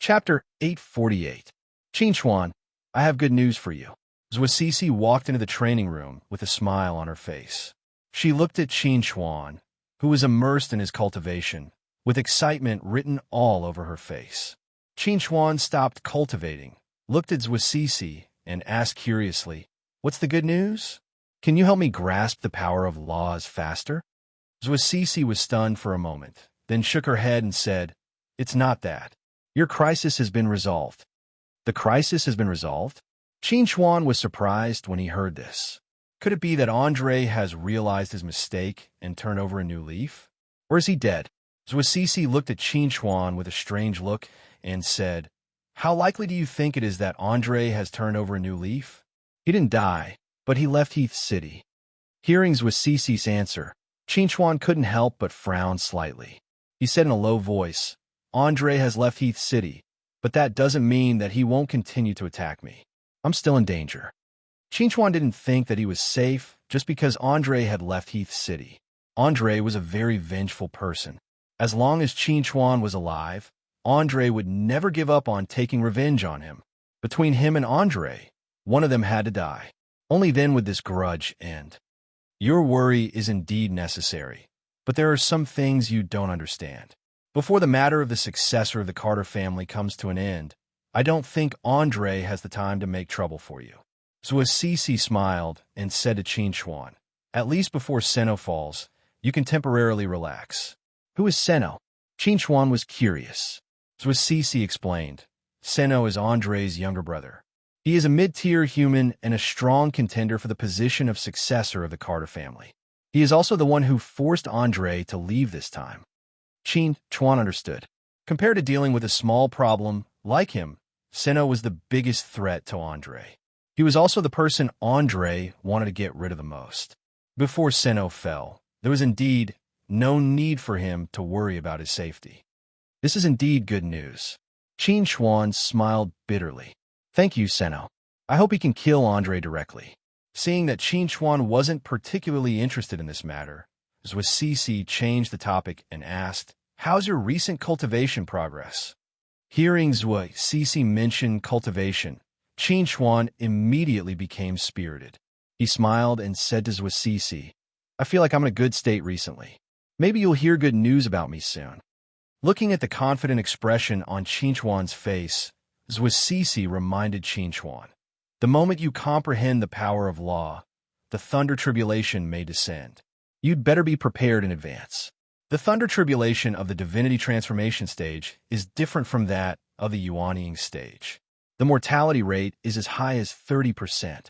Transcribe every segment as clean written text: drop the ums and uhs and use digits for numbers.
Chapter 848. Qinchuan, I have good news for you. Zhuo walked into the training room with a smile on her face. She looked at Qinchuan, who was immersed in his cultivation, with excitement written all over her face. Qinchuan stopped cultivating, looked at Zhuo and asked curiously, "What's the good news? Can you help me grasp the power of laws faster?" Zhuo was stunned for a moment, then shook her head and said, "It's not that. Your crisis has been resolved." "The crisis has been resolved?" Qinchuan was surprised when he heard this. Could it be that Andre has realized his mistake and turned over a new leaf? Or is he dead? Zhuo looked at Qinchuan with a strange look and said, "How likely do you think it is that Andre has turned over a new leaf? He didn't die, but he left Heath City." Hearing Zhuo answer, Qinchuan couldn't help but frown slightly. He said in a low voice, "Andre has left Heath City, but that doesn't mean that he won't continue to attack me. I'm still in danger." Qinchuan didn't think that he was safe just because Andre had left Heath City. Andre was a very vengeful person. As long as Qinchuan was alive, Andre would never give up on taking revenge on him. Between him and Andre, one of them had to die. Only then would this grudge end. Your worry is indeed necessary, but there are some things you don't understand. Before the matter of the successor of the Carter family comes to an end, I don't think Andre has the time to make trouble for you. Zhuo smiled and said to Qinchuan, "At least before Seno falls, you can temporarily relax." "Who is Seno?" Qinchuan was curious. Zhuo explained, "Seno is Andre's younger brother. He is a mid-tier human and a strong contender for the position of successor of the Carter family. He is also the one who forced Andre to leave this time." Qinchuan understood. Compared to dealing with a small problem like him, Seno was the biggest threat to Andre. He was also the person Andre wanted to get rid of the most. Before Seno fell, there was indeed no need for him to worry about his safety. This is indeed good news. Qinchuan smiled bitterly. "Thank you, Seno. I hope he can kill Andre directly." Seeing that Qinchuan wasn't particularly interested in this matter, Zhuo changed the topic and asked, "How's your recent cultivation progress?" Hearing Zhuo mention cultivation, Qinchuan immediately became spirited. He smiled and said to Zhuo, "I feel like I'm in a good state recently. Maybe you'll hear good news about me soon." Looking at the confident expression on Qinchuan's face, Zhuo reminded Qinchuan, "The moment you comprehend the power of law, the thunder tribulation may descend. You'd better be prepared in advance." The thunder tribulation of the divinity transformation stage is different from that of the yuanying stage. The mortality rate is as high as 30%.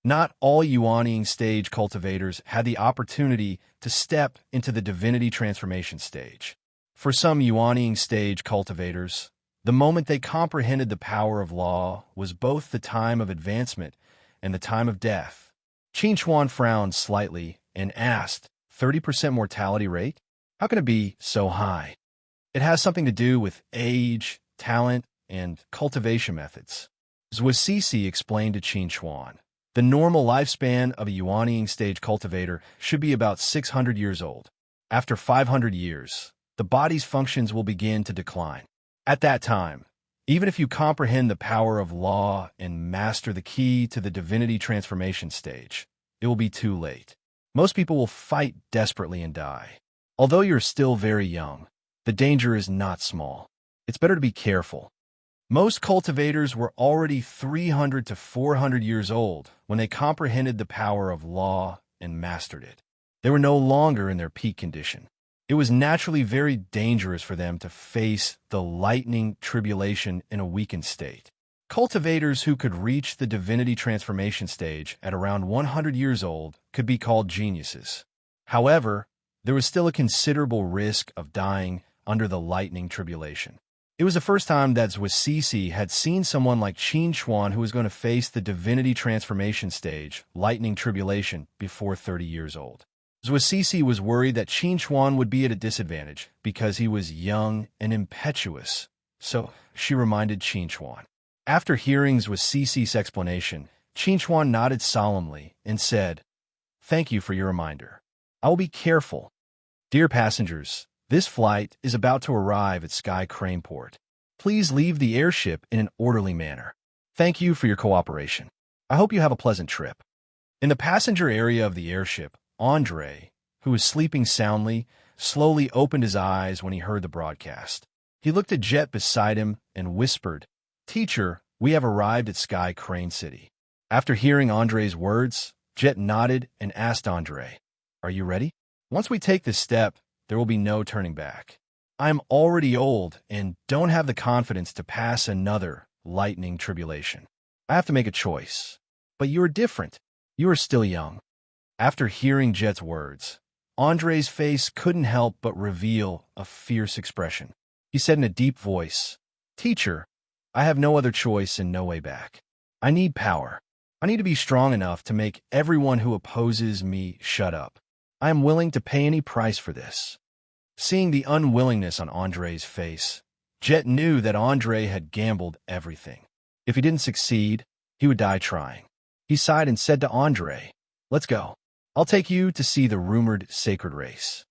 Not all yuanying stage cultivators had the opportunity to step into the divinity transformation stage. For some yuanying stage cultivators, the moment they comprehended the power of law was both the time of advancement and the time of death. Qinchuan frowned slightly and asked, 30% mortality rate? How can it be so high? It has something to do with age, talent, and cultivation methods. Zhuo explained to Qinchuan, "The normal lifespan of a yuanying stage cultivator should be about 600 years old. After 500 years, the body's functions will begin to decline. At that time, even if you comprehend the power of law and master the key to the divinity transformation stage, it will be too late. Most people will fight desperately and die. Although you're still very young, the danger is not small. It's better to be careful." Most cultivators were already 300 to 400 years old when they comprehended the power of law and mastered it. They were no longer in their peak condition. It was naturally very dangerous for them to face the lightning tribulation in a weakened state. Cultivators who could reach the divinity transformation stage at around 100 years old could be called geniuses. However, there was still a considerable risk of dying under the lightning tribulation. It was the first time that Zhuo had seen someone like Qinchuan who was going to face the divinity transformation stage, lightning tribulation, before 30 years old. Zhuo was worried that Qinchuan would be at a disadvantage because he was young and impetuous, so she reminded Qinchuan. After hearing Zhuo explanation, Qinchuan nodded solemnly and said, "Thank you for your reminder. I will be careful. Dear passengers, this flight is about to arrive at Sky Craneport. Please leave the airship in an orderly manner. Thank you for your cooperation. I hope you have a pleasant trip. In the passenger area of the airship, Andre, who was sleeping soundly, slowly opened his eyes when he heard the broadcast. He looked at Jet beside him and whispered, "Teacher, we have arrived at Sky Crane City." After hearing Andre's words, Jet nodded and asked Andre, "Are you ready? Once we take this step, there will be no turning back. I am already old and don't have the confidence to pass another lightning tribulation. I have to make a choice. But you are different. You are still young." After hearing Jet's words, Andre's face couldn't help but reveal a fierce expression. He said in a deep voice, "Teacher, I have no other choice and no way back. I need power. I need to be strong enough to make everyone who opposes me shut up. I am willing to pay any price for this." Seeing the unwillingness on Andre's face, Jet knew that Andre had gambled everything. If he didn't succeed, he would die trying. He sighed and said to Andre, "Let's go. I'll take you to see the rumored sacred race."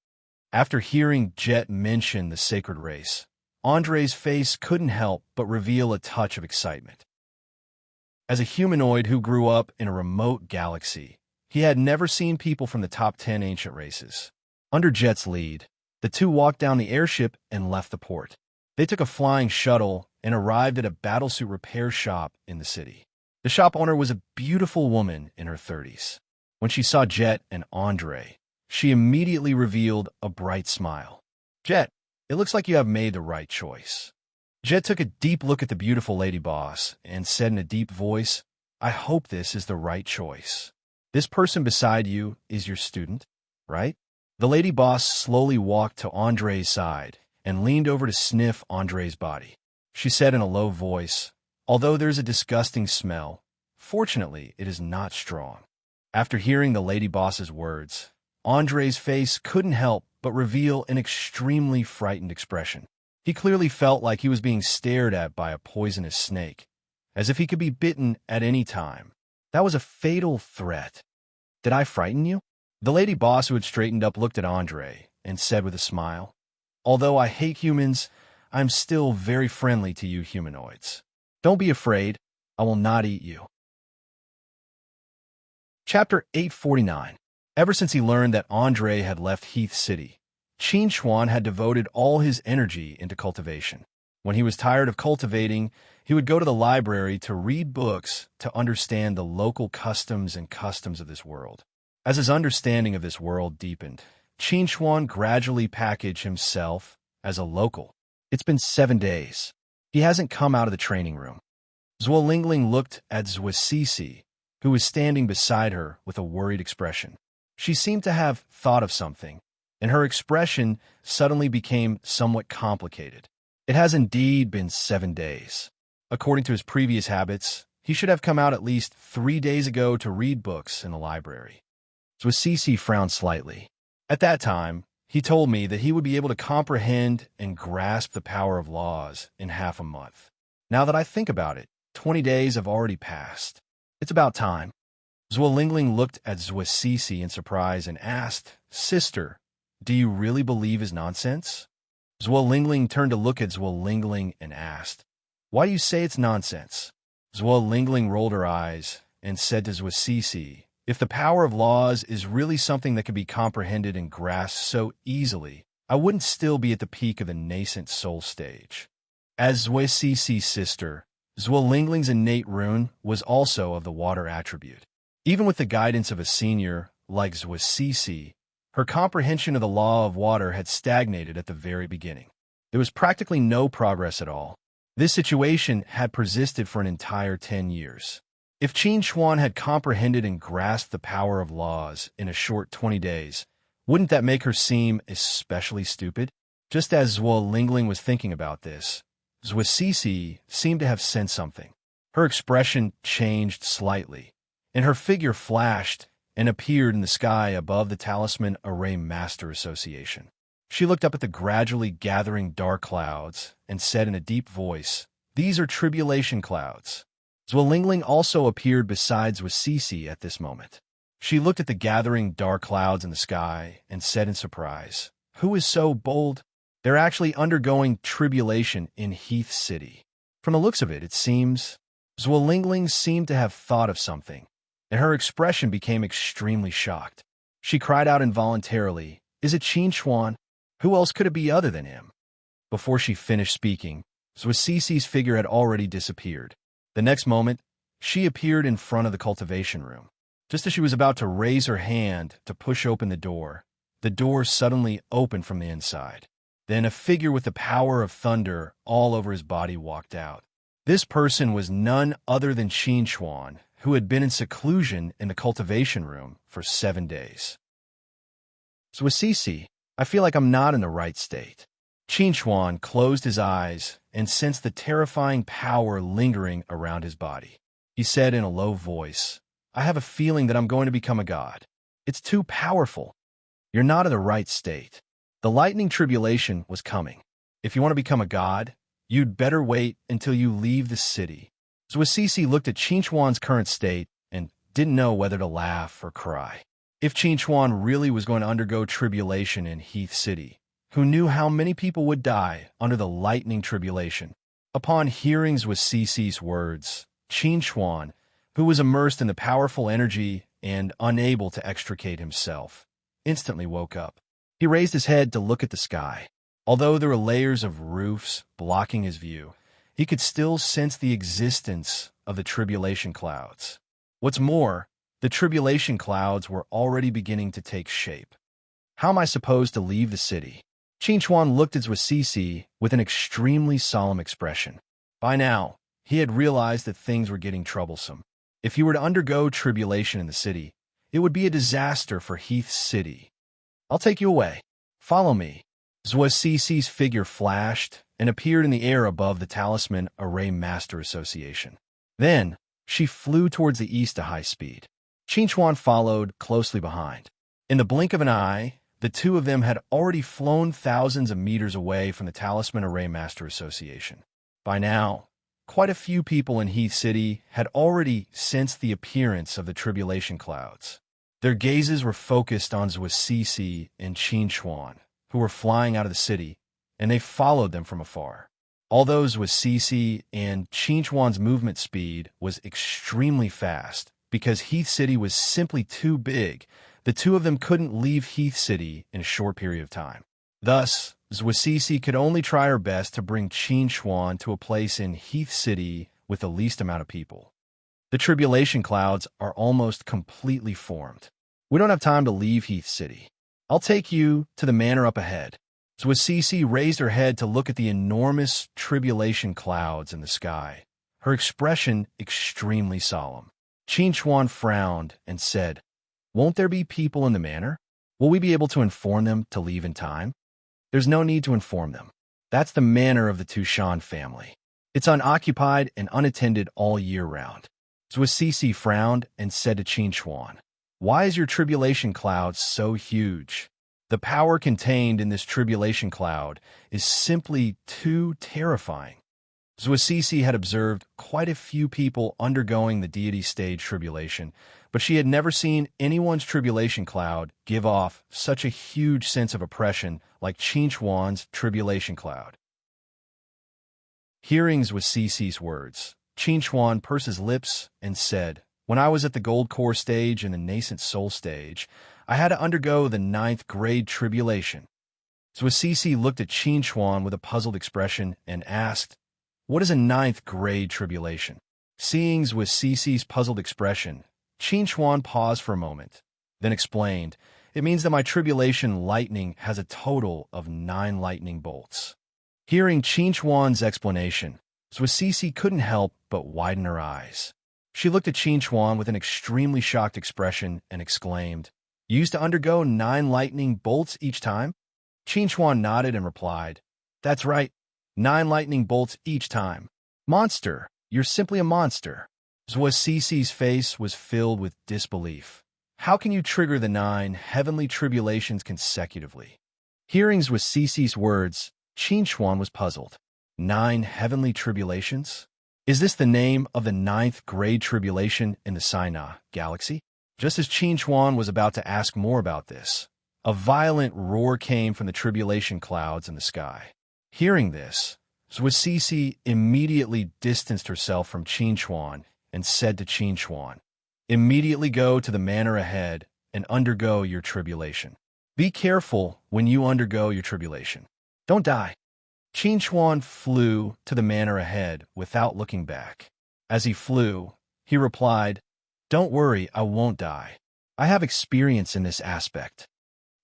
After hearing Jet mention the sacred race, Andre's face couldn't help but reveal a touch of excitement. As a humanoid who grew up in a remote galaxy, he had never seen people from the top 10 ancient races. Under Jet's lead, the two walked down the airship and left the port. They took a flying shuttle and arrived at a battlesuit repair shop in the city. The shop owner was a beautiful woman in her 30s. When she saw Jet and Andre, she immediately revealed a bright smile. "Jet, it looks like you have made the right choice." Jet took a deep look at the beautiful lady boss and said in a deep voice, "I hope this is the right choice. This person beside you is your student, right?" The lady boss slowly walked to Andre's side and leaned over to sniff Andre's body. She said in a low voice, "Although there's a disgusting smell, fortunately it is not strong." After hearing the lady boss's words, Andre's face couldn't help but reveal an extremely frightened expression. He clearly felt like he was being stared at by a poisonous snake, as if he could be bitten at any time. That was a fatal threat. "Did I frighten you?" The lady boss who had straightened up looked at Andre and said with a smile, "Although I hate humans, I'm still very friendly to you humanoids. Don't be afraid, I will not eat you." Chapter 849. Ever since he learned that Andre had left Heath City, Qin Xuan had devoted all his energy into cultivation. When he was tired of cultivating, he would go to the library to read books to understand the local customs of this world. As his understanding of this world deepened, Qin Xuan gradually packaged himself as a local. It's been 7 days. He hasn't come out of the training room. Zhuo Lingling looked at Zhuo Cixi, who was standing beside her with a worried expression. She seemed to have thought of something, and her expression suddenly became somewhat complicated. It has indeed been 7 days. According to his previous habits, he should have come out at least 3 days ago to read books in the library. Zhuo Cixi frowned slightly. At that time, he told me that he would be able to comprehend and grasp the power of laws in half a month. Now that I think about it, 20 days have already passed. It's about time. Zhuo Lingling looked at Zhuo Cixi in surprise and asked, "Sister, do you really believe his nonsense?" Zhuo Lingling turned to look at Zhuo Lingling and asked, "Why do you say it's nonsense?" Zhuo Lingling rolled her eyes and said to Zhuo Cixi, "If the power of laws is really something that can be comprehended and grasped so easily, I wouldn't still be at the peak of the nascent soul stage." As Zhuo Cixi's sister, Zhuo Lingling's innate rune was also of the water attribute. Even with the guidance of a senior like Zhuo Cixi, her comprehension of the law of water had stagnated at the very beginning. There was practically no progress at all. This situation had persisted for an entire 10 years. If Qin Xuan had comprehended and grasped the power of laws in a short 20 days, wouldn't that make her seem especially stupid? Just as Zhuo Lingling was thinking about this, Zhuo Cixi seemed to have sensed something. Her expression changed slightly, and her figure flashed and appeared in the sky above the Talisman Array Master Association. She looked up at the gradually gathering dark clouds and said in a deep voice, "These are tribulation clouds." Zhuo Lingling also appeared beside Zhuo Cixi at this moment. She looked at the gathering dark clouds in the sky and said in surprise, "Who is so bold?" They're actually undergoing tribulation in Heath City. From the looks of it, it seems Zwilingling seemed to have thought of something, and her expression became extremely shocked. She cried out involuntarily, "Is it Qin Xuan? Who else could it be other than him?" Before she finished speaking, Zwasisi's figure had already disappeared. The next moment, she appeared in front of the cultivation room. Just as she was about to raise her hand to push open the door suddenly opened from the inside. Then a figure with the power of thunder all over his body walked out. This person was none other than Qin Xuan, who had been in seclusion in the cultivation room for 7 days. Zwasisi, I feel like I'm not in the right state. Qin Xuan closed his eyes and sensed the terrifying power lingering around his body. He said in a low voice, "I have a feeling that I'm going to become a god. It's too powerful." "You're not in the right state. The lightning tribulation was coming. If you want to become a god, you'd better wait until you leave the city." Zwasisi looked at Qin Xuan's current state and didn't know whether to laugh or cry. If Qin Xuan really was going to undergo tribulation in Heath City, who knew how many people would die under the lightning tribulation? Upon hearing Zwasisi's words, Qin Xuan, who was immersed in the powerful energy and unable to extricate himself, instantly woke up. He raised his head to look at the sky. Although there were layers of roofs blocking his view, he could still sense the existence of the tribulation clouds. What's more, the tribulation clouds were already beginning to take shape. How am I supposed to leave the city? Qin Xuan looked at Zwasisi with an extremely solemn expression. By now, he had realized that things were getting troublesome. If he were to undergo tribulation in the city, it would be a disaster for Heath City. "I'll take you away. Follow me." Zwasisi's figure flashed and appeared in the air above the Talisman Array Master Association. Then, she flew towards the east at high speed. Qin Xuan followed closely behind. In the blink of an eye, the two of them had already flown thousands of meters away from the Talisman Array Master Association. By now, quite a few people in Heath City had already sensed the appearance of the tribulation clouds. Their gazes were focused on Zwasisi and Qin Xuan, who were flying out of the city, and they followed them from afar. Although Zwasisi and Qin Xuan's movement speed was extremely fast, because Heath City was simply too big, the two of them couldn't leave Heath City in a short period of time. Thus, Zwasisi could only try her best to bring Qin Xuan to a place in Heath City with the least amount of people. The tribulation clouds are almost completely formed. "We don't have time to leave Heath City. I'll take you to the manor up ahead." Zwasisi raised her head to look at the enormous tribulation clouds in the sky, her expression extremely solemn. Qin Xuan frowned and said, "Won't there be people in the manor? Will we be able to inform them to leave in time?" "There's no need to inform them. That's the manor of the Tushan family. It's unoccupied and unattended all year round." Zwasisi frowned and said to Qin Xuan, "Why is your tribulation cloud so huge? The power contained in this tribulation cloud is simply too terrifying." Zwasisi had observed quite a few people undergoing the deity stage tribulation, but she had never seen anyone's tribulation cloud give off such a huge sense of oppression like Qin Xuan's tribulation cloud. Hearing Zwasisi's words, Qin Xuan pursed his lips and said, "When I was at the Gold Core stage and the Nascent Soul stage, I had to undergo the 9th grade tribulation." Zwasisi looked at Qin Xuan with a puzzled expression and asked, "What is a 9th grade tribulation?" Seeing Zwasisi's puzzled expression, Qin Xuan paused for a moment, then explained, "It means that my tribulation lightning has a total of 9 lightning bolts." Hearing Qin Xuan's explanation, Zwasisi couldn't help but widen her eyes. She looked at Qin Xuan with an extremely shocked expression and exclaimed, "You used to undergo 9 lightning bolts each time?" Qin Xuan nodded and replied, "That's right, 9 lightning bolts each time." "Monster, you're simply a monster." Zwasisi's face was filled with disbelief. "How can you trigger the 9 heavenly tribulations consecutively?" Hearing Zwasisi's words, Qin Xuan was puzzled. 9 heavenly tribulations? Is this the name of the 9th grade tribulation in the Sinai galaxy? Just as Qin Xuan was about to ask more about this, A violent roar came from the tribulation clouds in the sky. Hearing this, Zhuangzi immediately distanced herself from Qin Chuan and said to Qin Chuan, "Immediately go to the manor ahead and undergo your tribulation. Be careful when you undergo your tribulation. Don't die." Qin Chuan flew to the manor ahead without looking back. As he flew, he replied, "Don't worry, I won't die. I have experience in this aspect."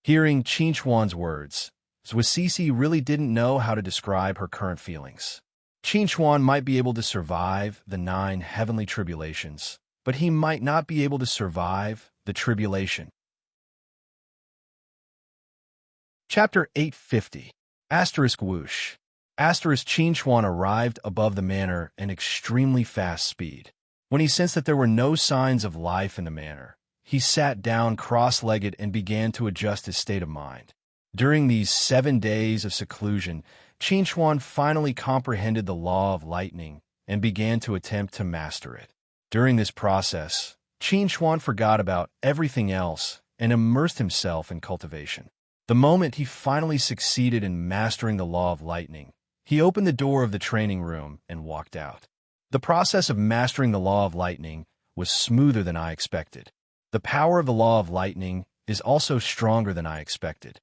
Hearing Qin Chuan's words, Zhuangzi really didn't know how to describe her current feelings. Qin Chuan might be able to survive the 9 heavenly tribulations, but he might not be able to survive the tribulation. Chapter 850. Asterisk whoosh. Asterisk Qin Chuan arrived above the manor in extremely fast speed. When he sensed that there were no signs of life in the manor, he sat down cross-legged and began to adjust his state of mind. During these 7 days of seclusion, Qin Chuan finally comprehended the law of lightning and began to attempt to master it. During this process, Qin Chuan forgot about everything else and immersed himself in cultivation. The moment he finally succeeded in mastering the law of lightning, he opened the door of the training room and walked out. The process of mastering the law of lightning was smoother than I expected. The power of the law of lightning is also stronger than I expected.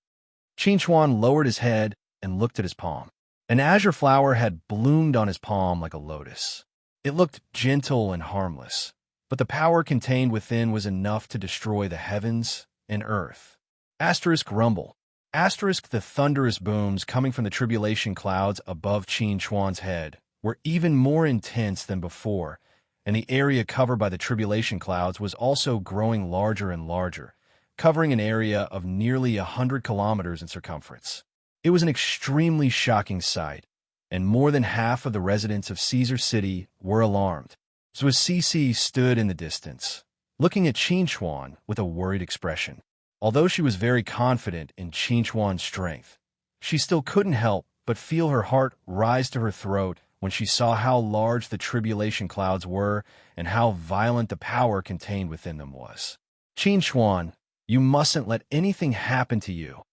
Qin Chuan lowered his head and looked at his palm. An azure flower had bloomed on his palm like a lotus. It looked gentle and harmless, but the power contained within was enough to destroy the heavens and earth. Asterisk rumble. Asterisk the thunderous booms coming from the tribulation clouds above Qin Chuan's head were even more intense than before, and the area covered by the tribulation clouds was also growing larger and larger, covering an area of nearly 100 kilometers in circumference. It was an extremely shocking sight, and more than half of the residents of Caesar City were alarmed. Zhuangzi stood in the distance, looking at Qin Chuan with a worried expression. Although she was very confident in Qin Chuan's strength, she still couldn't help but feel her heart rise to her throat when she saw how large the tribulation clouds were and how violent the power contained within them was. "Qin Chuan, you mustn't let anything happen to you."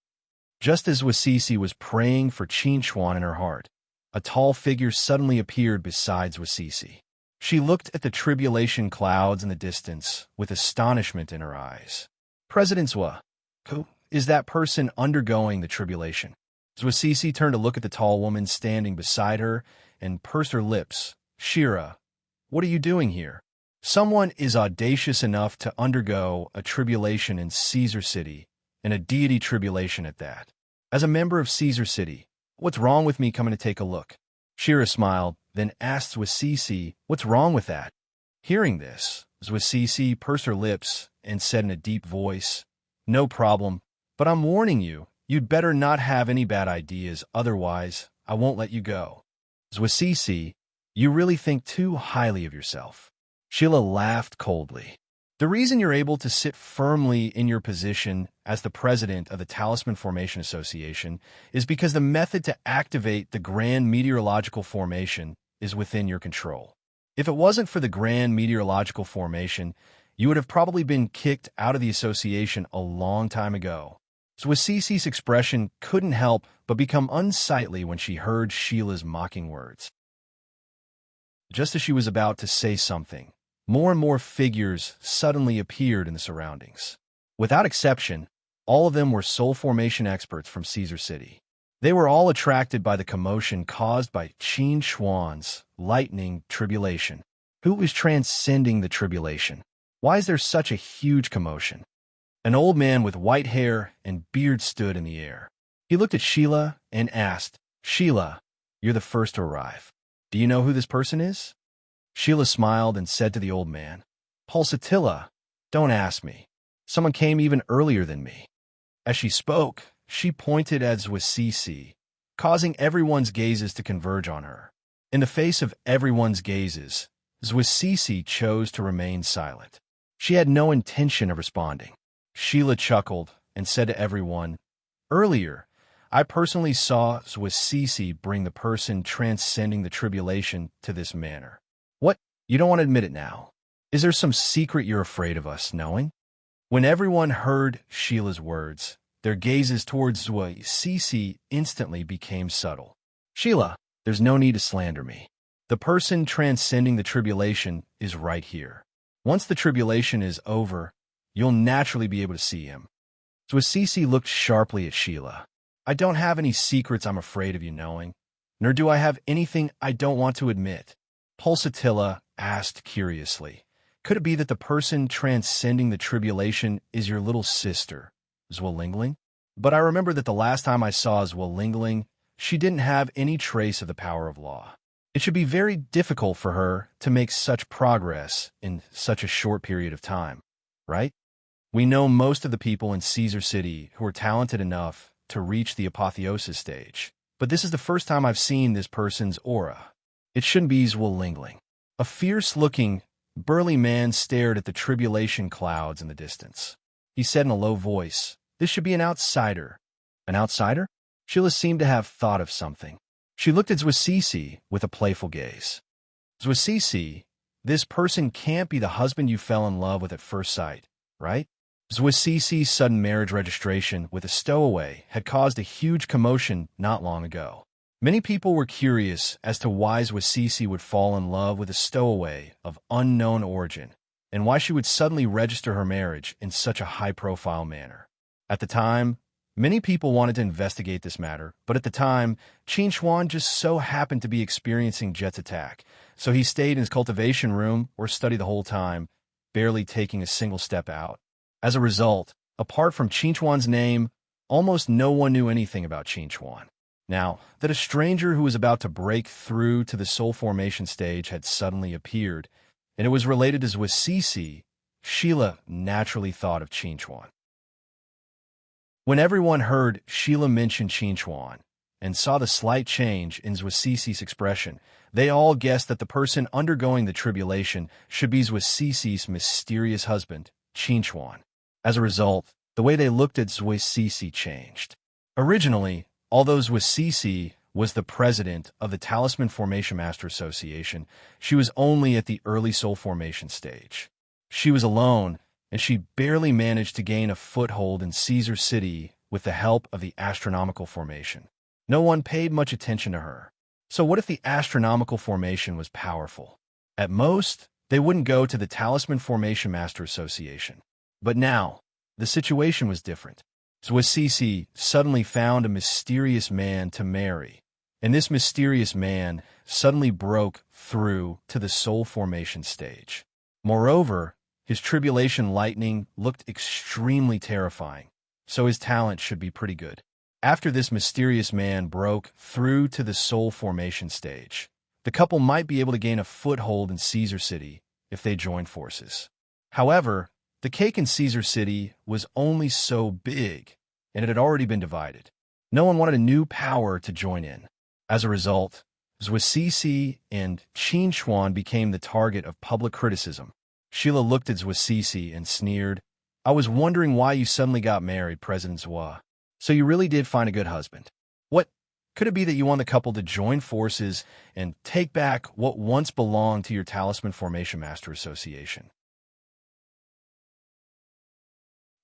Just as Zhuangzi was praying for Qin Chuan in her heart, a tall figure suddenly appeared beside Zhuangzi. She looked at the tribulation clouds in the distance with astonishment in her eyes. "President Zhua, who is that person undergoing the tribulation?" Zhuangzi turned to look at the tall woman standing beside her and pursed her lips. "Shira, what are you doing here? Someone is audacious enough to undergo a tribulation in Caesar City, and a deity tribulation at that. As a member of Caesar City, what's wrong with me coming to take a look?" Shira smiled, then asked Zhuangzi, "What's wrong with that?" Hearing this, Zhuangzi pursed her lips and said in a deep voice, "No problem, but I'm warning you, you'd better not have any bad ideas, otherwise I won't let you go." "Zhuangzi, you really think too highly of yourself." Sheila laughed coldly. "The reason you're able to sit firmly in your position as the president of the Talisman Formation Association is because the method to activate the Grand Meteorological Formation is within your control. If it wasn't for the Grand Meteorological Formation, you would have probably been kicked out of the association a long time ago." Zhuangzi's expression couldn't help but become unsightly when she heard Sheila's mocking words. Just as she was about to say something, more and more figures suddenly appeared in the surroundings. Without exception, all of them were soul formation experts from Caesar City. They were all attracted by the commotion caused by Qin Chuan's lightning tribulation. Who is transcending the tribulation? Why is there such a huge commotion? An old man with white hair and beard stood in the air. He looked at Sheila and asked, "Sheila, you're the first to arrive. Do you know who this person is?" Sheila smiled and said to the old man, "Pulsatilla, don't ask me. Someone came even earlier than me." As she spoke, she pointed at Zhuangzi, causing everyone's gazes to converge on her. In the face of everyone's gazes, Zhuangzi chose to remain silent. She had no intention of responding. Sheila chuckled and said to everyone, "Earlier, I personally saw Zhuangzi bring the person transcending the tribulation to this manor. What? You don't want to admit it now? Is there some secret you're afraid of us knowing?" When everyone heard Sheila's words, their gazes towards Zui Sisi instantly became subtle. Sheila, there's no need to slander me. The person transcending the tribulation is right here. Once the tribulation is over, you'll naturally be able to see him. Sisi looked sharply at Sheila. I don't have any secrets I'm afraid of you knowing, nor do I have anything I don't want to admit. Pulsatilla asked curiously. Could it be that the person transcending the tribulation is your little sister, Zwilingling? But I remember that the last time I saw Zwilingling, she didn't have any trace of the power of law. It should be very difficult for her to make such progress in such a short period of time, right? We know most of the people in Caesar City who are talented enough to reach the apotheosis stage, but this is the first time I've seen this person's aura. It shouldn't be Zwilingling. A fierce-looking, burly man stared at the tribulation clouds in the distance. He said in a low voice, "This should be an outsider." An outsider? Sheila seemed to have thought of something. She looked at Zwasisi with a playful gaze. Zwasisi, this person can't be the husband you fell in love with at first sight, right? Zwasisi's sudden marriage registration with a stowaway had caused a huge commotion not long ago. Many people were curious as to why Zwasisi would fall in love with a stowaway of unknown origin, and why she would suddenly register her marriage in such a high-profile manner. At the time, many people wanted to investigate this matter, but at the time, Qin Xuan just so happened to be experiencing Jet's attack, so he stayed in his cultivation room or studied the whole time, barely taking a single step out. As a result, apart from Qin Xuan's name, almost no one knew anything about Qin Xuan. Now, that a stranger who was about to break through to the soul formation stage had suddenly appeared, and it was related to Zwasisi, Sheila naturally thought of Qin Xuan. When everyone heard Sheila mention Qin Xuan and saw the slight change in Zwasisi's expression, they all guessed that the person undergoing the tribulation should be Zwasisi's mysterious husband, Qin Xuan. As a result, the way they looked at Zwasisi changed. Originally, although Zwasisi was the president of the Talisman Formation Master Association, she was only at the early soul formation stage. She was alone, and she barely managed to gain a foothold in Caesar City with the help of the astronomical formation. No one paid much attention to her. So what if the astronomical formation was powerful? At most, they wouldn't go to the Talisman Formation Master Association. But now, the situation was different. Zwasisi suddenly found a mysterious man to marry, and this mysterious man suddenly broke through to the soul formation stage. Moreover, his tribulation lightning looked extremely terrifying, so his talent should be pretty good. After this mysterious man broke through to the soul formation stage, the couple might be able to gain a foothold in Caesar City if they joined forces. However, the cake in Caesar City was only so big, and it had already been divided. No one wanted a new power to join in. As a result, Zwasisi and Qin Xuan became the target of public criticism. Sheila looked at Zwasisi and sneered, "I was wondering why you suddenly got married, President Zwa. So you really did find a good husband. What could it be that you want the couple to join forces and take back what once belonged to your Talisman Formation Master Association?"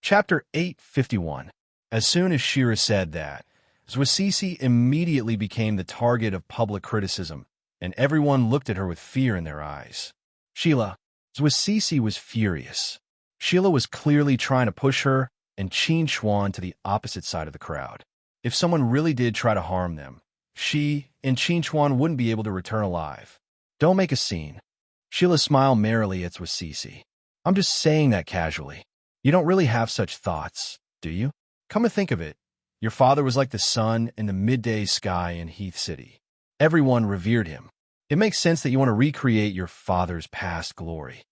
Chapter 851. As soon as Shira said that, Zwasisi immediately became the target of public criticism, and everyone looked at her with fear in their eyes. Zwasisi was furious. Sheila was clearly trying to push her and Qin Xuan to the opposite side of the crowd. If someone really did try to harm them, she and Qin Xuan wouldn't be able to return alive. Don't make a scene. Sheila smiled merrily at Zwasisi. I'm just saying that casually. You don't really have such thoughts, do you? Come to think of it, your father was like the sun in the midday sky in Heath City. Everyone revered him. It makes sense that you want to recreate your father's past glory.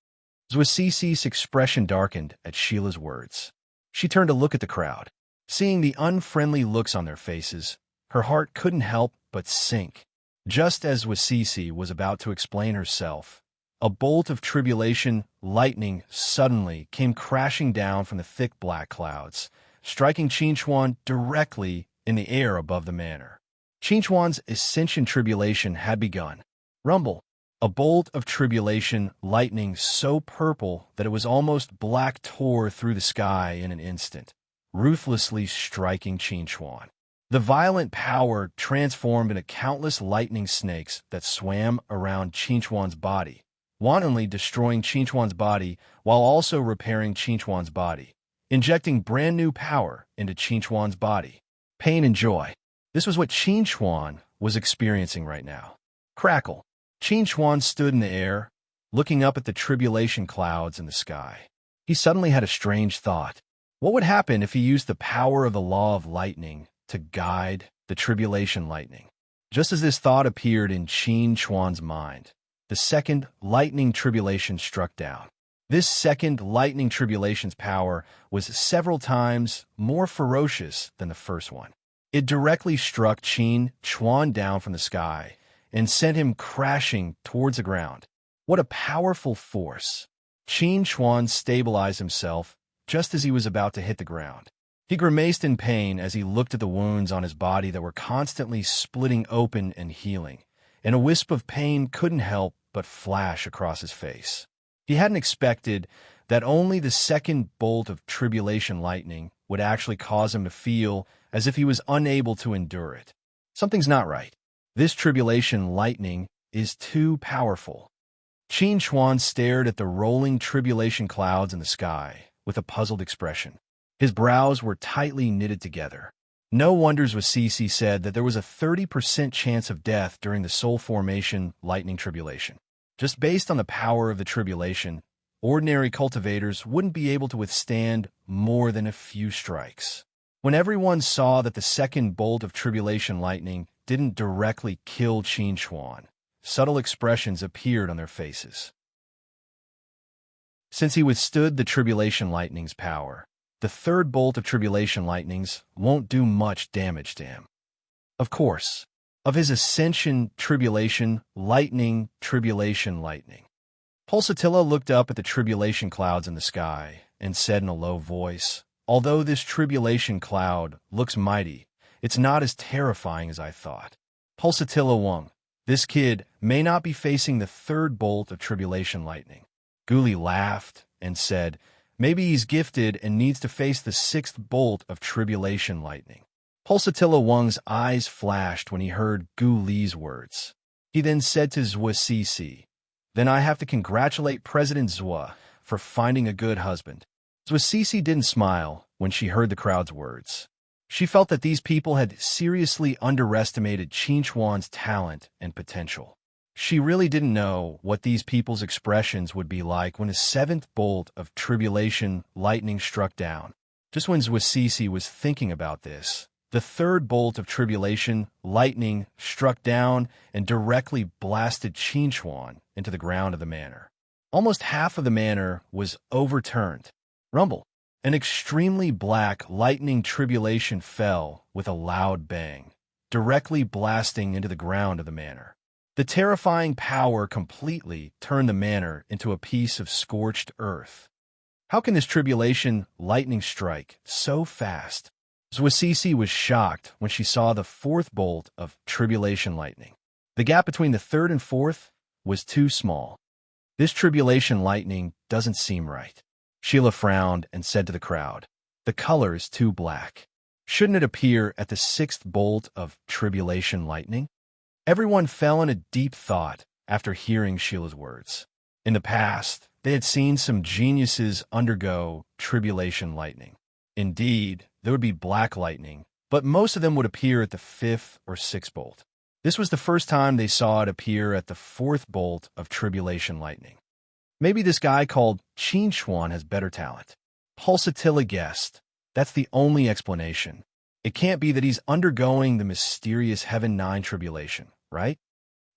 Zwasisi's expression darkened at Sheila's words. She turned to look at the crowd. Seeing the unfriendly looks on their faces, her heart couldn't help but sink. Just as Zwasisi was about to explain herself, a bolt of tribulation lightning suddenly came crashing down from the thick black clouds, striking Qin Xuan directly in the air above the manor. Qin Xuan's ascension tribulation had begun. Rumble. A bolt of tribulation lightning so purple that it was almost black tore through the sky in an instant, ruthlessly striking Qin Chuan. The violent power transformed into countless lightning snakes that swam around Qin Chuan's body, wantonly destroying Qin Chuan's body while also repairing Qin Chuan's body, injecting brand new power into Qin Chuan's body. Pain and joy. This was what Qin Chuan was experiencing right now. Crackle. Qin Chuan stood in the air, looking up at the tribulation clouds in the sky. He suddenly had a strange thought. What would happen if he used the power of the law of lightning to guide the tribulation lightning? Just as this thought appeared in Qin Chuan's mind, the second lightning tribulation struck down. This second lightning tribulation's power was several times more ferocious than the first one. It directly struck Qin Chuan down from the sky and sent him crashing towards the ground. What a powerful force! Qin Chuan stabilized himself just as he was about to hit the ground. He grimaced in pain as he looked at the wounds on his body that were constantly splitting open and healing, and a wisp of pain couldn't help but flash across his face. He hadn't expected that only the second bolt of tribulation lightning would actually cause him to feel as if he was unable to endure it. Something's not right. This tribulation lightning is too powerful. Qin Chuan stared at the rolling tribulation clouds in the sky with a puzzled expression. His brows were tightly knitted together. No wonders Cece said that there was a 30% chance of death during the soul formation lightning tribulation. Just based on the power of the tribulation, ordinary cultivators wouldn't be able to withstand more than a few strikes. When everyone saw that the second bolt of tribulation lightning didn't directly kill Qin Chuan, subtle expressions appeared on their faces. Since he withstood the tribulation lightning's power, the third bolt of tribulation lightnings won't do much damage to him. Of course, of his ascension tribulation lightning. Pulsatilla looked up at the tribulation clouds in the sky and said in a low voice, "Although this tribulation cloud looks mighty, it's not as terrifying as I thought." Pulsatilla Wang, this kid may not be facing the third bolt of tribulation lightning. Guli laughed and said, "Maybe he's gifted and needs to face the sixth bolt of tribulation lightning." Pulsatilla Wang's eyes flashed when he heard Gu Li's words. He then said to Zhuo Cece, "Then I have to congratulate President Zhuo for finding a good husband." Zhuo Cece didn't smile when she heard the crowd's words. She felt that these people had seriously underestimated Qin Chuan's talent and potential. She really didn't know what these people's expressions would be like when a seventh bolt of tribulation lightning struck down. Just when Zhuo Cece was thinking about this, the third bolt of tribulation lightning struck down and directly blasted Qin Chuan into the ground of the manor. Almost half of the manor was overturned. Rumble. An extremely black lightning tribulation fell with a loud bang, directly blasting into the ground of the manor. The terrifying power completely turned the manor into a piece of scorched earth. How can this tribulation lightning strike so fast? Zhuo Cece was shocked when she saw the fourth bolt of tribulation lightning. The gap between the third and fourth was too small. This tribulation lightning doesn't seem right. Sheila frowned and said to the crowd, "The color is too black. Shouldn't it appear at the sixth bolt of tribulation lightning?" Everyone fell in a deep thought after hearing Sheila's words. In the past, they had seen some geniuses undergo tribulation lightning. Indeed, there would be black lightning, but most of them would appear at the fifth or sixth bolt. This was the first time they saw it appear at the fourth bolt of tribulation lightning. Maybe this guy called Qin Chuan has better talent. Pulsatilla guessed. That's the only explanation. It can't be that he's undergoing the mysterious Heaven 9 tribulation, right?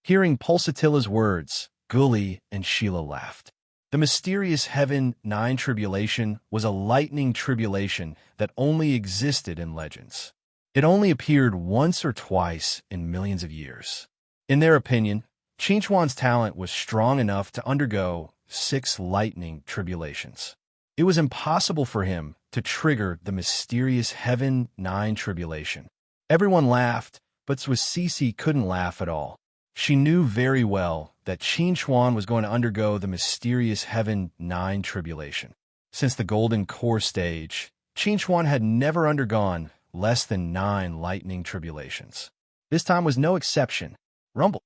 Hearing Pulsatilla's words, Guli and Sheila laughed. The mysterious Heaven 9 tribulation was a lightning tribulation that only existed in legends. It only appeared once or twice in millions of years. In their opinion, Qin Chuan's talent was strong enough to undergo 6 lightning tribulations. It was impossible for him to trigger the mysterious Heaven 9 tribulation. Everyone laughed, but Zhuo Cece couldn't laugh at all. She knew very well that Qin Chuan was going to undergo the mysterious Heaven 9 tribulation. Since the Golden Core stage, Chuan had never undergone less than 9 lightning tribulations. This time was no exception. Rumble.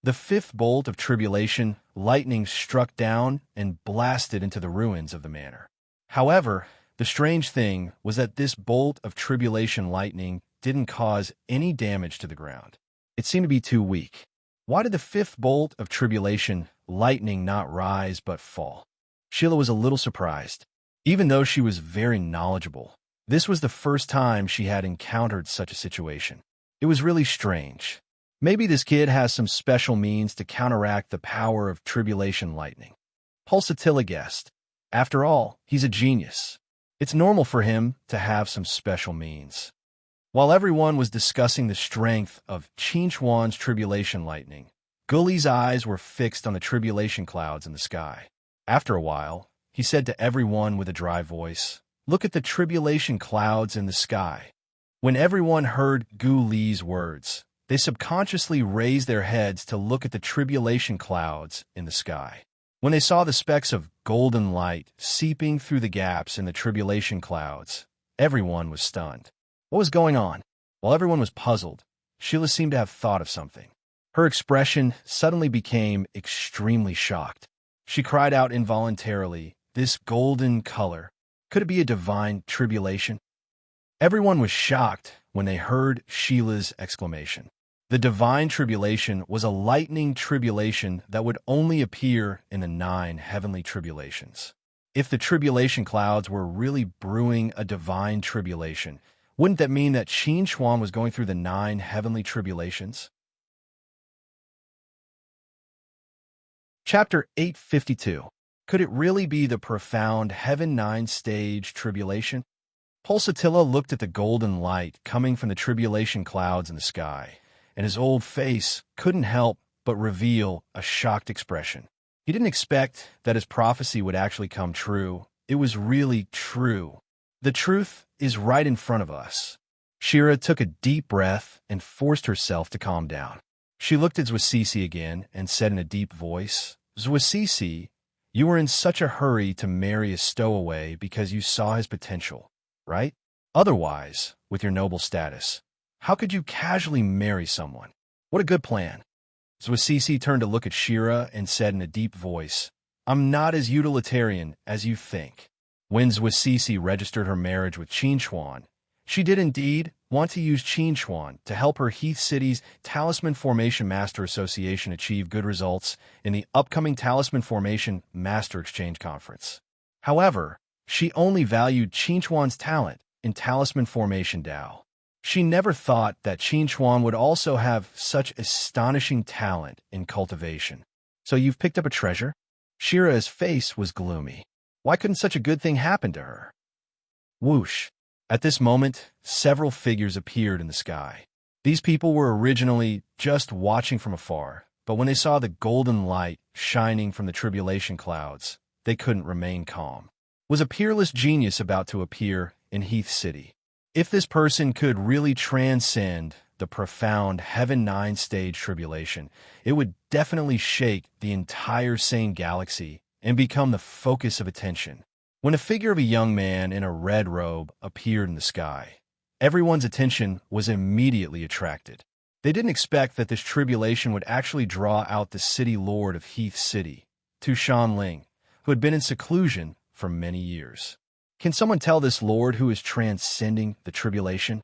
The 5th bolt of tribulation, lightning struck down and blasted into the ruins of the manor. However, the strange thing was that this bolt of tribulation lightning didn't cause any damage to the ground. It seemed to be too weak. Why did the 5th bolt of tribulation lightning not rise but fall? Sheila was a little surprised. Even though she was very knowledgeable, this was the first time she had encountered such a situation. It was really strange. Maybe this kid has some special means to counteract the power of tribulation lightning. Pulsatilla guessed. After all, he's a genius. It's normal for him to have some special means. While everyone was discussing the strength of Chuan's tribulation lightning, Gully's eyes were fixed on the tribulation clouds in the sky. After a while, he said to everyone with a dry voice, "Look at the tribulation clouds in the sky." When everyone heard Gu Li's words, they subconsciously raised their heads to look at the tribulation clouds in the sky. When they saw the specks of golden light seeping through the gaps in the tribulation clouds, everyone was stunned. What was going on? While everyone was puzzled, Sheila seemed to have thought of something. Her expression suddenly became extremely shocked. She cried out involuntarily, "This golden color, could it be a divine tribulation?" Everyone was shocked when they heard Sheila's exclamation. The divine tribulation was a lightning tribulation that would only appear in the 9 heavenly tribulations. If the tribulation clouds were really brewing a divine tribulation, wouldn't that mean that Chuan was going through the 9 heavenly tribulations? Chapter 852. Could it really be the profound Heaven 9-stage tribulation? Pulsatilla looked at the golden light coming from the tribulation clouds in the sky, and his old face couldn't help but reveal a shocked expression. He didn't expect that his prophecy would actually come true. It was really true. The truth is right in front of us. Shira took a deep breath and forced herself to calm down. She looked at Zwasisi again and said in a deep voice, "Zwasisi, you were in such a hurry to marry a stowaway because you saw his potential, right? Otherwise, with your noble status, how could you casually marry someone? What a good plan." Zwasisi turned to look at Shira and said in a deep voice, "I'm not as utilitarian as you think." When Zwasisi registered her marriage with Chuan, she did indeed want to use Chuan to help her Heath City's Talisman Formation Master Association achieve good results in the upcoming Talisman Formation Master Exchange Conference. However, she only valued Chuan's talent in Talisman Formation Dao. She never thought that Chuan would also have such astonishing talent in cultivation. "So you've picked up a treasure?" Shira's face was gloomy. Why couldn't such a good thing happen to her? Whoosh! At this moment, several figures appeared in the sky. These people were originally just watching from afar, but when they saw the golden light shining from the tribulation clouds, they couldn't remain calm. Was a peerless genius about to appear in Heath City? If this person could really transcend the profound Heaven 9-stage tribulation, it would definitely shake the entire sane galaxy and become the focus of attention. When a figure of a young man in a red robe appeared in the sky, everyone's attention was immediately attracted. They didn't expect that this tribulation would actually draw out the city lord of Heath City, Tushan Ling, who had been in seclusion for many years. Can someone tell this lord who is transcending the tribulation?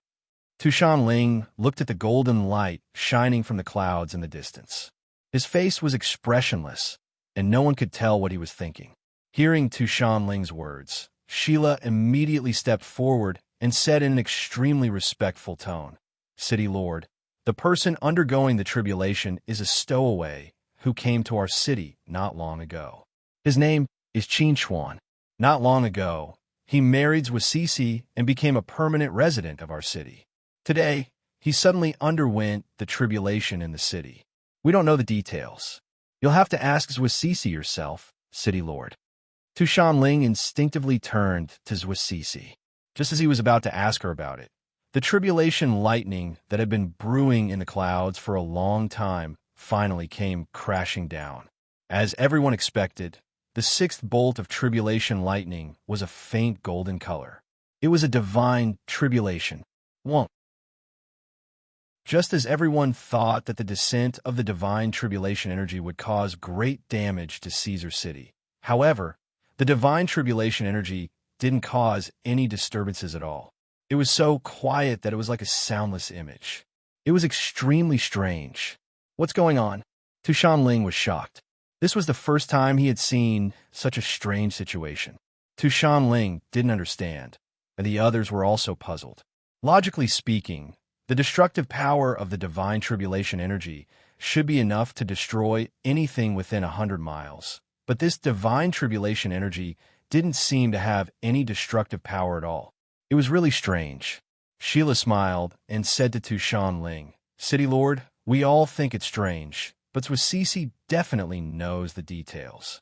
Tushan Ling looked at the golden light shining from the clouds in the distance. His face was expressionless, and no one could tell what he was thinking. Hearing Tushan Ling's words, Sheila immediately stepped forward and said in an extremely respectful tone, "City Lord, the person undergoing the tribulation is a stowaway who came to our city not long ago. His name is Chuan. Not long ago, he married Zwasisi and became a permanent resident of our city. Today, he suddenly underwent the tribulation in the city. We don't know the details. You'll have to ask Zwasisi yourself, City Lord." Tushan Ling instinctively turned to Zwasisi. Just as he was about to ask her about it, the tribulation lightning that had been brewing in the clouds for a long time finally came crashing down. As everyone expected, The sixth bolt of tribulation lightning was a faint golden color. It was a divine tribulation. Won't. Just as everyone thought that the descent of the divine tribulation energy would cause great damage to Caesar City. However, the divine tribulation energy didn't cause any disturbances at all. It was so quiet that it was like a soundless image. It was extremely strange. What's going on? Tu Shanling was shocked. This was the first time he had seen such a strange situation. Tu Shanling didn't understand, and the others were also puzzled. Logically speaking, the destructive power of the divine tribulation energy should be enough to destroy anything within 100 miles. But this divine tribulation energy didn't seem to have any destructive power at all. It was really strange. Sheila smiled and said to Tu Shanling, "City Lord, we all think it's strange, but Swassisi definitely knows the details."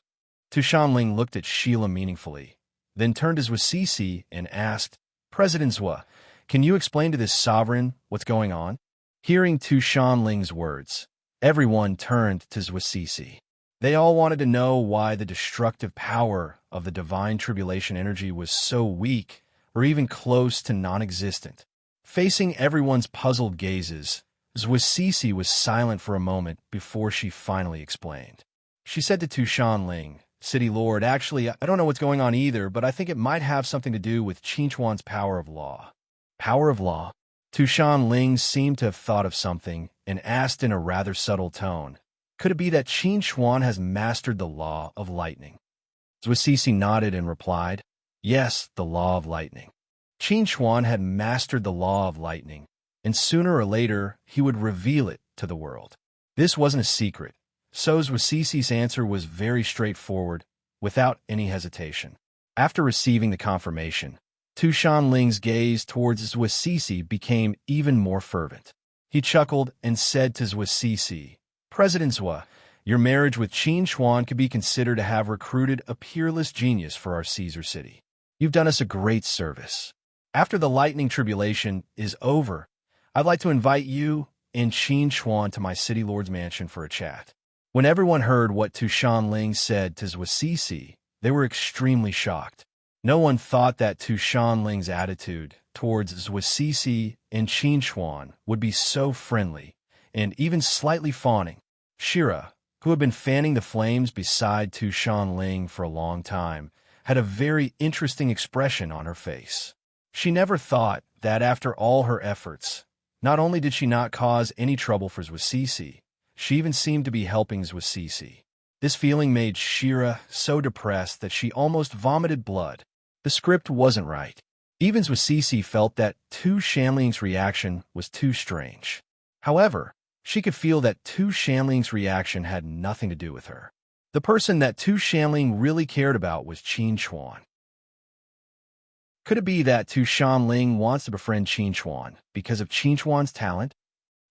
Tu Shanling looked at Sheila meaningfully, then turned to Swassisi and asked, "President Zwa, can you explain to this sovereign what's going on?" Hearing Tu Shanling's words, everyone turned to Swassisi. They all wanted to know why the destructive power of the divine tribulation energy was so weak or even close to non-existent. Facing everyone's puzzled gazes, Swassisi was silent for a moment before she finally explained. She said to Tu Shanling, "City Lord, actually, I don't know what's going on either, but I think it might have something to do with Qinchuan's power of law." Power of law? Tu Shanling seemed to have thought of something and asked in a rather subtle tone, "Could it be that Qinchuan has mastered the law of lightning?" Swassisi nodded and replied, "Yes, the law of lightning." Qinchuan had mastered the law of lightning, and sooner or later he would reveal it to the world. This wasn't a secret, so Swassisi's answer was very straightforward, without any hesitation. After receiving the confirmation, Tu Shanling's gaze towards Swassisi became even more fervent. He chuckled and said to Swassisi, "President Zwa, your marriage with Qinchuan could be considered to have recruited a peerless genius for our Caesar city. You've done us a great service. After the lightning tribulation is over, I'd like to invite you and Qinchuan to my city lord's mansion for a chat." When everyone heard what Tu Shanling said to Swassisi, they were extremely shocked. No one thought that Tu Shanling's attitude towards Swassisi and Qinchuan would be so friendly and even slightly fawning. Shira, who had been fanning the flames beside Tu Shanling for a long time, had a very interesting expression on her face. She never thought that after all her efforts, not only did she not cause any trouble for Swassisi, she even seemed to be helping Swassisi. This feeling made Shira so depressed that she almost vomited blood. The script wasn't right. Even Swassisi felt that Tu Shanling's reaction was too strange. However, she could feel that Tu Shanling's reaction had nothing to do with her. The person that Tu Shanling really cared about was Qinchuan. Could it be that Tu Shanling wants to befriend Qinchuan because of Qinchuan's talent?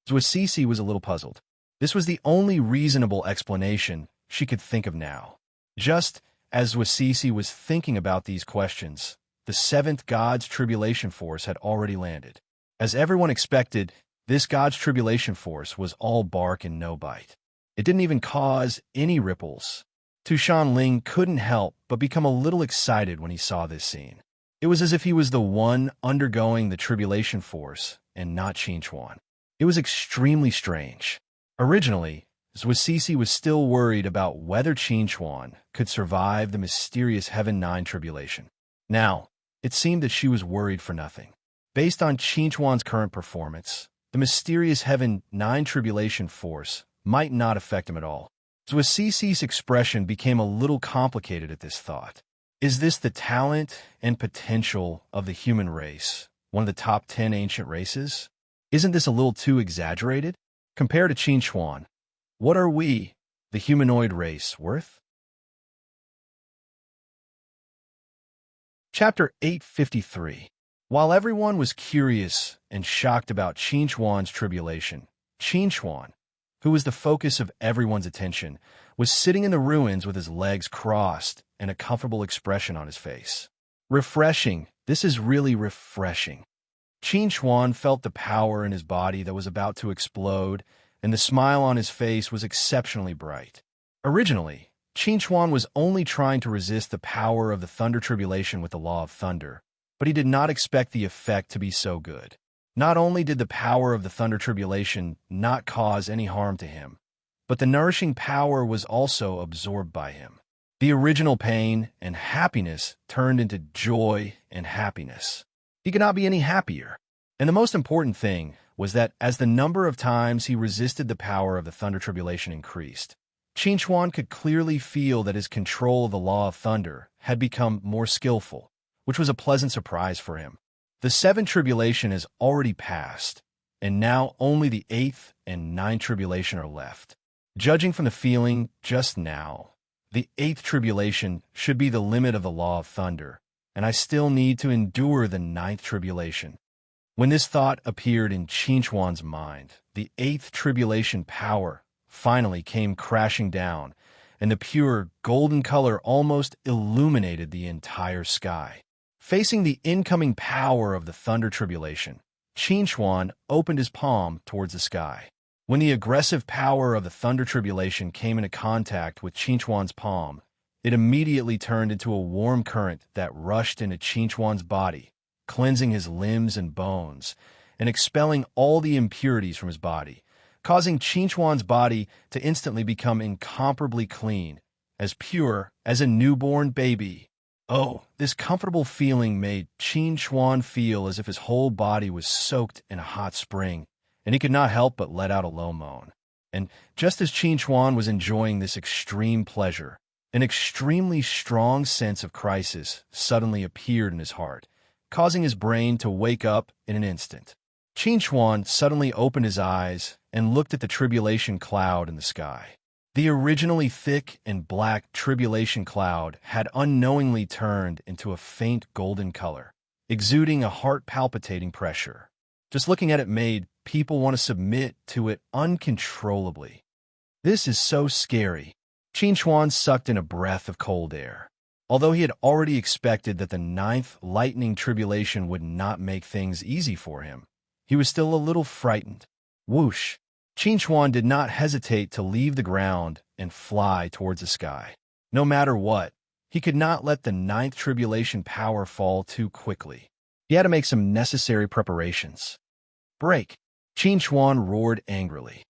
Swassisi was a little puzzled. This was the only reasonable explanation she could think of now. Just as Swassisi was thinking about these questions, the seventh God's Tribulation Force had already landed. As everyone expected, this God's Tribulation Force was all bark and no bite. It didn't even cause any ripples. Tu Shanling couldn't help but become a little excited when he saw this scene. It was as if he was the one undergoing the Tribulation Force and not Qinchuan. It was extremely strange. Originally, Swassisi was still worried about whether Qinchuan could survive the mysterious Heaven 9 tribulation. Now, it seemed that she was worried for nothing. Based on Qinchuan's current performance, the mysterious Heaven 9 tribulation force might not affect him at all. Swassisi's expression became a little complicated at this thought. Is this the talent and potential of the human race, one of the top 10 ancient races? Isn't this a little too exaggerated? Compared to Qinchuan, what are we, the humanoid race, worth? Chapter 853. While everyone was curious and shocked about Qinchuan's tribulation, Qinchuan, who was the focus of everyone's attention, was sitting in the ruins with his legs crossed and a comfortable expression on his face. Refreshing. This is really refreshing. Qinchuan felt the power in his body that was about to explode, and the smile on his face was exceptionally bright. Originally, Chuan was only trying to resist the power of the thunder tribulation with the law of thunder, but he did not expect the effect to be so good. Not only did the power of the thunder tribulation not cause any harm to him, but the nourishing power was also absorbed by him. The original pain and happiness turned into joy and happiness. He could not be any happier. And the most important thing was that as the number of times he resisted the power of the thunder tribulation increased, Chuan could clearly feel that his control of the law of thunder had become more skillful, which was a pleasant surprise for him. The 7th tribulation has already passed, and now only the 8th and 9th tribulation are left. Judging from the feeling just now, the 8th tribulation should be the limit of the law of thunder, and I still need to endure the 9th tribulation. When this thought appeared in Chuan's mind, the 8th tribulation power finally came crashing down, and the pure golden color almost illuminated the entire sky. Facing the incoming power of the thunder tribulation, Chuan opened his palm towards the sky. When the aggressive power of the thunder tribulation came into contact with Chuan's palm, it immediately turned into a warm current that rushed into Chuan's body, cleansing his limbs and bones, and expelling all the impurities from his body, causing Chuan's body to instantly become incomparably clean, as pure as a newborn baby. Oh, this comfortable feeling made Chuan feel as if his whole body was soaked in a hot spring, and he could not help but let out a low moan. And just as Chuan was enjoying this extreme pleasure, an extremely strong sense of crisis suddenly appeared in his heart, causing his brain to wake up in an instant. Chuan suddenly opened his eyes and looked at the tribulation cloud in the sky. The originally thick and black tribulation cloud had unknowingly turned into a faint golden color, exuding a heart-palpitating pressure. Just looking at it made people want to submit to it uncontrollably. This is so scary. Chuan sucked in a breath of cold air. Although he had already expected that the 9th lightning tribulation would not make things easy for him, he was still a little frightened. Whoosh! Chuan did not hesitate to leave the ground and fly towards the sky. No matter what, he could not let the 9th tribulation power fall too quickly. He had to make some necessary preparations. Break! Chuan roared angrily.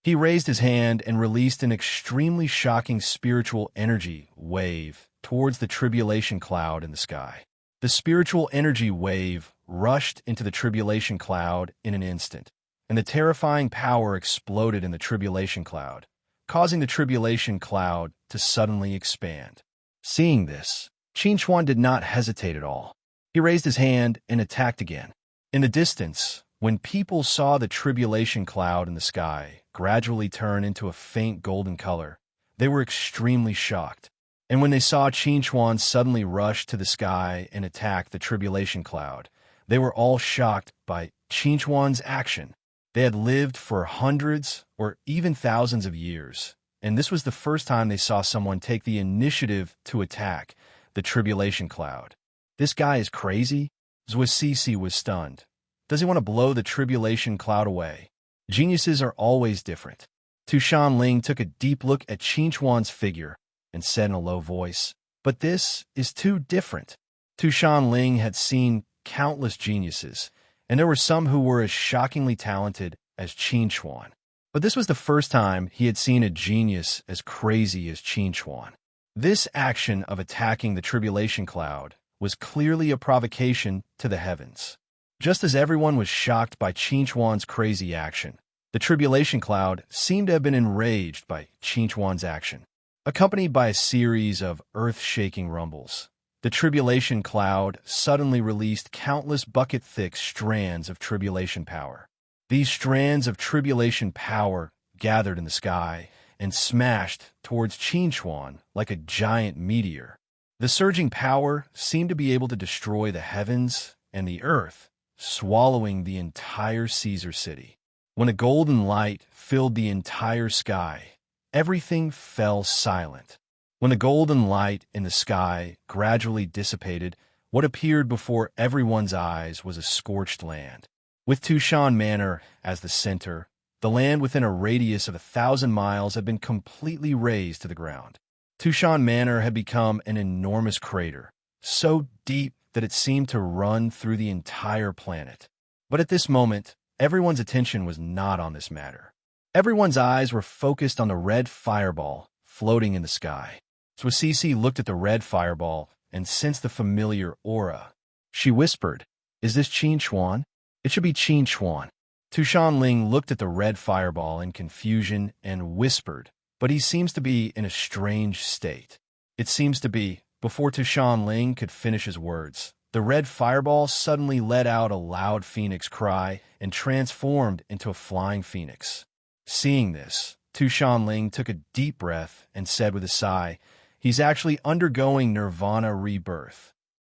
He raised his hand and released an extremely shocking spiritual energy wave towards the tribulation cloud in the sky. The spiritual energy wave rushed into the tribulation cloud in an instant, and the terrifying power exploded in the tribulation cloud, causing the tribulation cloud to suddenly expand. Seeing this, Chuan did not hesitate at all. He raised his hand and attacked again. In the distance, when people saw the tribulation cloud in the sky gradually turn into a faint golden color, they were extremely shocked. And when they saw Chuan suddenly rush to the sky and attack the tribulation cloud, they were all shocked by Chuan's action. They had lived for hundreds or even thousands of years, and this was the first time they saw someone take the initiative to attack the tribulation cloud. This guy is crazy? Cece was stunned. Does he want to blow the tribulation cloud away? Geniuses are always different. Ling took a deep look at Chuan's figure and said in a low voice, "But this is too different." Ling had seen countless geniuses, and there were some who were as shockingly talented as Chuan. But this was the first time he had seen a genius as crazy as Chuan. This action of attacking the tribulation cloud was clearly a provocation to the heavens. Just as everyone was shocked by Chuan's crazy action, the tribulation cloud seemed to have been enraged by Chuan's action. Accompanied by a series of earth-shaking rumbles, the tribulation cloud suddenly released countless bucket-thick strands of tribulation power. These strands of tribulation power gathered in the sky and smashed towards Chuan like a giant meteor. The surging power seemed to be able to destroy the heavens and the earth, swallowing the entire Caesar city. When a golden light filled the entire sky, everything fell silent. When the golden light in the sky gradually dissipated, what appeared before everyone's eyes was a scorched land. With Tushan Manor as the center, The land within a radius of 1,000 miles had been completely razed to the ground. Tushan Manor had become an enormous crater, so deep that it seemed to run through the entire planet. But at this moment, everyone's attention was not on this matter. Everyone's eyes were focused on the red fireball floating in the sky. Swasisi looked at the red fireball and sensed the familiar aura. She whispered, "Is this Qin Chuan? It should be Qin Chuan." Tushan Ling looked at the red fireball in confusion and whispered, "But he seems to be in a strange state." It seems to be, before Tushan Ling could finish his words, the red fireball suddenly let out a loud phoenix cry and transformed into a flying phoenix. Seeing this, Tushan Ling took a deep breath and said with a sigh, "He's actually undergoing nirvana rebirth."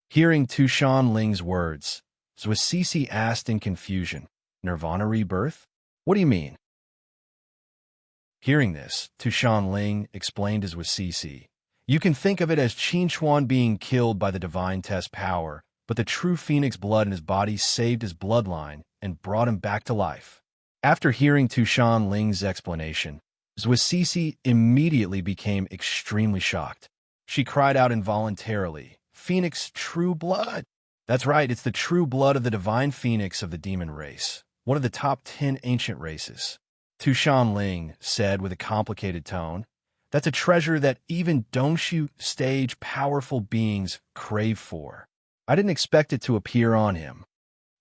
Hearing Tushan Ling's words, Swasisi asked in confusion, "Nirvana rebirth? What do you mean?" Hearing this, Tushan Ling explained as Swasisi, "You can think of it as Qin Chuan being killed by the divine test power, but the true phoenix blood in his body saved his bloodline and brought him back to life." After hearing Tushan Ling's explanation, Swasisi immediately became extremely shocked. She cried out involuntarily, "Phoenix true blood!" That's right, it's the true blood of the divine phoenix of the demon race, one of the top 10 ancient races. Tushan Ling said with a complicated tone, "That's a treasure that even Dongshu stage powerful beings crave for. I didn't expect it to appear on him."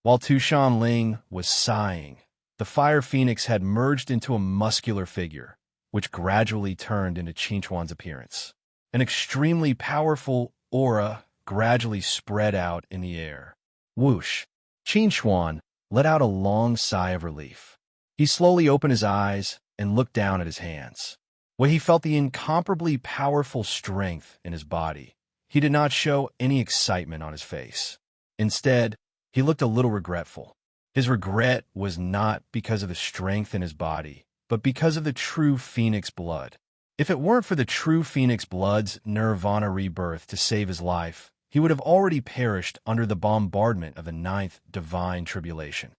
While Tushan Ling was sighing, the fire phoenix had merged into a muscular figure, which gradually turned into Qin Chuan's appearance. An extremely powerful aura gradually spread out in the air. Whoosh! Qin Chuan let out a long sigh of relief. He slowly opened his eyes and looked down at his hands. When he felt the incomparably powerful strength in his body, he did not show any excitement on his face. Instead, he looked a little regretful. His regret was not because of the strength in his body, but because of the true phoenix blood. If it weren't for the true phoenix blood's nirvana rebirth to save his life, he would have already perished under the bombardment of the 9th divine tribulation.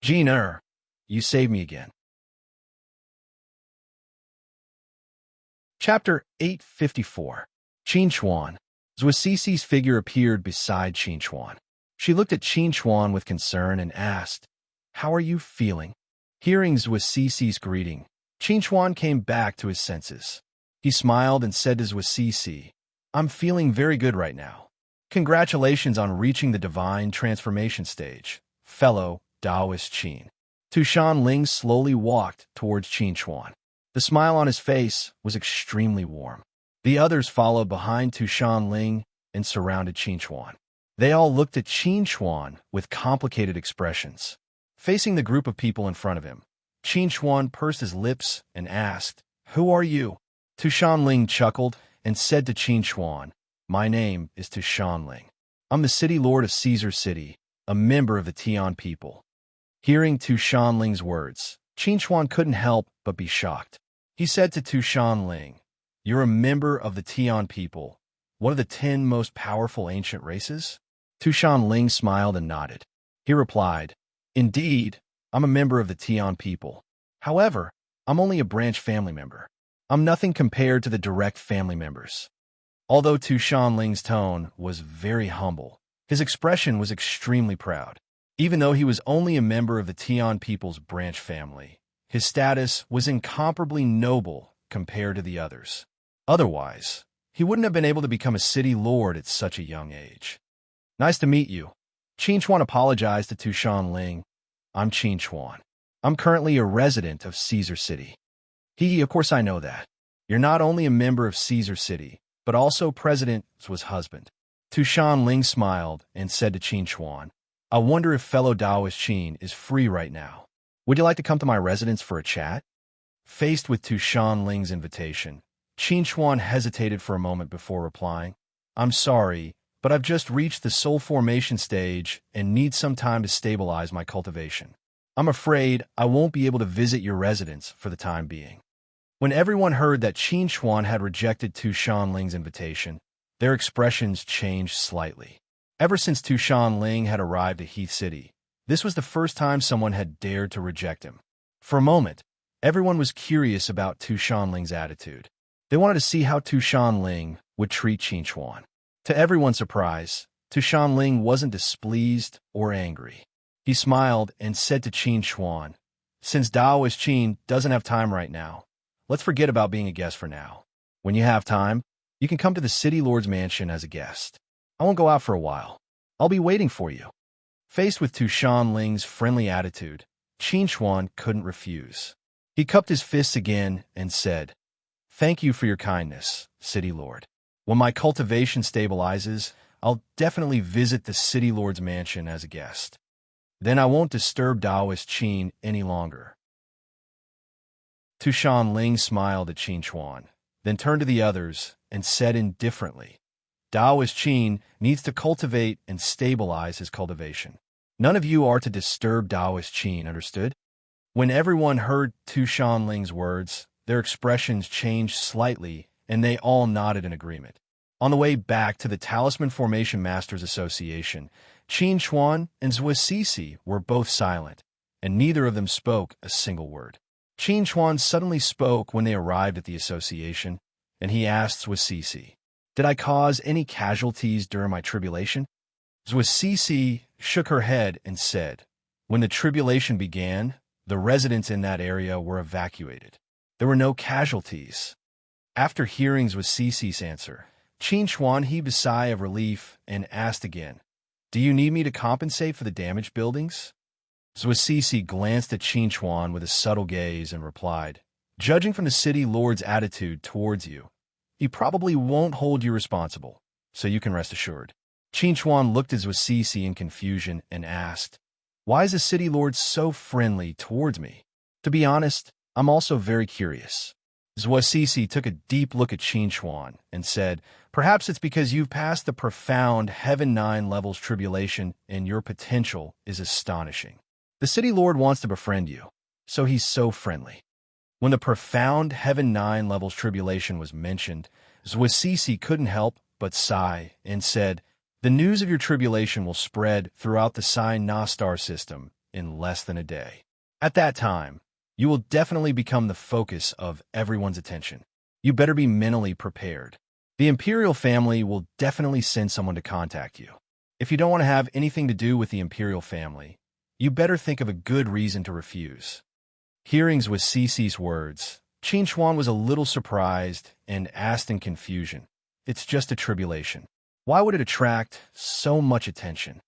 Jin, you saved me again. Chapter 854. Qin Chuan. Swasisi's figure appeared beside Qin Chuan. She looked at Qin Chuan with concern and asked, "How are you feeling?" Hearing Swasisi's greeting, Qin Chuan came back to his senses. He smiled and said to Swasisi, "I'm feeling very good right now. Congratulations on reaching the divine transformation stage, fellow Taoist Qin." Tushan Ling slowly walked towards Qin Chuan. The smile on his face was extremely warm. The others followed behind Tushan Ling and surrounded Qin Chuan. They all looked at Qin Chuan with complicated expressions. Facing the group of people in front of him, Qin Chuan pursed his lips and asked, "Who are you?" Tushan Ling chuckled and said to Qin Chuan, "My name is Tushan Ling. I'm the city lord of Caesar City, a member of the Tian people." Hearing Tushan Ling's words, Qin Chuan couldn't help but be shocked. He said to Tushan Ling, "You're a member of the Tian people, one of the 10 most powerful ancient races?" Tushan Ling smiled and nodded. He replied, "Indeed, I'm a member of the Tian people. However, I'm only a branch family member. I'm nothing compared to the direct family members." Although Tushan Ling's tone was very humble, his expression was extremely proud. Even though he was only a member of the Tian people's branch family, his status was incomparably noble compared to the others. Otherwise, he wouldn't have been able to become a city lord at such a young age. "Nice to meet you." Qin Chuan apologized to Tushan Ling. "I'm Qin Chuan. I'm currently a resident of Caesar City." Of course I know that. You're not only a member of Caesar City, but also President Zhu's husband." Tushan Ling smiled and said to Qin Chuan, "I wonder if fellow Taoist Qin is free right now. Would you like to come to my residence for a chat?" Faced with Tushan Ling's invitation, Qin Chuan hesitated for a moment before replying, "I'm sorry, but I've just reached the soul formation stage and need some time to stabilize my cultivation. I'm afraid I won't be able to visit your residence for the time being." When everyone heard that Qin Chuan had rejected Tushan Ling's invitation, their expressions changed slightly. Ever since Tushan Ling had arrived at Heath City, this was the first time someone had dared to reject him. For a moment, everyone was curious about Tu Shanling's attitude. They wanted to see how Tu Shanling would treat Qin Chuan. To everyone's surprise, Tu Shanling wasn't displeased or angry. He smiled and said to Qin Chuan, "Since Daoist Qin doesn't have time right now, let's forget about being a guest for now. When you have time, you can come to the City Lord's mansion as a guest. I won't go out for a while. I'll be waiting for you." Faced with Tu Shanling's friendly attitude, Qin Chuan couldn't refuse. He cupped his fists again and said, "Thank you for your kindness, City Lord. When my cultivation stabilizes, I'll definitely visit the City Lord's mansion as a guest. Then I won't disturb Daoist Qin any longer." Tu Shanling smiled at Qin Chuan, then turned to the others and said indifferently, "Daoist Qin needs to cultivate and stabilize his cultivation. None of you are to disturb Daoist Qin, understood?" When everyone heard Tu Shanling's words, their expressions changed slightly, and they all nodded in agreement. On the way back to the Talisman Formation Masters Association, Qin Chuan and Zhuo Cixi were both silent, and neither of them spoke a single word. Qin Chuan suddenly spoke when they arrived at the association, and he asked Zhuo Cixi, "Did I cause any casualties during my tribulation?" Zhuo Cixi shook her head and said, "When the tribulation began, the residents in that area were evacuated. There were no casualties." After hearing Zhuo Cixi's answer, Qin Chuan heaved a sigh of relief and asked again, "Do you need me to compensate for the damaged buildings?" Zhuo Cixi glanced at Qin Chuan with a subtle gaze and replied, "Judging from the City Lord's attitude towards you, he probably won't hold you responsible, so you can rest assured." Qin Chuan looked at Zhuo Cixi in confusion and asked, "Why is the City Lord so friendly towards me? To be honest, I'm also very curious." Zhuo Cixi took a deep look at Qin Chuan and said, "Perhaps it's because you've passed the profound Heaven 9 levels tribulation and your potential is astonishing. The City Lord wants to befriend you, so he's so friendly." When the profound Heaven 9 levels tribulation was mentioned, Zhuo Cixi couldn't help but sigh and said, "The news of your tribulation will spread throughout the Sign Na star system in less than a day. At that time, you will definitely become the focus of everyone's attention. You better be mentally prepared. The Imperial family will definitely send someone to contact you. If you don't want to have anything to do with the Imperial family, you better think of a good reason to refuse." Hearing Zhuo Cixi's words, Qin Chuan was a little surprised and asked in confusion, "It's just a tribulation. Why would it attract so much attention?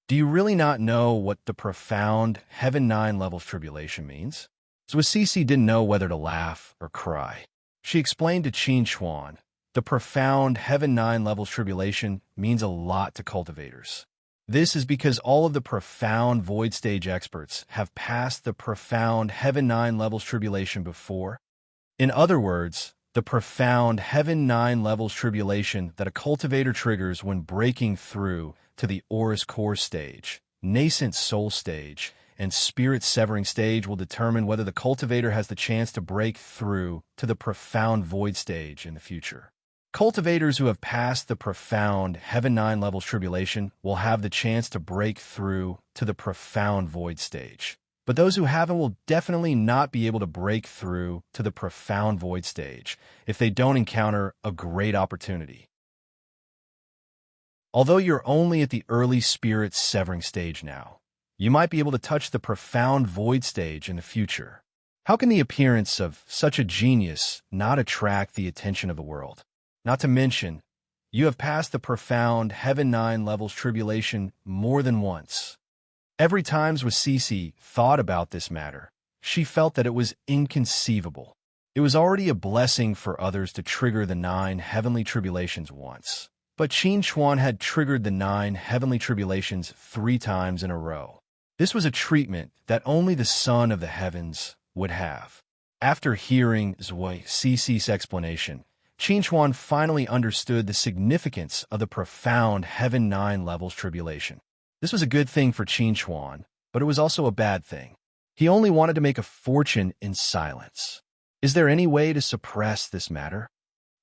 Do you really not know what the profound Heaven 9 levels tribulation means?" Zhuo Cixi didn't know whether to laugh or cry. She explained to Qin Chuan, "The profound Heaven 9 levels tribulation means a lot to cultivators. This is because all of the profound void stage experts have passed the profound Heaven 9 levels tribulation before. In other words, the profound Heaven 9 levels tribulation that a cultivator triggers when breaking through to the Aurus Core stage, nascent soul stage, and spirit severing stage will determine whether the cultivator has the chance to break through to the profound void stage in the future. Cultivators who have passed the profound Heaven 9 levels tribulation will have the chance to break through to the profound void stage. But those who haven't will definitely not be able to break through to the profound void stage if they don't encounter a great opportunity. Although you're only at the early spirit severing stage now, you might be able to touch the profound void stage in the future. How can the appearance of such a genius not attract the attention of the world? Not to mention, you have passed the profound Heaven 9 levels tribulation more than once. Every time Zhuo Cixi thought about this matter, she felt that it was inconceivable. It was already a blessing for others to trigger the 9 heavenly tribulations once, but Qin Chuan had triggered the 9 heavenly tribulations 3 times in a row. This was a treatment that only the Son of the Heavens would have. After hearing Zhuo Cixi's explanation, Qin Chuan finally understood the significance of the profound Heaven 9 levels tribulation. This was a good thing for Qin Chuan, but it was also a bad thing. He only wanted to make a fortune in silence. Is there any way to suppress this matter?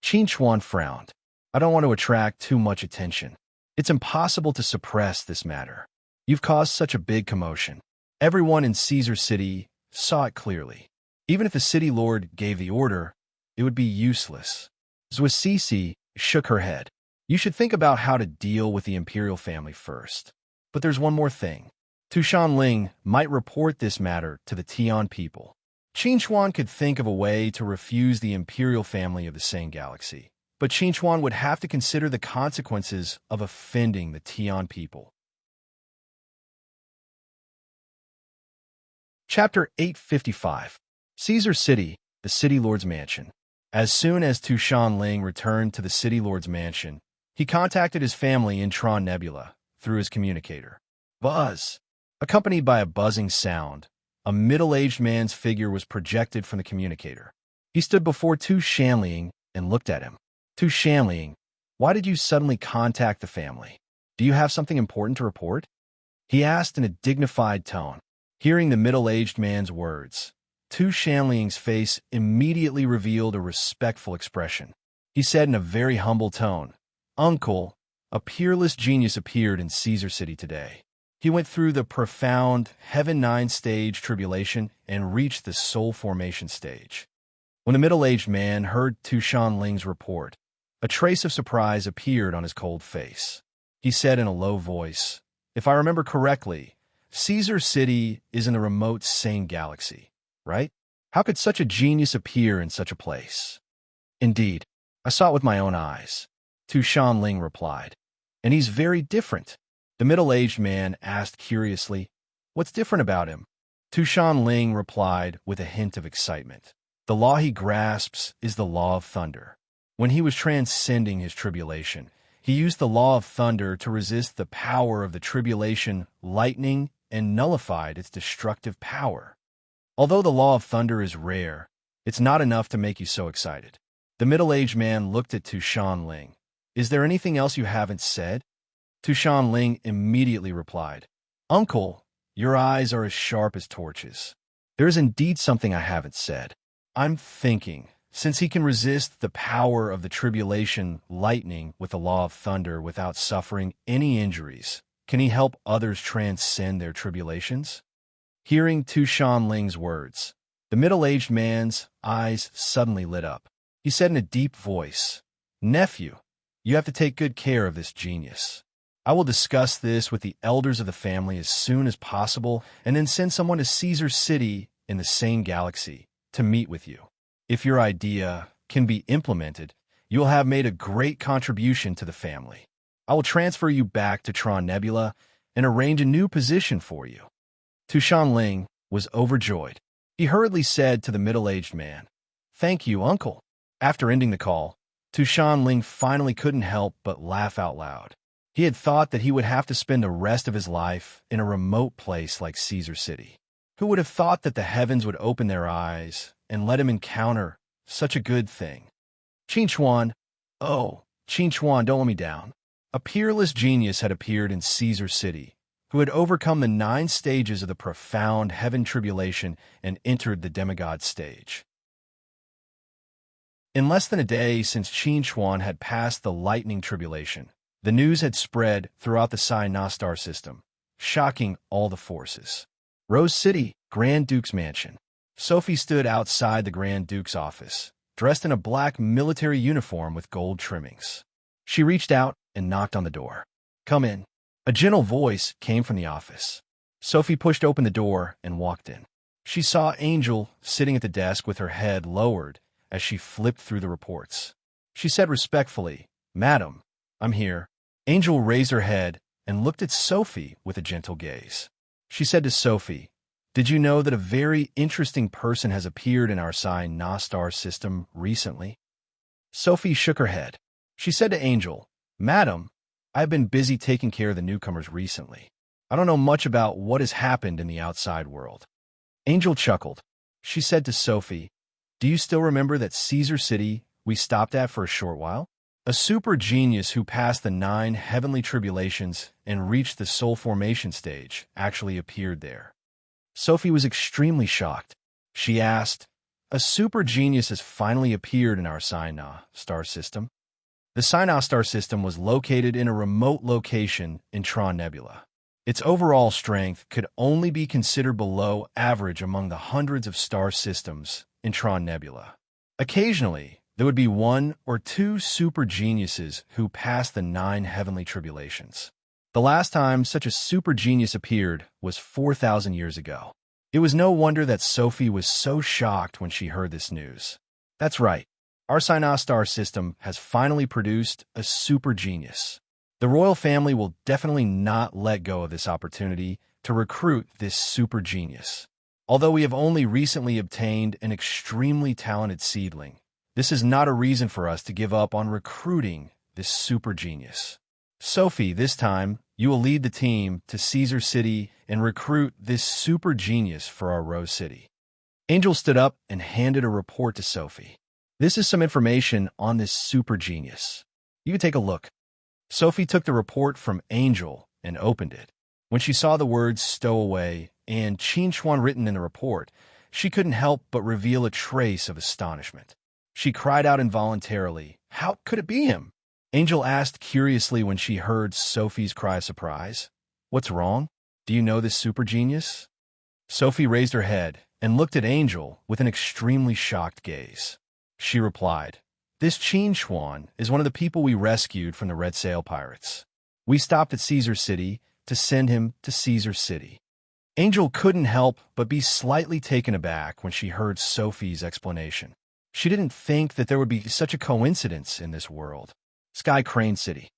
Qin Chuan frowned. "I don't want to attract too much attention. It's impossible to suppress this matter. You've caused such a big commotion. Everyone in Caesar City saw it clearly. Even if the city lord gave the order, it would be useless. Zwisisi shook her head. You should think about how to deal with the imperial family first. But there's one more thing. Tushan Ling might report this matter to the Tian people. Qin Chuan could think of a way to refuse the imperial family of the same galaxy, but Qin Chuan would have to consider the consequences of offending the Tian people. Chapter 855. Caesar City, the City Lord's Mansion. As soon as Tushan Ling returned to the City Lord's Mansion, he contacted his family in Tron Nebula through his communicator. Buzz! Accompanied by a buzzing sound, a middle-aged man's figure was projected from the communicator. He stood before Tu Shanling and looked at him. Tu Shanling, why did you suddenly contact the family? Do you have something important to report? He asked in a dignified tone. Hearing the middle-aged man's words, Tu Shanling's face immediately revealed a respectful expression. He said in a very humble tone, Uncle, a peerless genius appeared in Caesar City today. He went through the profound Heaven 9 stage tribulation and reached the soul formation stage. When the middle-aged man heard Tushan Ling's report, a trace of surprise appeared on his cold face. He said in a low voice, If I remember correctly, Caesar City is in the remote sane galaxy, right? How could such a genius appear in such a place? Indeed, I saw it with my own eyes, Tushan Ling replied. And he's very different. The middle-aged man asked curiously, What's different about him? Tushan Ling replied with a hint of excitement. The law he grasps is the law of thunder. When he was transcending his tribulation, he used the law of thunder to resist the power of the tribulation lightning and nullified its destructive power. Although the law of thunder is rare, it's not enough to make you so excited. The middle-aged man looked at Tushan Ling. Is there anything else you haven't said? Tushan Ling immediately replied, Uncle, your eyes are as sharp as torches. There is indeed something I haven't said. I'm thinking, since he can resist the power of the tribulation lightning with the law of thunder without suffering any injuries, can he help others transcend their tribulations? Hearing Tushan Ling's words, the middle-aged man's eyes suddenly lit up. He said in a deep voice, Nephew, you have to take good care of this genius. I will discuss this with the elders of the family as soon as possible and then send someone to Caesar City in the same galaxy to meet with you. If your idea can be implemented, you will have made a great contribution to the family. I will transfer you back to Tron Nebula and arrange a new position for you. Tushan Ling was overjoyed. He hurriedly said to the middle-aged man, Thank you, Uncle. After ending the call, Tushan Ling finally couldn't help but laugh out loud. He had thought that he would have to spend the rest of his life in a remote place like Caesar City. Who would have thought that the heavens would open their eyes and let him encounter such a good thing? Qin Chuan, Qin Chuan, don't let me down. A peerless genius had appeared in Caesar City, who had overcome the 9 stages of the profound heaven tribulation and entered the demigod stage. In less than a day since Qin Chuan had passed the lightning tribulation, the news had spread throughout the Psi-Na star system, shocking all the forces. Rose City, Grand Duke's mansion. Sophie stood outside the Grand Duke's office, dressed in a black military uniform with gold trimmings. She reached out and knocked on the door. Come in. A gentle voice came from the office. Sophie pushed open the door and walked in. She saw Angel sitting at the desk with her head lowered as she flipped through the reports. She said respectfully, Madam, I'm here. Angel raised her head and looked at Sophie with a gentle gaze. She said to Sophie, Did you know that a very interesting person has appeared in our Psi-Na star system recently? Sophie shook her head. She said to Angel, Madam, I've been busy taking care of the newcomers recently. I don't know much about what has happened in the outside world. Angel chuckled. She said to Sophie, Do you still remember that Caesar City we stopped at for a short while? A super genius who passed the 9 heavenly tribulations and reached the soul formation stage actually appeared there. Sophie was extremely shocked. She asked, A super genius has finally appeared in our Psi-Na star system? The Psi-Na star system was located in a remote location in Tron Nebula. Its overall strength could only be considered below average among the hundreds of star systems in Tron Nebula. Occasionally, there would be one or two super geniuses who passed the 9 heavenly tribulations. The last time such a super genius appeared was 4,000 years ago. It was no wonder that Sophie was so shocked when she heard this news. That's right, our Sinai star system has finally produced a super genius. The royal family will definitely not let go of this opportunity to recruit this super genius. Although we have only recently obtained an extremely talented seedling, this is not a reason for us to give up on recruiting this super genius. Sophie, this time, you will lead the team to Caesar City and recruit this super genius for our Rose City. Angel stood up and handed a report to Sophie. This is some information on this super genius. You can take a look. Sophie took the report from Angel and opened it. When she saw the words "stowaway" and Qinchuan written in the report, she couldn't help but reveal a trace of astonishment. She cried out involuntarily, "How could it be him?" Angel asked curiously when she heard Sophie's cry of surprise. "What's wrong? Do you know this super genius?" Sophie raised her head and looked at Angel with an extremely shocked gaze. She replied, "This Qinchuan is one of the people we rescued from the Red Sail Pirates. We stopped at Caesar City to send him to Caesar City." Angel couldn't help but be slightly taken aback when she heard Sophie's explanation. She didn't think that there would be such a coincidence in this world. Sky Crane City.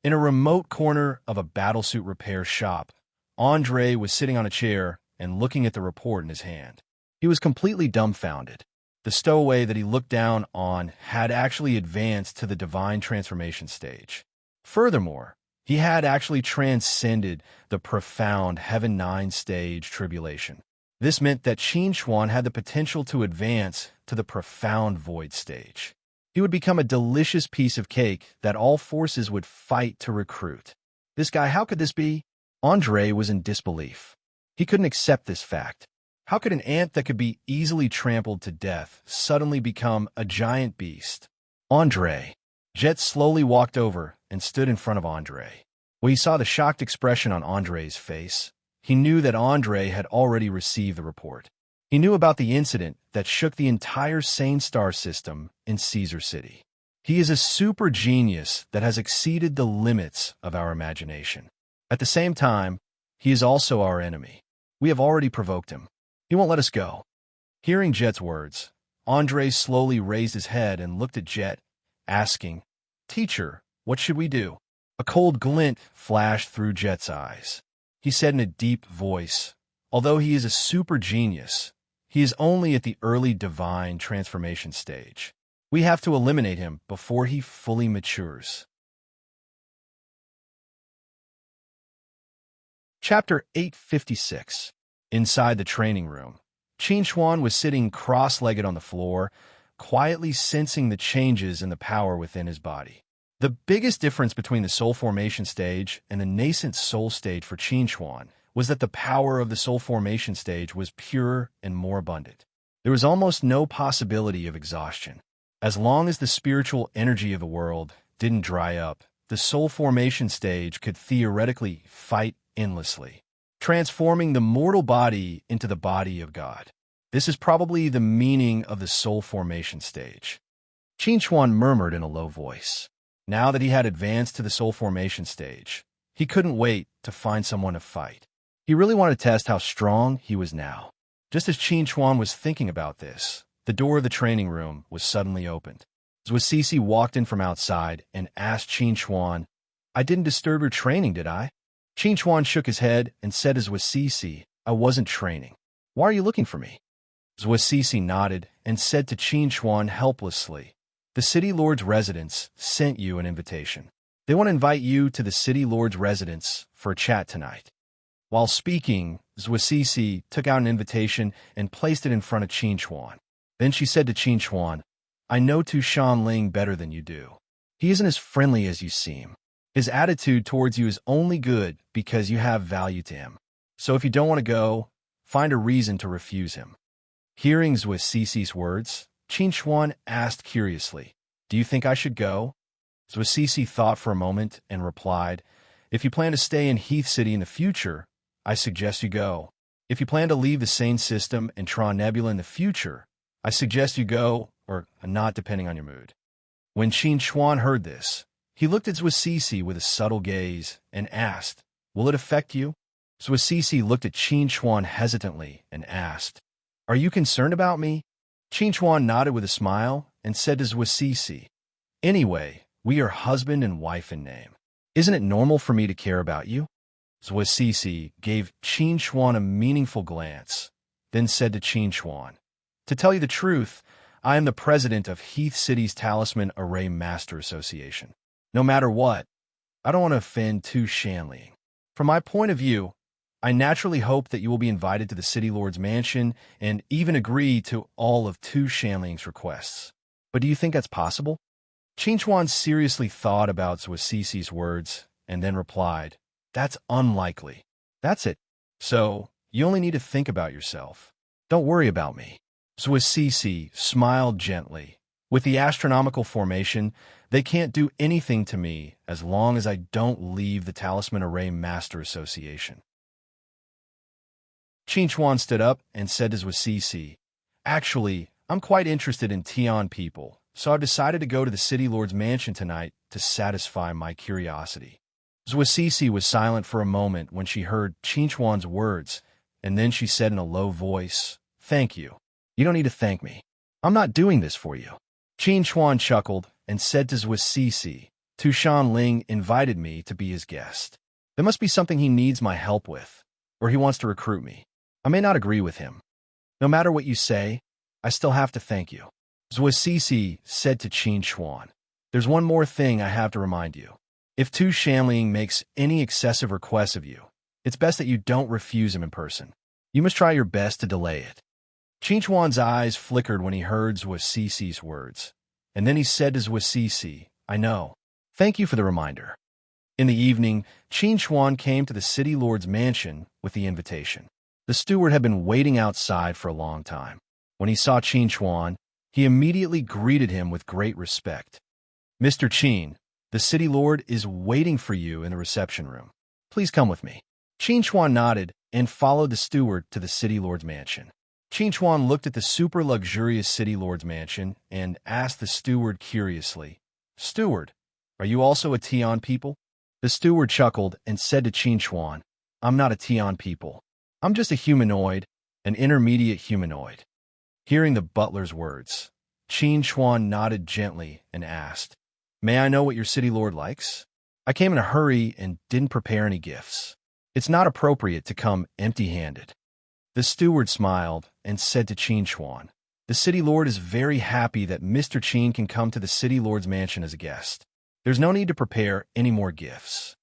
In a remote corner of a battlesuit repair shop, Andre was sitting on a chair and looking at the report in his hand. He was completely dumbfounded. The stowaway that he looked down on had actually advanced to the divine transformation stage. Furthermore, he had actually transcended the profound Heaven 9 stage tribulation. This meant that Qinchuan had the potential to advance to the profound void stage. He would become a delicious piece of cake that all forces would fight to recruit. This guy, how could this be? Andre was in disbelief. He couldn't accept this fact. How could an ant that could be easily trampled to death suddenly become a giant beast? Andre. Jet slowly walked over and stood in front of Andre. When he saw the shocked expression on Andre's face, he knew that Andre had already received the report. He knew about the incident that shook the entire sane star system in Caesar City. He is a super genius that has exceeded the limits of our imagination. At the same time, he is also our enemy. We have already provoked him. He won't let us go. Hearing Jet's words, Andre slowly raised his head and looked at Jet, asking, "Teacher, what should we do?" A cold glint flashed through Jet's eyes. He said in a deep voice, "Although he is a super genius, he is only at the early divine transformation stage. We have to eliminate him before he fully matures." Chapter 856. Inside the training room, Qinchuan was sitting cross-legged on the floor, quietly sensing the changes in the power within his body. The biggest difference between the soul formation stage and the nascent soul stage for Qinchuan was that the power of the soul formation stage was pure and more abundant. There was almost no possibility of exhaustion. As long as the spiritual energy of the world didn't dry up, the soul formation stage could theoretically fight endlessly, transforming the mortal body into the body of God. This is probably the meaning of the soul formation stage. Qinchuan murmured in a low voice. Now that he had advanced to the soul formation stage, he couldn't wait to find someone to fight. He really wanted to test how strong he was now. Just as Qinchuan was thinking about this, the door of the training room was suddenly opened. Zhuo walked in from outside and asked Qinchuan, "I didn't disturb your training, did I?" Qinchuan shook his head and said to Zhuo, "I wasn't training. Why are you looking for me?" Zhuo nodded and said to Qinchuan helplessly, "The City Lord's residence sent you an invitation. They want to invite you to the City Lord's residence for a chat tonight." While speaking, Zhuo took out an invitation and placed it in front of Qinchuan. Then she said to Qinchuan, "I know Tu Shanling better than you do. He isn't as friendly as you seem. His attitude towards you is only good because you have value to him. So if you don't want to go, find a reason to refuse him." Hearing Zhuo words, Qinchuan asked curiously, "Do you think I should go?" Zhuo thought for a moment and replied, If you plan to stay in Heath City in the future, I suggest you go. If you plan to leave the Sane system and Tron Nebula in the future, I suggest you go, or not depending on your mood. When Qin Chuan heard this, he looked at Zhuo with a subtle gaze and asked, "Will it affect you?" Zhuo looked at Qin Chuan hesitantly and asked, "Are you concerned about me?" Qin Chuan nodded with a smile and said to Zhuo, "Anyway, we are husband and wife in name. Isn't it normal for me to care about you?" Zhuo gave Qin Chuan a meaningful glance, then said to Qin Chuan, "To tell you the truth, I am the president of Heath City's Talisman Array Master Association. No matter what, I don't want to offend Tu Shanling. From my point of view, I naturally hope that you will be invited to the City Lord's mansion and even agree to all of Tu Shanling's requests. But do you think that's possible?" Qin Chuan seriously thought about Zhuo words and then replied, "That's unlikely." "That's it. So, you only need to think about yourself. Don't worry about me." Zhuo smiled gently. "With the astronomical formation, they can't do anything to me as long as I don't leave the Talisman Array Master Association." Qin Chuan stood up and said to Zhuo, "Actually, I'm quite interested in Tian people, so I've decided to go to the City Lord's mansion tonight to satisfy my curiosity." Zhuo was silent for a moment when she heard Qin Chuan's words, and then she said in a low voice, "Thank you. You don't need to thank me. I'm not doing this for you." Qin Chuan chuckled and said to Zhuo, "Tu Shanling invited me to be his guest. There must be something he needs my help with, or he wants to recruit me. I may not agree with him. No matter what you say, I still have to thank you." Zhuo said to Qin Chuan, "There's one more thing I have to remind you. If Tu Shanling makes any excessive requests of you, it's best that you don't refuse him in person. You must try your best to delay it." Qin Chuan's eyes flickered when he heard Zhuo words, and then he said to Zhuo, "I know. Thank you for the reminder." In the evening, Qin Chuan came to the City Lord's mansion with the invitation. The steward had been waiting outside for a long time. When he saw Qin Chuan, he immediately greeted him with great respect. "Mr. Qin, the City Lord is waiting for you in the reception room. Please come with me." Qin Chuan nodded and followed the steward to the City Lord's mansion. Qin Chuan looked at the super luxurious City Lord's mansion and asked the steward curiously, "Steward, are you also a Tian people?" The steward chuckled and said to Qin Chuan, "I'm not a Tian people. I'm just a humanoid, an intermediate humanoid." Hearing the butler's words, Qin Chuan nodded gently and asked, "May I know what your City Lord likes? I came in a hurry and didn't prepare any gifts. It's not appropriate to come empty-handed." The steward smiled and said to Qin Chuan, "The City Lord is very happy that Mr. Qin can come to the City Lord's mansion as a guest. There's no need to prepare any more gifts."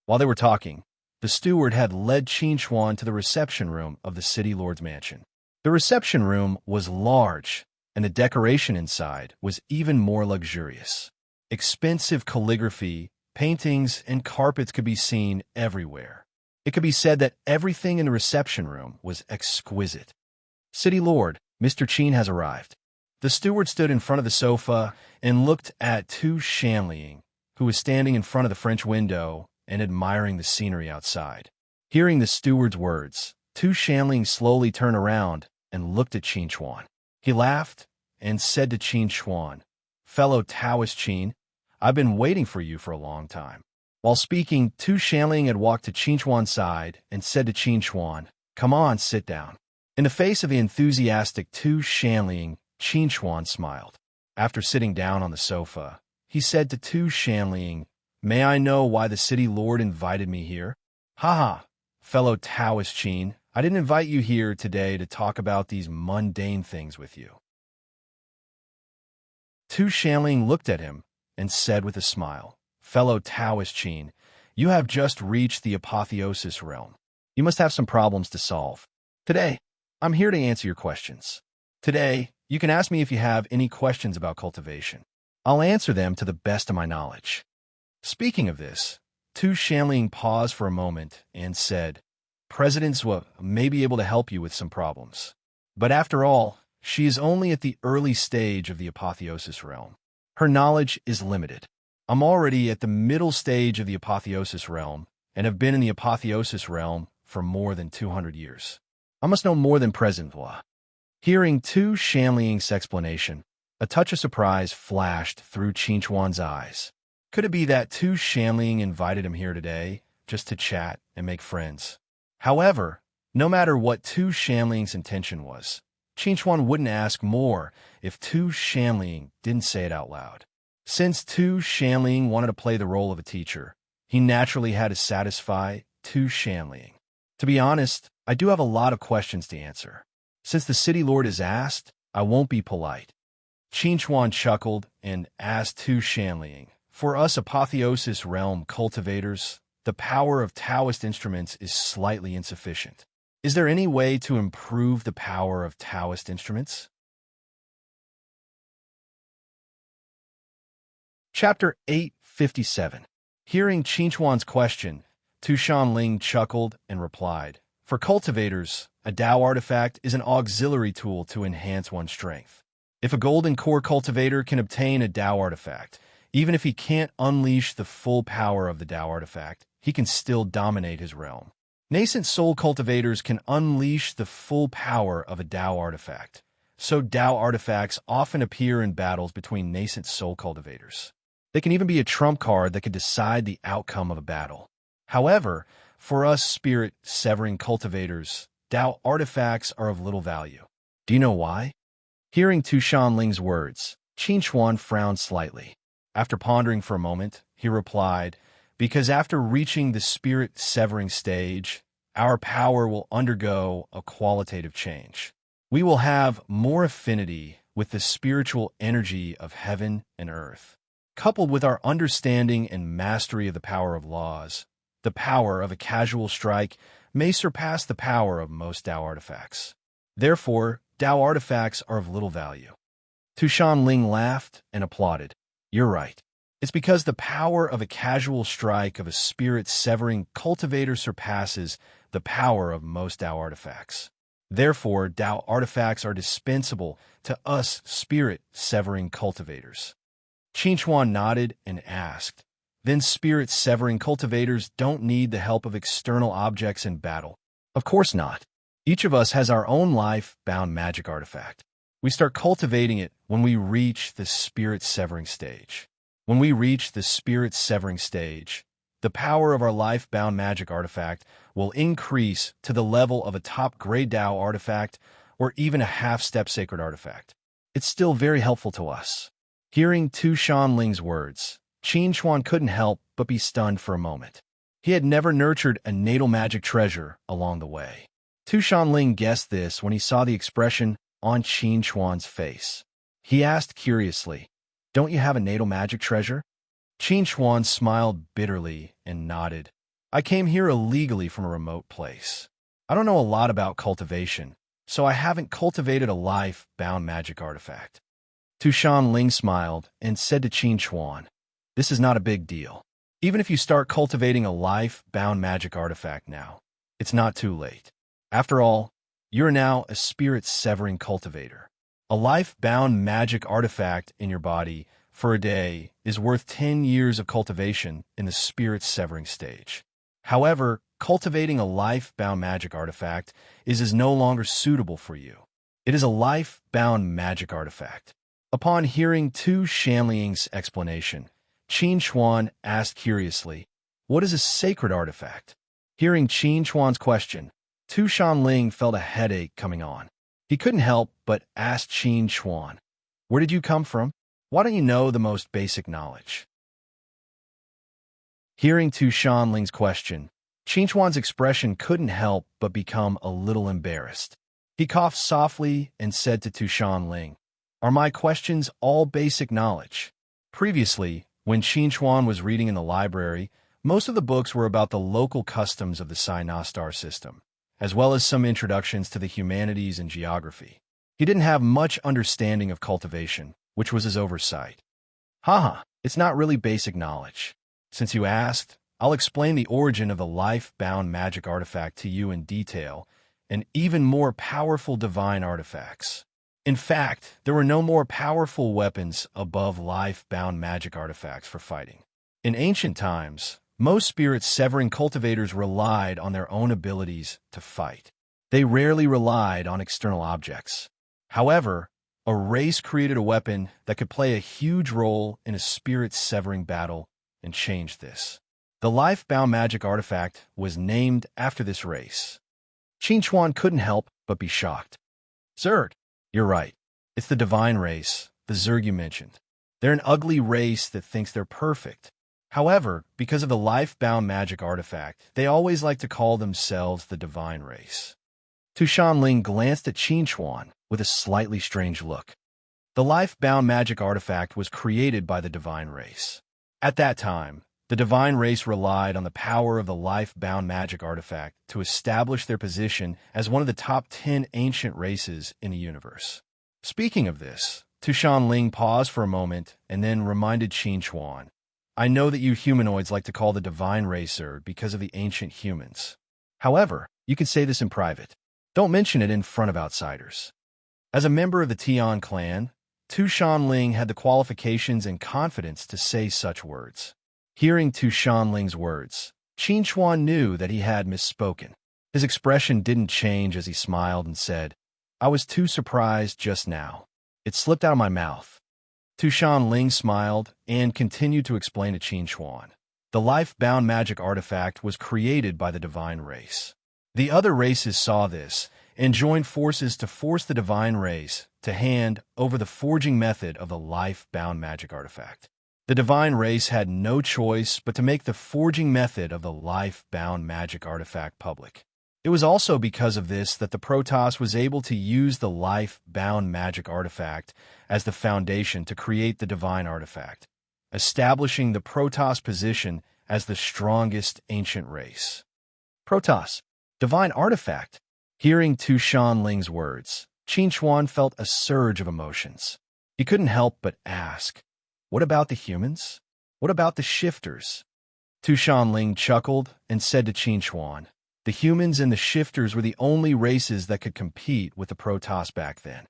While they were talking, the steward had led Qin Chuan to the reception room of the City Lord's mansion. The reception room was large, and the decoration inside was even more luxurious. Expensive calligraphy, paintings, and carpets could be seen everywhere. It could be said that everything in the reception room was exquisite. "City Lord, Mr. Qin has arrived." The steward stood in front of the sofa and looked at Tu Shanling, who was standing in front of the French window and admiring the scenery outside. Hearing the steward's words, Tu Shanling slowly turned around and looked at Qin Chuan. He laughed and said to Qin Chuan, "Fellow Taoist Qin, I've been waiting for you for a long time." While speaking, Tu Shanling had walked to Qin Chuan's side and said to Qin Chuan, "Come on, sit down." In the face of the enthusiastic Tu Shanling, Qin Chuan smiled. After sitting down on the sofa, he said to Tu Shanling, "May I know why the City Lord invited me here?" "Haha, fellow Taoist Qin, I didn't invite you here today to talk about these mundane things with you." Tu Shanling looked at him and said with a smile, "Fellow Taoist Qin, you have just reached the apotheosis realm. You must have some problems to solve. Today, I'm here to answer your questions. Today, you can ask me if you have any questions about cultivation. I'll answer them to the best of my knowledge." Speaking of this, Tu Shanling paused for a moment and said, "President Zhuo may be able to help you with some problems. But after all, she is only at the early stage of the apotheosis realm. Her knowledge is limited. I'm already at the middle stage of the apotheosis realm, and have been in the apotheosis realm for more than 200 years. I must know more than present voix. Hearing Tu Shanling's explanation, a touch of surprise flashed through Qinchuan's eyes. Could it be that Tu Shanling invited him here today just to chat and make friends? However, no matter what Tu Shanling's intention was, Qinchuan wouldn't ask more if Tu Shanling didn't say it out loud. Since Tu Shanling wanted to play the role of a teacher, he naturally had to satisfy Tu Shanling. To be honest, I do have a lot of questions to answer. Since the city lord is asked, I won't be polite. Qinchuan chuckled and asked Tu Shanling, for us apotheosis realm cultivators, the power of Taoist instruments is slightly insufficient. Is there any way to improve the power of Taoist instruments? Chapter 857. Hearing Qinchuan's question, Tu Shanling chuckled and replied, for cultivators, a Tao artifact is an auxiliary tool to enhance one's strength. If a golden core cultivator can obtain a Tao artifact, even if he can't unleash the full power of the Tao artifact, he can still dominate his realm. Nascent soul cultivators can unleash the full power of a Tao artifact, so Tao artifacts often appear in battles between nascent soul cultivators. They can even be a trump card that could decide the outcome of a battle. However, for us spirit-severing cultivators, Tao artifacts are of little value. Do you know why? Hearing Tu Shanling's words, Qinchuan frowned slightly. After pondering for a moment, he replied, because after reaching the spirit-severing stage, our power will undergo a qualitative change. We will have more affinity with the spiritual energy of heaven and earth. Coupled with our understanding and mastery of the power of laws, the power of a casual strike may surpass the power of most Tao artifacts. Therefore, Tao artifacts are of little value. Tu Shanling laughed and applauded. You're right. It's because the power of a casual strike of a spirit-severing cultivator surpasses the power of most Tao artifacts. Therefore, Tao artifacts are dispensable to us spirit-severing cultivators. Qinchuan nodded and asked, then spirit-severing cultivators don't need the help of external objects in battle. Of course not. Each of us has our own life-bound magic artifact. We start cultivating it when we reach the spirit-severing stage. When we reach the spirit-severing stage, the power of our life-bound magic artifact will increase to the level of a top-grade Tao artifact or even a half-step sacred artifact. It's still very helpful to us. Hearing Tu Shanling's words, Qinchuan couldn't help but be stunned for a moment. He had never nurtured a natal magic treasure along the way. Tu Shanling guessed this when he saw the expression on Qinchuan's face. He asked curiously, don't you have a natal magic treasure? Qinchuan smiled bitterly and nodded. I came here illegally from a remote place. I don't know a lot about cultivation, so I haven't cultivated a life-bound magic artifact. Tu Shanling smiled and said to Qinchuan, this is not a big deal. Even if you start cultivating a life-bound magic artifact now, it's not too late. After all, you're now a spirit-severing cultivator. A life-bound magic artifact in your body for a day is worth 10 years of cultivation in the spirit-severing stage. However, cultivating a life-bound magic artifact is no longer suitable for you. It is a life-bound magic artifact. Upon hearing Tu Shanling's explanation, Qinchuan asked curiously, what is a sacred artifact? Hearing Qinchuan's question, Tu Shanling felt a headache coming on. He couldn't help but ask Qinchuan, where did you come from? Why don't you know the most basic knowledge? Hearing Tu Shanling's question, Qinchuan's expression couldn't help but become a little embarrassed. He coughed softly and said to Tu Shanling, are my questions all basic knowledge? Previously, when Qinchuan was reading in the library, most of the books were about the local customs of the Sinai star system, as well as some introductions to the humanities and geography. He didn't have much understanding of cultivation, which was his oversight. Haha, it's not really basic knowledge. Since you asked, I'll explain the origin of the life-bound magic artifact to you in detail, and even more powerful divine artifacts. In fact, there were no more powerful weapons above life-bound magic artifacts for fighting. In ancient times, Most spirit-severing cultivators relied on their own abilities to fight. They rarely relied on external objects. However, a race created a weapon that could play a huge role in a spirit-severing battle and changed this. The life-bound magic artifact was named after this race. Qingchuan couldn't help but be shocked. Zerg, you're right. It's the divine race, the Zerg you mentioned. They're an ugly race that thinks they're perfect. However, because of the life-bound magic artifact, they always like to call themselves the divine race. Tu Shanling glanced at Qingchuan with a slightly strange look. The life-bound magic artifact was created by the divine race. At that time, the divine race relied on the power of the life-bound magic artifact to establish their position as one of the top 10 ancient races in the universe. Speaking of this, Tu Shanling paused for a moment and then reminded Qingchuan, I know that you humanoids like to call the divine racer because of the ancient humans. However, you can say this in private. Don't mention it in front of outsiders. As a member of the Tian clan, Tu Shanling had the qualifications and confidence to say such words. Hearing Tu Shanling's words, Qingchuan knew that he had misspoken. His expression didn't change as he smiled and said, I was too surprised just now. It slipped out of my mouth. Tu Shanling smiled and continued to explain to Qingchuan. The life-bound magic artifact was created by the divine race. The other races saw this and joined forces to force the divine race to hand over the forging method of the life-bound magic artifact. The divine race had no choice but to make the forging method of the life-bound magic artifact public. It was also because of this that the Protoss was able to use the life-bound magic artifact as the foundation to create the divine artifact, establishing the Protoss position as the strongest ancient race. Protoss, divine artifact. Hearing Tu Shanling's words, Qingchuan felt a surge of emotions. He couldn't help but ask, what about the humans? What about the shifters? Tu Shanling chuckled and said to Qingchuan, the humans and the shifters were the only races that could compete with the Protoss back then.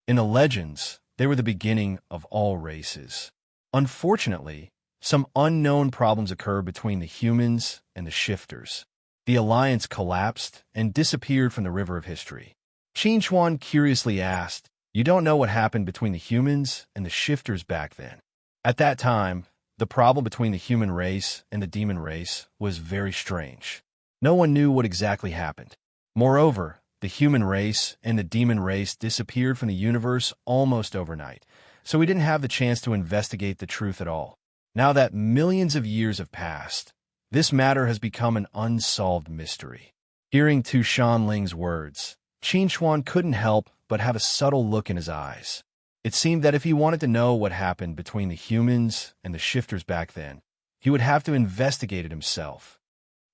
In the legends, they were the beginning of all races. Unfortunately, some unknown problems occurred between the humans and the shifters. The alliance collapsed and disappeared from the river of history. Qingchuan curiously asked, you don't know what happened between the humans and the shifters back then? At that time, the problem between the human race and the demon race was very strange. No one knew what exactly happened. Moreover, the human race and the demon race disappeared from the universe almost overnight, so we didn't have the chance to investigate the truth at all. Now that millions of years have passed, this matter has become an unsolved mystery. Hearing Tu Shanling's words, Qingchuan couldn't help but have a subtle look in his eyes. It seemed that if he wanted to know what happened between the humans and the shifters back then, he would have to investigate it himself.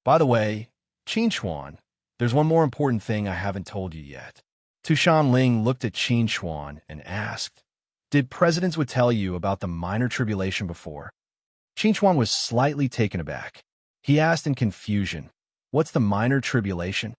By the way, Qingchuan, there's one more important thing I haven't told you yet. Tu Shanling looked at Qingchuan and asked, did presidents would tell you about the minor tribulation before? Qingchuan was slightly taken aback. He asked in confusion, what's the minor tribulation?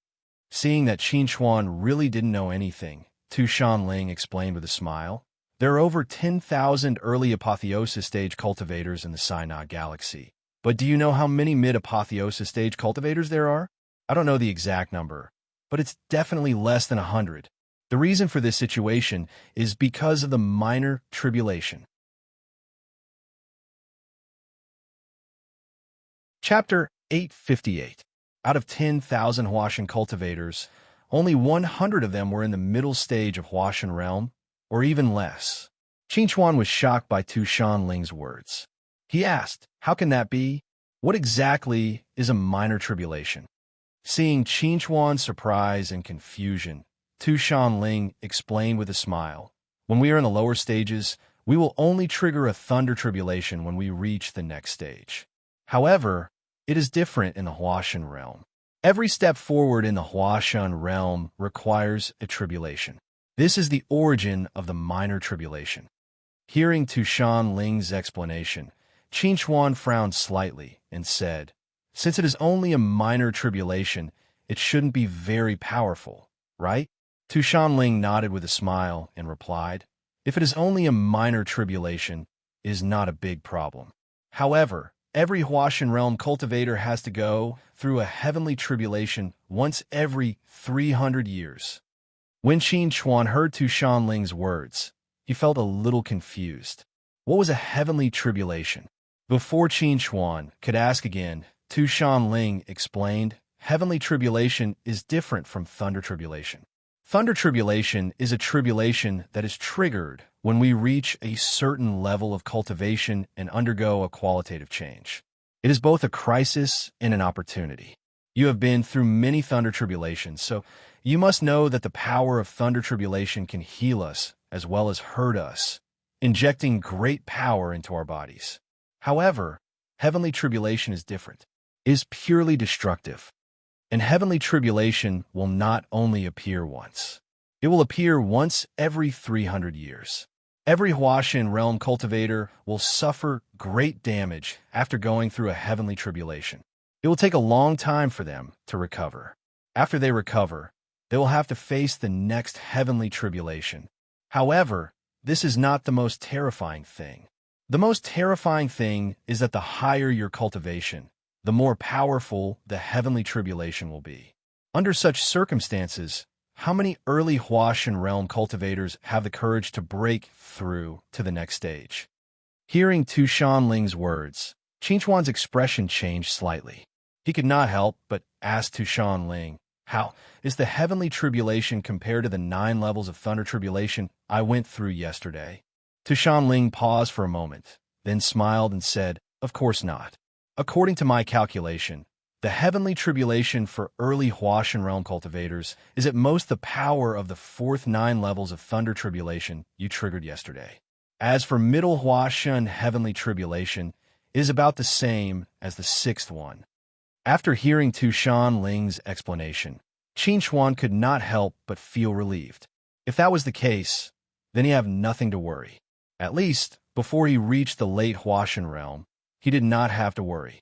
Seeing that Qingchuan really didn't know anything, Tu Shanling explained with a smile, there are over 10,000 early apotheosis stage cultivators in the Synod galaxy. But do you know how many mid-apotheosis stage cultivators there are? I don't know the exact number, but it's definitely less than 100. The reason for this situation is because of the minor tribulation. Chapter 858. Out of 10,000 Huashan cultivators, only 100 of them were in the middle stage of Huashan realm, or even less. Qingchuan was shocked by Tu Shanling's words. He asked, how can that be? What exactly is a minor tribulation? Seeing Qingchuan's surprise and confusion, Tu Shanling explained with a smile, when we are in the lower stages, we will only trigger a thunder tribulation when we reach the next stage. However, it is different in the Huashan realm. Every step forward in the Huashan realm requires a tribulation. This is the origin of the minor tribulation. Hearing Tu Shanling's explanation, Qingchuan frowned slightly and said, since it is only a minor tribulation, it shouldn't be very powerful, right? Tu Shanling nodded with a smile and replied, if it is only a minor tribulation, it is not a big problem. However, every Huashan realm cultivator has to go through a heavenly tribulation once every 300 years. When Qin Chuan heard Tu Shanling's words, he felt a little confused. What was a heavenly tribulation? Before Qin Chuan could ask again, Tu Shanling explained, heavenly tribulation is different from thunder tribulation. Thunder tribulation is a tribulation that is triggered when we reach a certain level of cultivation and undergo a qualitative change. It is both a crisis and an opportunity. You have been through many thunder tribulations, so you must know that the power of thunder tribulation can heal us as well as hurt us, injecting great power into our bodies. However, heavenly tribulation is different. It is purely destructive. And heavenly tribulation will not only appear once. It will appear once every 300 years. Every Huashan realm cultivator will suffer great damage after going through a heavenly tribulation. It will take a long time for them to recover. After they recover, they will have to face the next heavenly tribulation. However, this is not the most terrifying thing. The most terrifying thing is that the higher your cultivation, the more powerful the heavenly tribulation will be. Under such circumstances, how many early Huashan realm cultivators have the courage to break through to the next stage? Hearing Tu Shanling's words, Qin Chuan's expression changed slightly. He could not help but ask Tu Shanling, how is the heavenly tribulation compared to the 9 levels of thunder tribulation I went through yesterday? Tu Shanling paused for a moment, then smiled and said, of course not. According to my calculation, the heavenly tribulation for early Huashan realm cultivators is at most the power of the 4th 9 levels of thunder tribulation you triggered yesterday. As for middle Huashan heavenly tribulation, it is about the same as the 6th one. After hearing Tu Shanling's explanation, Qin Chuan could not help but feel relieved. If that was the case, then he had nothing to worry. At least, before he reached the late Huashan realm, he did not have to worry.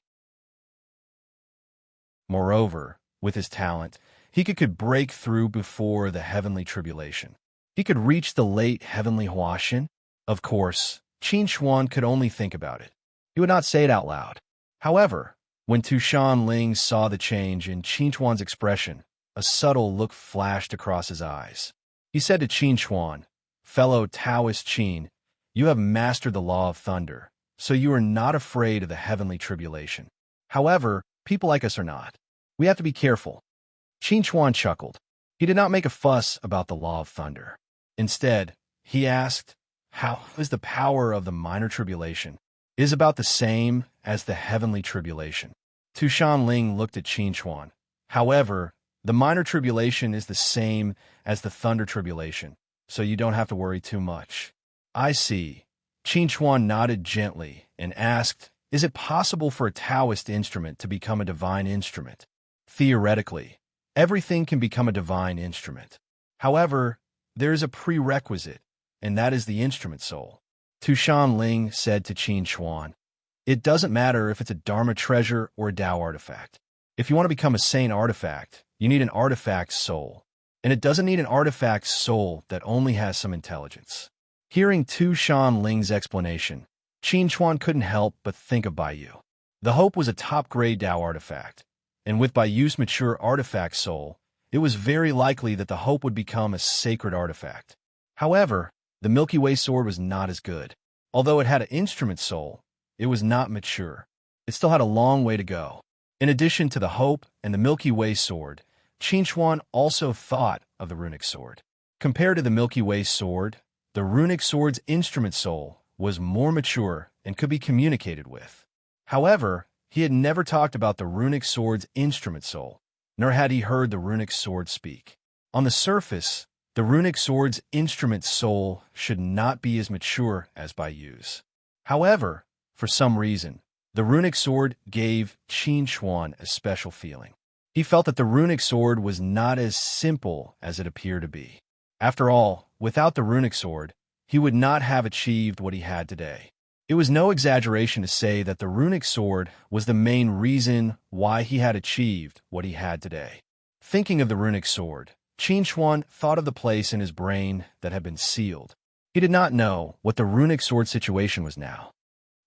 Moreover, with his talent, he could break through before the heavenly tribulation. He could reach the late heavenly Huashan. Of course, Qin Chuan could only think about it. He would not say it out loud. However, when Tu Shanling saw the change in Qin Chuan's expression, a subtle look flashed across his eyes. He said to Qin Chuan, fellow Taoist Qin, you have mastered the law of thunder, so you are not afraid of the heavenly tribulation. However, people like us are not. We have to be careful. Qin Chuan chuckled. He did not make a fuss about the law of thunder. Instead, he asked, how is the power of the minor tribulation? It is about the same as the heavenly tribulation. Tu Shanling looked at Qin Chuan. However, the minor tribulation is the same as the thunder tribulation, so you don't have to worry too much. I see. Qin Chuan nodded gently and asked, is it possible for a Taoist instrument to become a divine instrument? Theoretically, everything can become a divine instrument. However, there is a prerequisite, and that is the instrument soul. Tu Shanling said to Qin Chuan, it doesn't matter if it's a Dharma treasure or a Tao artifact. If you want to become a sane artifact, you need an artifact soul. And it doesn't need an artifact soul that only has some intelligence. Hearing Tu Shanling's explanation, Qin Chuan couldn't help but think of Baiyu. The Hope was a top-grade Tao artifact, and with Baiyu's mature artifact soul, it was very likely that the Hope would become a sacred artifact. However, the Milky Way sword was not as good. Although it had an instrument soul, it was not mature. It still had a long way to go. In addition to the Hope and the Milky Way sword, Qin Chuan also thought of the runic sword. Compared to the Milky Way sword, the runic sword's instrument soul was more mature and could be communicated with. However, he had never talked about the runic sword's instrument soul, nor had he heard the runic sword speak. On the surface, the runic sword's instrument soul should not be as mature as Baiyu's. However, for some reason, the runic sword gave Qin Chuan a special feeling. He felt that the runic sword was not as simple as it appeared to be. After all, without the runic sword, he would not have achieved what he had today. It was no exaggeration to say that the runic sword was the main reason why he had achieved what he had today. Thinking of the runic sword, Qin Chuan thought of the place in his brain that had been sealed. He did not know what the runic sword situation was now.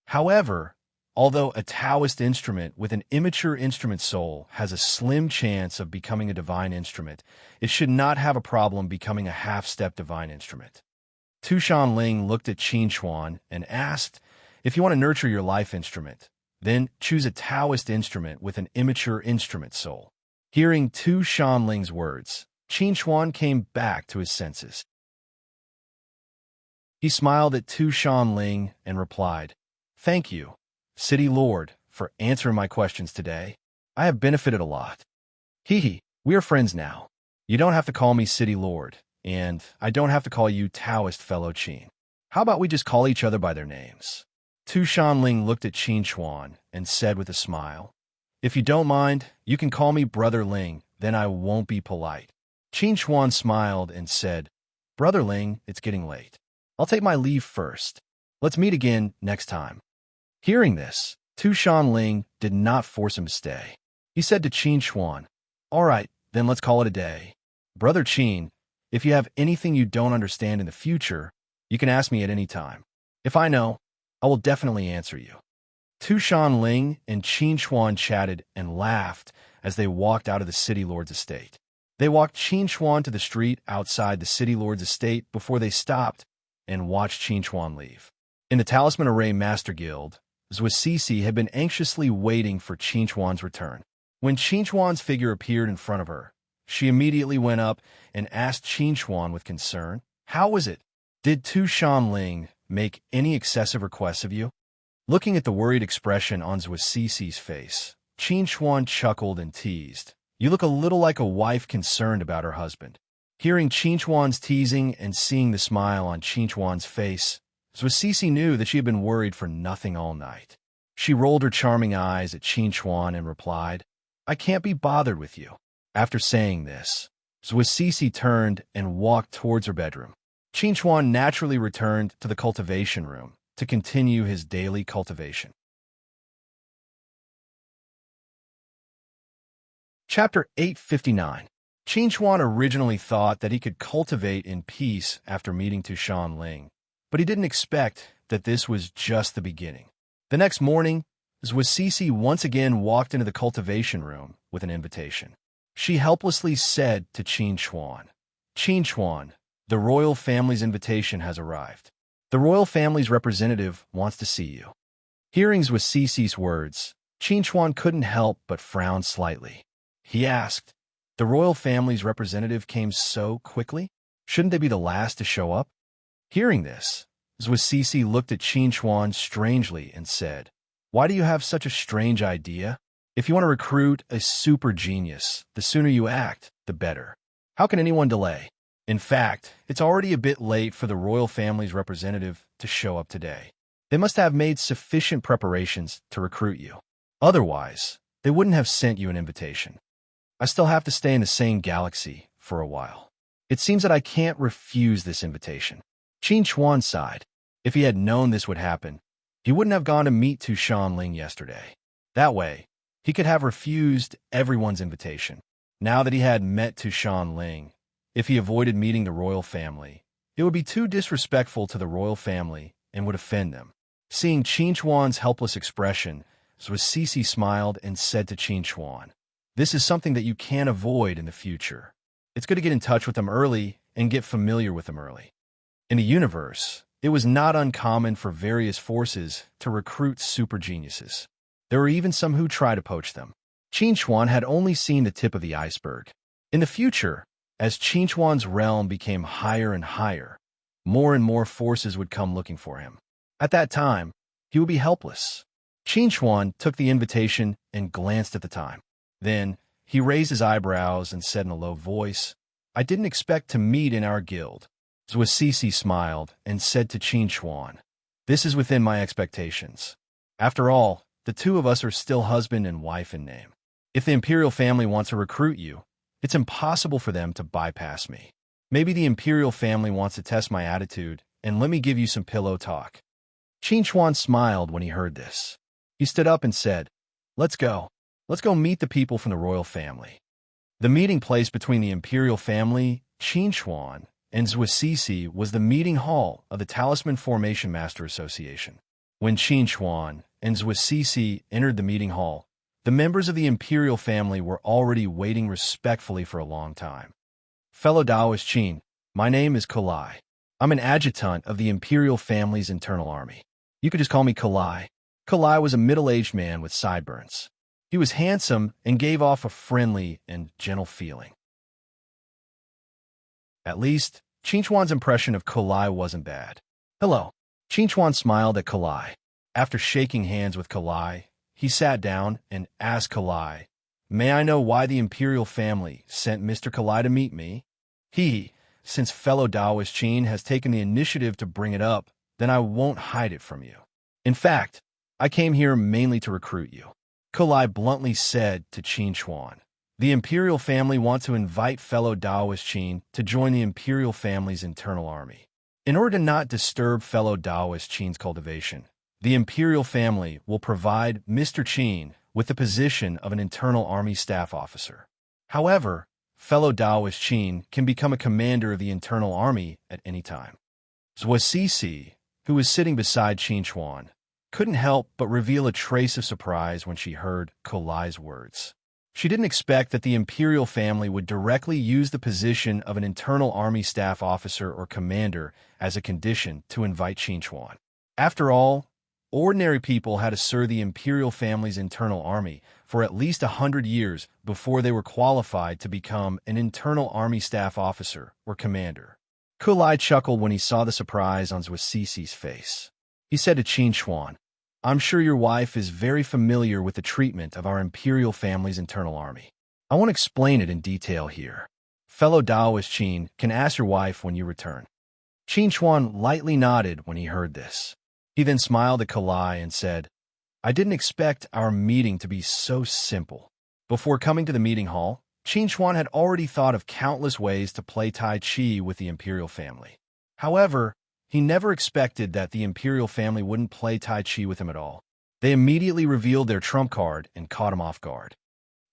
However, Although a Taoist instrument with an immature instrument soul has a slim chance of becoming a divine instrument, it should not have a problem becoming a half-step divine instrument. Tu Shanling looked at Qin Chuan and asked, if you want to nurture your life instrument, then choose a Taoist instrument with an immature instrument soul. Hearing Tu Shanling's words, Qin Chuan came back to his senses. He smiled at Tu Shanling and replied, "Thank you, City Lord, for answering my questions today. I have benefited a lot. Hee, we are friends now. You don't have to call me City Lord, and I don't have to call you Taoist fellow Qin. How about we just call each other by their names?" Tu Shanling looked at Qin Chuan and said with a smile, "If you don't mind, you can call me Brother Ling, then I won't be polite." Qin Chuan smiled and said, "Brother Ling, it's getting late. I'll take my leave first. Let's meet again next time." Hearing this, Tu Shanling did not force him to stay. He said to Qin Chuan, "All right, then let's call it a day. Brother Qin, if you have anything you don't understand in the future, you can ask me at any time. If I know, I will definitely answer you." Tu Shanling and Qin Chuan chatted and laughed as they walked out of the City Lord's estate. They walked Qin Chuan to the street outside the City Lord's estate before they stopped and watched Qin Chuan leave. In the Talisman Array Master Guild, Zhuo had been anxiously waiting for Qin Chuan's return. When Qin Chuan's figure appeared in front of her, she immediately went up and asked Qin Chuan with concern, "How was it? Did Tu Shanling make any excessive requests of you?" Looking at the worried expression on Zhuo face, Qin Chuan chuckled and teased, "You look a little like a wife concerned about her husband." Hearing Qin Chuan's teasing and seeing the smile on Qin Chuan's face, Zhuo knew that she had been worried for nothing all night. She rolled her charming eyes at Qin Chuan and replied, "I can't be bothered with you." After saying this, Zhuo turned and walked towards her bedroom. Qin Chuan naturally returned to the cultivation room to continue his daily cultivation. Chapter 859. Qin Chuan originally thought that he could cultivate in peace after meeting Tu Shanling, but he didn't expect that this was just the beginning. The next morning, Zhuo once again walked into the cultivation room with an invitation. She helplessly said to Qin Chuan, "Qin Chuan, the royal family's invitation has arrived. The royal family's representative wants to see you." Hearing Zhuo words, Qin Chuan couldn't help but frown slightly. He asked, "The royal family's representative came so quickly? Shouldn't they be the last to show up?" Hearing this, Zhuo looked at Qin Chuan strangely and said, "Why do you have such a strange idea? If you want to recruit a super genius, the sooner you act, the better. How can anyone delay? In fact, it's already a bit late for the royal family's representative to show up today. They must have made sufficient preparations to recruit you. Otherwise, they wouldn't have sent you an invitation. I still have to stay in the same galaxy for a while. It seems that I can't refuse this invitation." Qin Chuan sighed. If he had known this would happen, he wouldn't have gone to meet Tu Shanling yesterday. That way, he could have refused everyone's invitation. Now that he had met Tu Shanling, if he avoided meeting the royal family, it would be too disrespectful to the royal family and would offend them. Seeing Qin Chuan's helpless expression, Zhuo smiled and said to Qin Chuan, "This is something that you can avoid in the future. It's good to get in touch with them early and get familiar with them early." In the universe, it was not uncommon for various forces to recruit super geniuses. There were even some who tried to poach them. Qin Chuan had only seen the tip of the iceberg. In the future, as Qin Chuan's realm became higher and higher, more and more forces would come looking for him. At that time, he would be helpless. Qin Chuan took the invitation and glanced at the time. Then, he raised his eyebrows and said in a low voice, "I didn't expect to meet in our guild." Zhuo smiled and said to Qin Chuan, "This is within my expectations. After all, the two of us are still husband and wife in name. If the imperial family wants to recruit you, it's impossible for them to bypass me. Maybe the imperial family wants to test my attitude, and let me give you some pillow talk." Qin Chuan smiled when he heard this. He stood up and said, "Let's go. Let's go meet the people from the royal family." The meeting place between the imperial family, Qin Chuan, and Zhuo was the meeting hall of the Talisman Formation Master Association. When Qin Chuan and Zhuo Cixi entered the meeting hall, the members of the imperial family were already waiting respectfully for a long time. Fellow Daoist Qin, my name is Kalai. I'm an adjutant of the imperial family's internal army. You could just call me Kalai. Kalai was a middle-aged man with sideburns. He was handsome and gave off a friendly and gentle feeling. At least, Qin Chuan's impression of Kalai wasn't bad. Hello. Qin Chuan smiled at Kalai. After shaking hands with Kalai, he sat down and asked Kalai, "May I know why the imperial family sent Mr. Kalai to meet me?" Since fellow Daoist Qin has taken the initiative to bring it up, then I won't hide it from you. In fact, I came here mainly to recruit you. Kalai bluntly said to Qin Chuan. The imperial family want to invite fellow Daoist Qin to join the imperial family's internal army. In order to not disturb fellow Daoist Qin's cultivation, the imperial family will provide Mr. Qin with the position of an internal army staff officer. However, fellow Daoist Qin can become a commander of the internal army at any time. Zhuo Cixi, who was sitting beside Qin Chuan, couldn't help but reveal a trace of surprise when she heard Kalai's words. She didn't expect that the imperial family would directly use the position of an internal army staff officer or commander as a condition to invite Qin Chuan. After all, ordinary people had to serve the imperial family's internal army for at least 100 years before they were qualified to become an internal army staff officer or commander. Kalai chuckled when he saw the surprise on Zhuo Cixi's face. He said to Qin Chuan, "I'm sure your wife is very familiar with the treatment of our imperial family's internal army. I won't explain it in detail here. Fellow Daoist Qin can ask your wife when you return." Qin Chuan lightly nodded when he heard this. He then smiled at Kalai and said, "I didn't expect our meeting to be so simple." Before coming to the meeting hall, Qin Chuan had already thought of countless ways to play Tai Chi with the imperial family. However, he never expected that the imperial family wouldn't play Tai Chi with him at all. They immediately revealed their trump card and caught him off guard.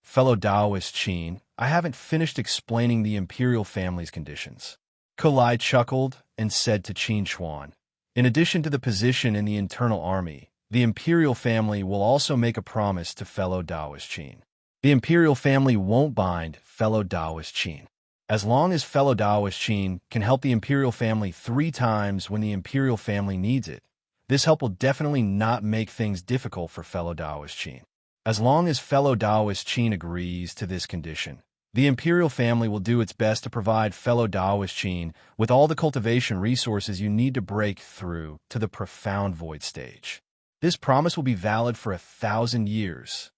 Fellow Daoist Qin, I haven't finished explaining the imperial family's conditions. Kalai chuckled and said to Qin Chuan, in addition to the position in the internal army, the imperial family will also make a promise to fellow Daoist Qin. The imperial family won't bind fellow Daoist Qin. As long as fellow Daoist Qin can help the imperial family 3 times when the imperial family needs it, this help will definitely not make things difficult for fellow Daoist Qin. As long as fellow Daoist Qin agrees to this condition, the imperial family will do its best to provide fellow Daoist Qin with all the cultivation resources you need to break through to the profound void stage. This promise will be valid for 1,000 years.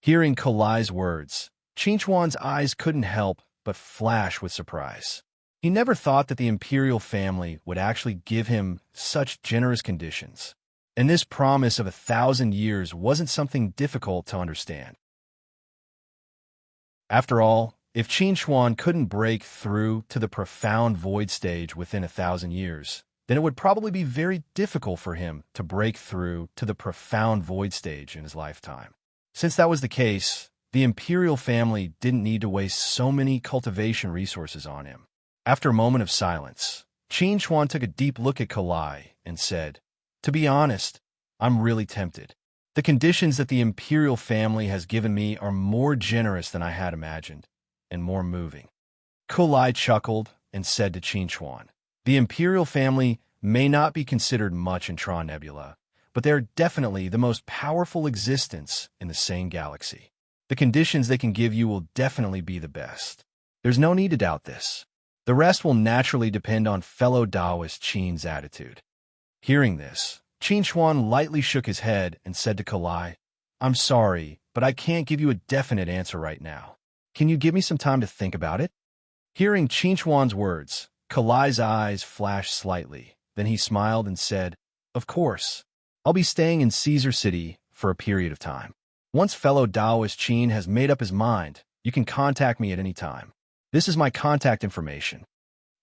Hearing Kalai's words, Qin Chuan's eyes couldn't help but flash with surprise. He never thought that the imperial family would actually give him such generous conditions, and this promise of 1,000 years wasn't something difficult to understand. After all, if Qin Chuan couldn't break through to the profound void stage within 1,000 years, then it would probably be very difficult for him to break through to the profound void stage in his lifetime. Since that was the case, the imperial family didn't need to waste so many cultivation resources on him. After a moment of silence, Qin Chuan took a deep look at Kalai and said, "To be honest, I'm really tempted. The conditions that the imperial family has given me are more generous than I had imagined, and more moving." Kalai chuckled and said to Qin Chuan, "The imperial family may not be considered much in Tron Nebula, but they are definitely the most powerful existence in the same galaxy. The conditions they can give you will definitely be the best. There's no need to doubt this. The rest will naturally depend on fellow Daoist Qin's attitude." Hearing this, Qin Chuan lightly shook his head and said to Kalai, "I'm sorry, but I can't give you a definite answer right now. Can you give me some time to think about it?" Hearing Qin Chuan's words, Kalai's eyes flashed slightly. Then he smiled and said, "Of course. I'll be staying in Caesar City for a period of time. Once fellow Daoist Qin has made up his mind, you can contact me at any time. This is my contact information."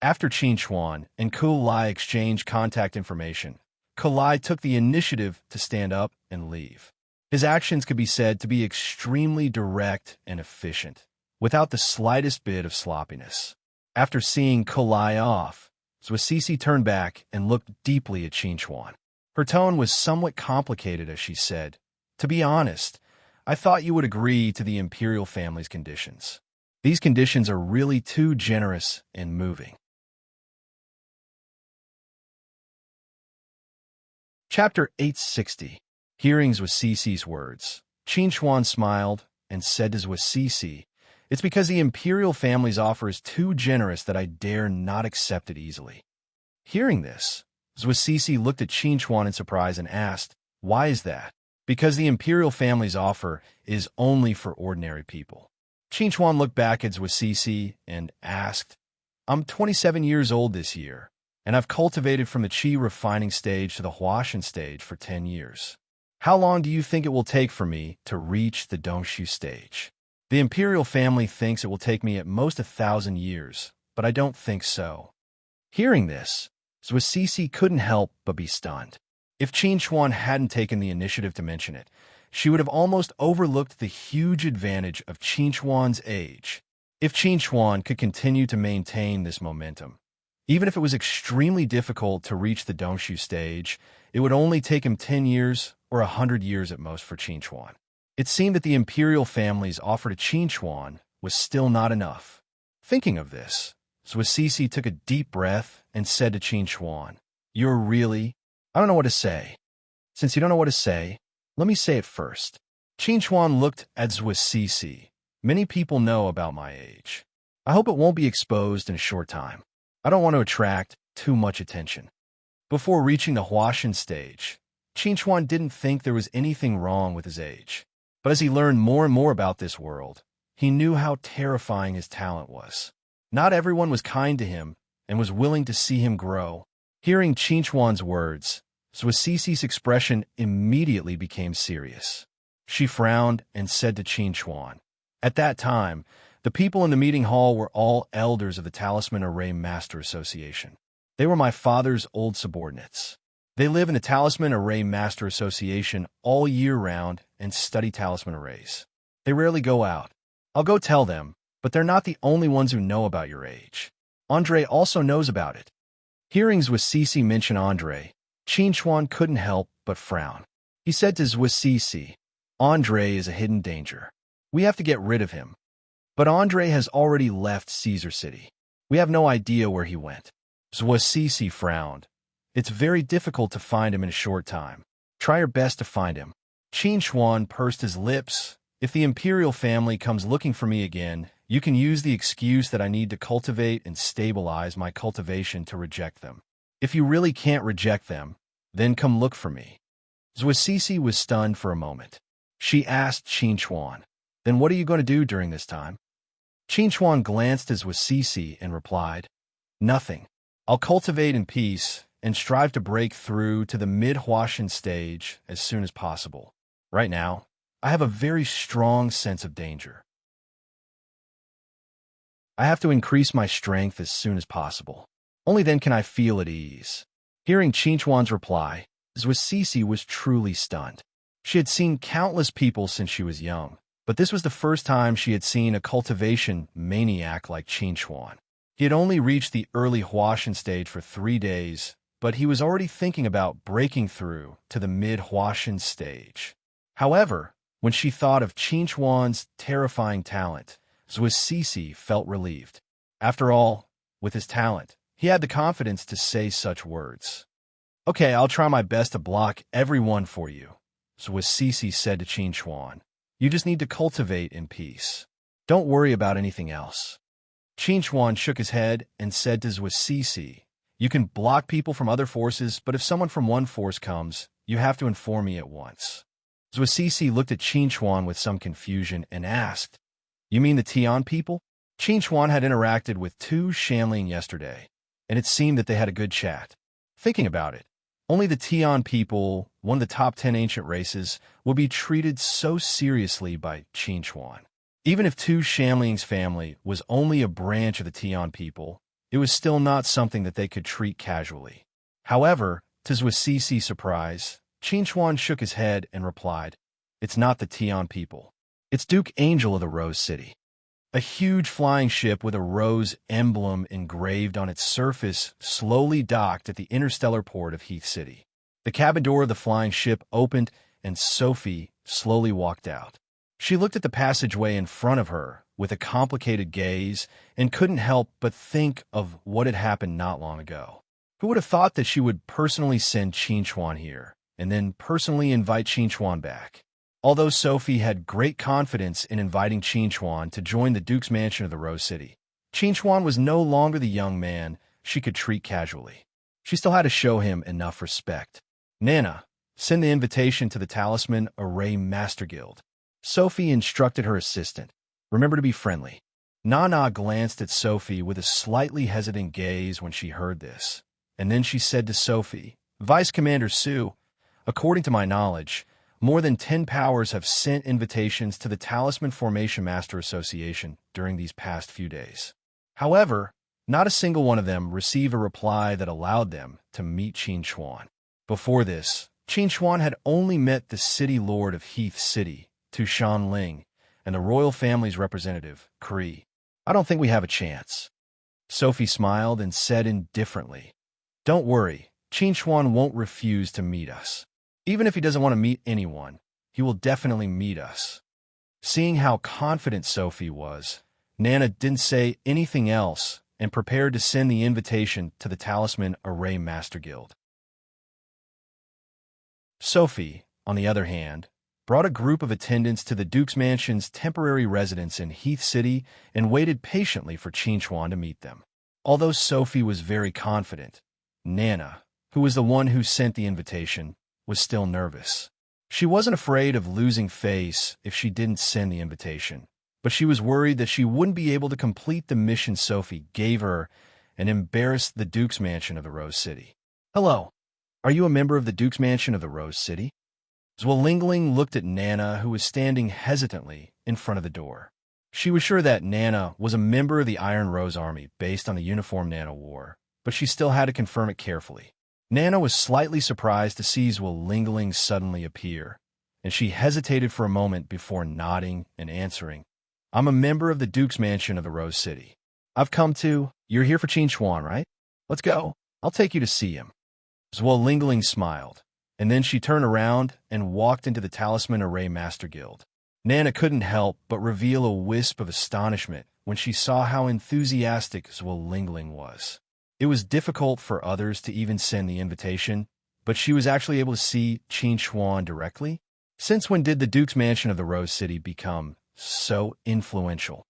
After Qin Chuan and Kalai exchanged contact information, Kalai took the initiative to stand up and leave. His actions could be said to be extremely direct and efficient, without the slightest bit of sloppiness. After seeing Kalai off, Zhuo Cixi turned back and looked deeply at Qin Chuan. Her tone was somewhat complicated as she said, "To be honest, I thought you would agree to the imperial family's conditions. These conditions are really too generous and moving." Chapter 860. Hearings with Cece's words. Qin Xuan smiled and said to Zhuo Cece, "It's because the imperial family's offer is too generous that I dare not accept it easily." Hearing this, Zhuo Cece looked at Qin Xuan in surprise and asked, "Why is that?" "Because the imperial family's offer is only for ordinary people." Qin Xuan looked back at Zhuo Cece and asked, "I'm 27 years old this year, and I've cultivated from the qi refining stage to the huashan stage for 10 years. How long do you think it will take for me to reach the dongshu stage?" "The imperial family thinks it will take me at most 1,000 years, but I don't think so." Hearing this, Zhuo Cece couldn't help but be stunned. If Qin Xuan hadn't taken the initiative to mention it, she would have almost overlooked the huge advantage of Qin Xuan's age. If Qin Xuan could continue to maintain this momentum, even if it was extremely difficult to reach the dongshu stage, it would only take him 10 years or 100 years at most for Qin Xuan. It seemed that the imperial family's offer to Qin Xuan was still not enough. Thinking of this, Zhuo Cece took a deep breath and said to Qin Xuan, "You're really... I don't know what to say." "Since you don't know what to say, let me say it first." Qin Xuan looked at Zhuo Cece. "Many people know about my age. I hope it won't be exposed in a short time. I don't want to attract too much attention." Before reaching the huashan stage, Qin Xuan didn't think there was anything wrong with his age. But as he learned more and more about this world, he knew how terrifying his talent was. Not everyone was kind to him and was willing to see him grow. Hearing Qin Xuan's words, Zhuo Cece's expression immediately became serious. She frowned and said to Qin Xuan, "At that time, the people in the meeting hall were all elders of the Talisman Array Master Association. They were my father's old subordinates. They live in the Talisman Array Master Association all year round and study talisman arrays. They rarely go out. I'll go tell them, but they're not the only ones who know about your age. Andre also knows about it." Hearing Zhuo Cece mention Andre, Qin Xuan couldn't help but frown. He said to Zhuo Cece, "Andre is a hidden danger. We have to get rid of him. But Andre has already left Caesar City. We have no idea where he went." Zhuo Cece frowned. "It's very difficult to find him in a short time. Try your best to find him." Qin Xuan pursed his lips. "If the imperial family comes looking for me again, you can use the excuse that I need to cultivate and stabilize my cultivation to reject them. If you really can't reject them, then come look for me." Zhuo Cece was stunned for a moment. She asked Qin Xuan, "Then what are you going to do during this time?" Qin Xuan glanced at Zhuo Cece and replied, "Nothing. I'll cultivate in peace and strive to break through to the mid-huashan stage as soon as possible. Right now, I have a very strong sense of danger. I have to increase my strength as soon as possible. Only then can I feel at ease." Hearing Qin Xuan's reply, Zhuo Cece was truly stunned. She had seen countless people since she was young, but this was the first time she had seen a cultivation maniac like Qin Xuan. He had only reached the early huashan stage for 3 days, but he was already thinking about breaking through to the mid-huashan stage. However, when she thought of Qin Xuan's terrifying talent, Zhuo Cece felt relieved. After all, with his talent, he had the confidence to say such words. "Okay, I'll try my best to block everyone for you," Zhuo Cece said to Qin Xuan. "You just need to cultivate in peace. Don't worry about anything else." Qin Xuan shook his head and said to Zhuo Cece, "You can block people from other forces, but if someone from one force comes, you have to inform me at once." Zhuo Cece looked at Qin Xuan with some confusion and asked, "You mean the Tian people?" Qin Xuan had interacted with 2 Shanling yesterday, and it seemed that they had a good chat. Thinking about it, only the Tian people, one of the top 10 ancient races, would be treated so seriously by Qin Xuan. Even if 2 Shanling's family was only a branch of the Tian people, it was still not something that they could treat casually. However, to Zhuo Cece's surprise, Qin Xuan shook his head and replied, "It's not the Tian people. It's Duke Angel of the Rose City." A huge flying ship with a rose emblem engraved on its surface slowly docked at the interstellar port of Heath City. The cabin door of the flying ship opened, and Sophie slowly walked out. She looked at the passageway in front of her with a complicated gaze and couldn't help but think of what had happened not long ago. Who would have thought that she would personally send Qinchuan here, and then personally invite Qinchuan back? Although Sophie had great confidence in inviting Qinchuan to join the Duke's mansion of the Rose City, Qinchuan was no longer the young man she could treat casually. She still had to show him enough respect. Nana, send the invitation to the Talisman Array Master Guild. Sophie instructed her assistant. Remember to be friendly. Nana glanced at Sophie with a slightly hesitant gaze when she heard this, and then she said to Sophie, Vice Commander Sue, according to my knowledge, more than 10 powers have sent invitations to the Talisman Formation Master Association during these past few days. However, not a single one of them received a reply that allowed them to meet Qinchuan. Before this, Qinchuan had only met the city lord of Heath City, Tushan Ling, and the royal family's representative, Kree. I don't think we have a chance. Sophie smiled and said indifferently, Don't worry, Qinchuan won't refuse to meet us. Even if he doesn't want to meet anyone, he will definitely meet us. Seeing how confident Sophie was, Nana didn't say anything else and prepared to send the invitation to the Talisman Array Master Guild. Sophie, on the other hand, brought a group of attendants to the Duke's Mansion's temporary residence in Heath City and waited patiently for Qinchuan to meet them. Although Sophie was very confident, Nana, who was the one who sent the invitation, was still nervous. She wasn't afraid of losing face if she didn't send the invitation, but she was worried that she wouldn't be able to complete the mission Sophie gave her and embarrass the Duke's Mansion of the Rose City. Hello, are you a member of the Duke's Mansion of the Rose City? Zwilingling looked at Nana, who was standing hesitantly in front of the door. She was sure that Nana was a member of the Iron Rose Army based on the uniform Nana wore, but she still had to confirm it carefully. Nana was slightly surprised to see Zwilingling suddenly appear, and she hesitated for a moment before nodding and answering, I'm a member of the Duke's Mansion of the Rose City. You're here for Qinchuan, right? Let's go. I'll take you to see him. Zwilingling smiled, and then she turned around and walked into the Talisman Array Master Guild. Nana couldn't help but reveal a wisp of astonishment when she saw how enthusiastic Zwilingling was. It was difficult for others to even send the invitation, but she was actually able to see Qinchuan directly. Since when did the Duke's Mansion of the Rose City become so influential?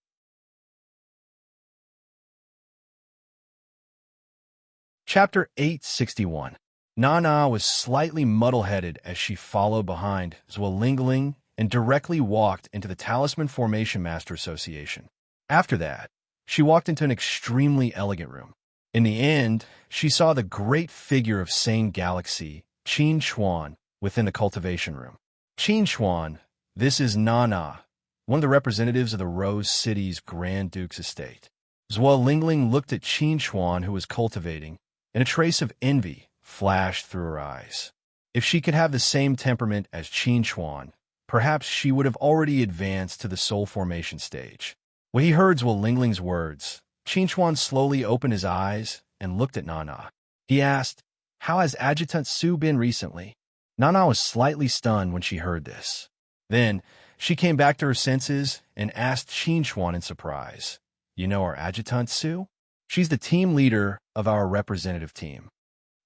Chapter 861. Nana was slightly muddle-headed as she followed behind Zwilingling and directly walked into the Talisman Formation Master Association. After that, she walked into an extremely elegant room. In the end, she saw the great figure of Sane Galaxy, Qinchuan, within the cultivation room. Qinchuan, this is Nana, one of the representatives of the Rose City's Grand Duke's estate. Zwilingling looked at Qinchuan, who was cultivating, and a trace of envy flashed through her eyes. If she could have the same temperament as Qinchuan, perhaps she would have already advanced to the soul formation stage. When he heard Zwilingling words, Qinchuan slowly opened his eyes and looked at Nana. He asked, How has Adjutant Sue been recently? Nana was slightly stunned when she heard this. Then, she came back to her senses and asked Qinchuan in surprise, You know our Adjutant Sue? She's the team leader of our representative team.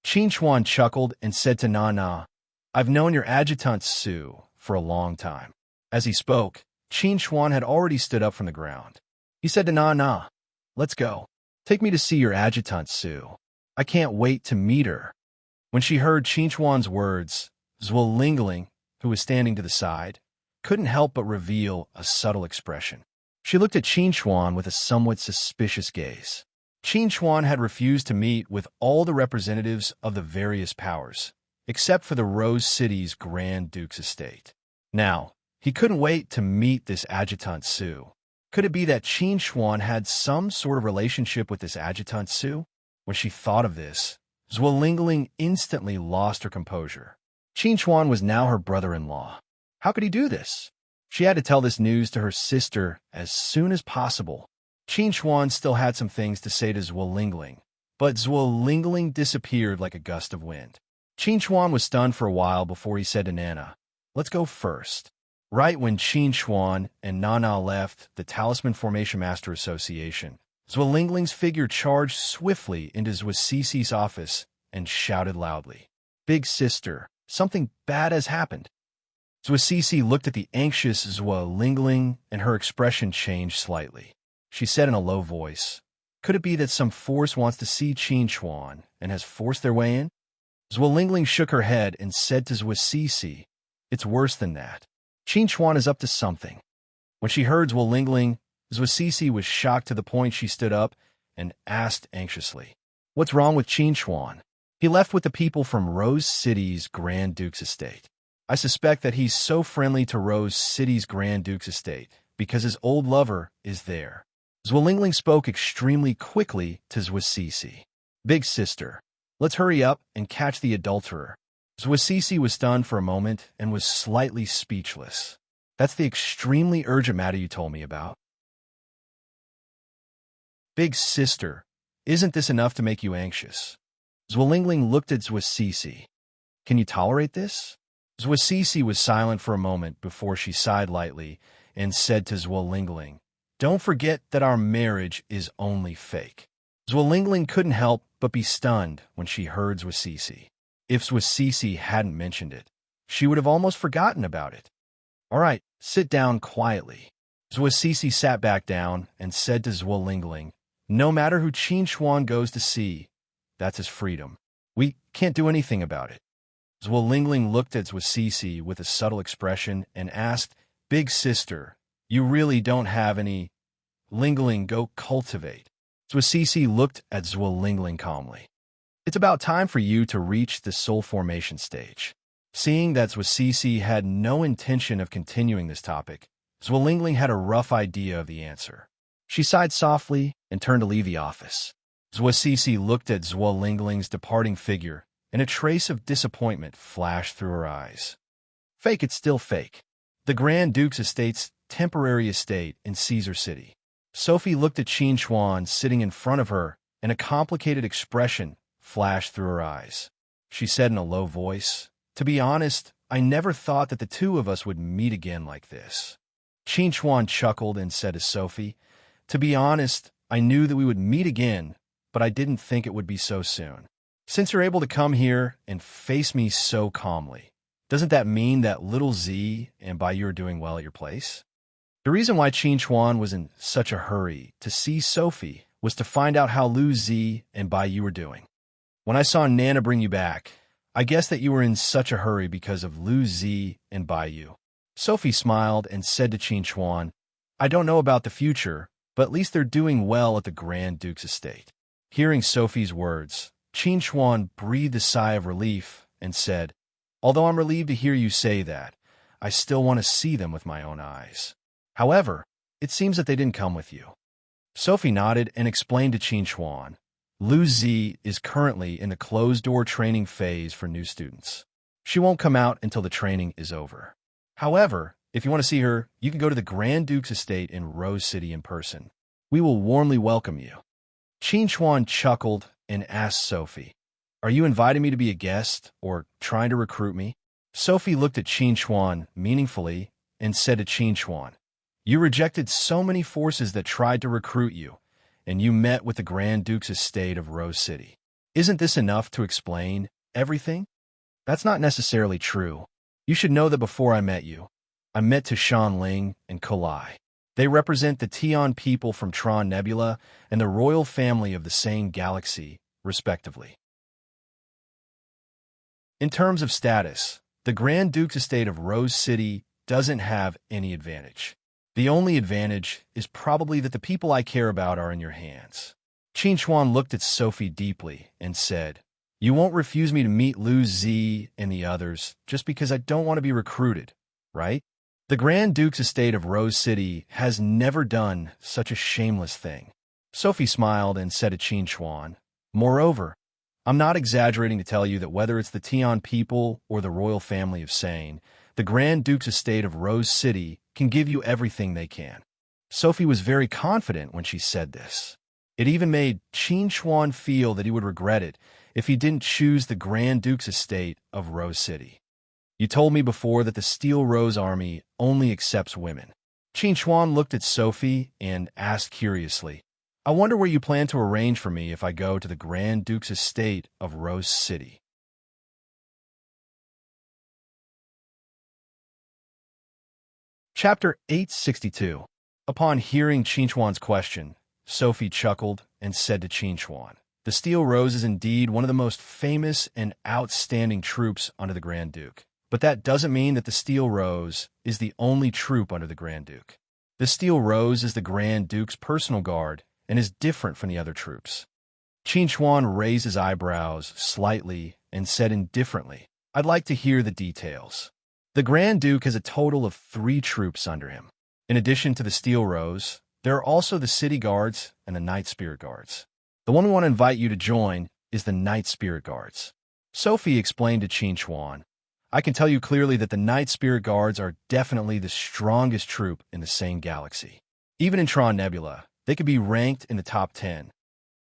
Qinchuan chuckled and said to Nana, I've known your Adjutant Sue for a long time. As he spoke, Qinchuan had already stood up from the ground. He said to Nana, Let's go. Take me to see your Adjutant Sue. I can't wait to meet her. When she heard Qinchuan's words, Zwilingling, who was standing to the side, couldn't help but reveal a subtle expression. She looked at Qinchuan with a somewhat suspicious gaze. Qinchuan had refused to meet with all the representatives of the various powers, except for the Rose City's Grand Duke's estate. Now, he couldn't wait to meet this Adjutant Sue. Could it be that Qinchuan had some sort of relationship with this Adjutant Sue? When she thought of this, Zwilingling instantly lost her composure. Qinchuan was now her brother-in-law. How could he do this? She had to tell this news to her sister as soon as possible. Qinchuan still had some things to say to Zwilingling, but Zwilingling disappeared like a gust of wind. Qin Chuan was stunned for a while before he said to Nana, "Let's go first." Right when Qin Chuan and Nana left the Talisman Formation Master Association, Zwillingling's figure charged swiftly into Zwasisi's office and shouted loudly, "Big sister, something bad has happened." Zwasisi looked at the anxious Zwillingling, and her expression changed slightly. She said in a low voice, "Could it be that some force wants to see Qin Chuan and has forced their way in?" Zwillingling shook her head and said to Zwasisi, "It's worse than that. Qin Chuan is up to something." When she heard Zwillingling, Zwasisi was shocked to the point she stood up and asked anxiously, "What's wrong with Qin Chuan?" "He left with the people from Rose City's Grand Duke's estate. I suspect that he's so friendly to Rose City's Grand Duke's estate because his old lover is there." Zwillingling spoke extremely quickly to Zwasisi. "Big sister, let's hurry up and catch the adulterer." Zwasisi was stunned for a moment and was slightly speechless. "That's the extremely urgent matter you told me about." "Big sister, isn't this enough to make you anxious?" Zwillingling looked at Zwasisi. "Can you tolerate this?" Zwasisi was silent for a moment before she sighed lightly and said to Zwillingling, "Don't forget that our marriage is only fake." Zwillingling couldn't help but be stunned when she heard Zwasisi. If Zwasisi hadn't mentioned it, she would have almost forgotten about it. "All right, sit down quietly." Zwasisi sat back down and said to Zwillingling, "No matter who Qin Chuan goes to see, that's his freedom. We can't do anything about it." Zwillingling looked at Zwasisi with a subtle expression and asked, "Big sister, you really don't have any Lingling go cultivate?" Zwasisi looked at Zwillingling calmly. "It's about time for you to reach the soul formation stage." Seeing that Zwasisi had no intention of continuing this topic, Zwillingling had a rough idea of the answer. She sighed softly and turned to leave the office. Zwasisi looked at Zwillingling's departing figure, and a trace of disappointment flashed through her eyes. Fake it's still fake. The Grand Duke's estate's temporary estate in Caesar City. Sophie looked at Qin Chuan sitting in front of her, and a complicated expression flashed through her eyes. She said in a low voice, "To be honest, I never thought that the two of us would meet again like this." Qin Chuan chuckled and said to Sophie, "To be honest, I knew that we would meet again, but I didn't think it would be so soon. Since you're able to come here and face me so calmly, doesn't that mean that little Z and by you are doing well at your place?" The reason why Qin Chuan was in such a hurry to see Sophie was to find out how Lu Z and Bai Yu were doing. "When I saw Nana bring you back, I guessed that you were in such a hurry because of Lu Z and Bai Yu." Sophie smiled and said to Qin Chuan, "I don't know about the future, but at least they're doing well at the Grand Duke's estate." Hearing Sophie's words, Qin Chuan breathed a sigh of relief and said, "Although I'm relieved to hear you say that, I still want to see them with my own eyes. However, it seems that they didn't come with you." Sophie nodded and explained to Qin Chuan, "Lu Zi is currently in the closed-door training phase for new students. She won't come out until the training is over. However, if you want to see her, you can go to the Grand Duke's estate in Rose City in person. We will warmly welcome you." Qin Chuan chuckled and asked Sophie, "Are you inviting me to be a guest or trying to recruit me?" Sophie looked at Qin Chuan meaningfully and said to Qin Chuan, "You rejected so many forces that tried to recruit you, and you met with the Grand Duke's estate of Rose City. Isn't this enough to explain everything?" "That's not necessarily true. You should know that before I met you, I met Tishan Ling and Kolai. They represent the Tian people from Tron Nebula and the royal family of the same galaxy, respectively. In terms of status, the Grand Duke's estate of Rose City doesn't have any advantage. The only advantage is probably that the people I care about are in your hands." Qin Chuan looked at Sophie deeply and said, "You won't refuse me to meet Lu Zi and the others just because I don't want to be recruited, right?" The Grand Duke's estate of Rose City has never done such a shameless thing. Sophie smiled and said to Qin Chuan, "Moreover, I'm not exaggerating to tell you that whether it's the Tian people or the royal family of Sane, the Grand Duke's estate of Rose City can give you everything they can." Sophie was very confident when she said this. It even made Qin Chuan feel that he would regret it if he didn't choose the Grand Duke's estate of Rose City. You told me before that the Steel Rose Army only accepts women. Qin Chuan looked at Sophie and asked curiously, I wonder where you plan to arrange for me if I go to the Grand Duke's estate of Rose City. Chapter 862. Upon hearing Qin Chuan's question, Sophie chuckled and said to Qin Chuan, the Steel Rose is indeed one of the most famous and outstanding troops under the Grand Duke. But that doesn't mean that the Steel Rose is the only troop under the Grand Duke. The Steel Rose is the Grand Duke's personal guard and is different from the other troops. Qin Chuan raised his eyebrows slightly and said indifferently, I'd like to hear the details. The Grand Duke has a total of 3 troops under him. In addition to the Steel Rose, there are also the City Guards and the Night Spirit Guards. The one we want to invite you to join is the Night Spirit Guards. Sophie explained to Qin Chuan, I can tell you clearly that the Night Spirit Guards are definitely the strongest troop in the same galaxy. Even in Tron Nebula, they could be ranked in the top 10.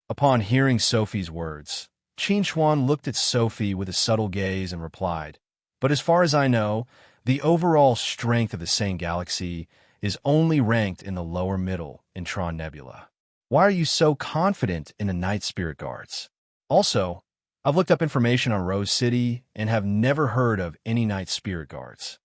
Upon hearing Sophie's words, Qin Chuan looked at Sophie with a subtle gaze and replied, But as far as I know, the overall strength of the same galaxy is only ranked in the lower middle in Tron Nebula. Why are you so confident in the Night Spirit Guards? Also, I've looked up information on Rose City and have never heard of any Night Spirit Guards.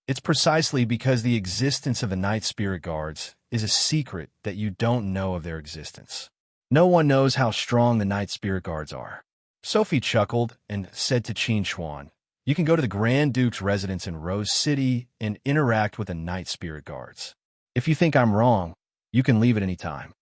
It's precisely because the existence of the Night Spirit Guards is a secret that you don't know of their existence. No one knows how strong the Night Spirit Guards are. Sophie chuckled and said to Qin Chuan, You can go to the Grand Duke's residence in Rose City and interact with the Night Spirit Guards. If you think I'm wrong, you can leave at any time.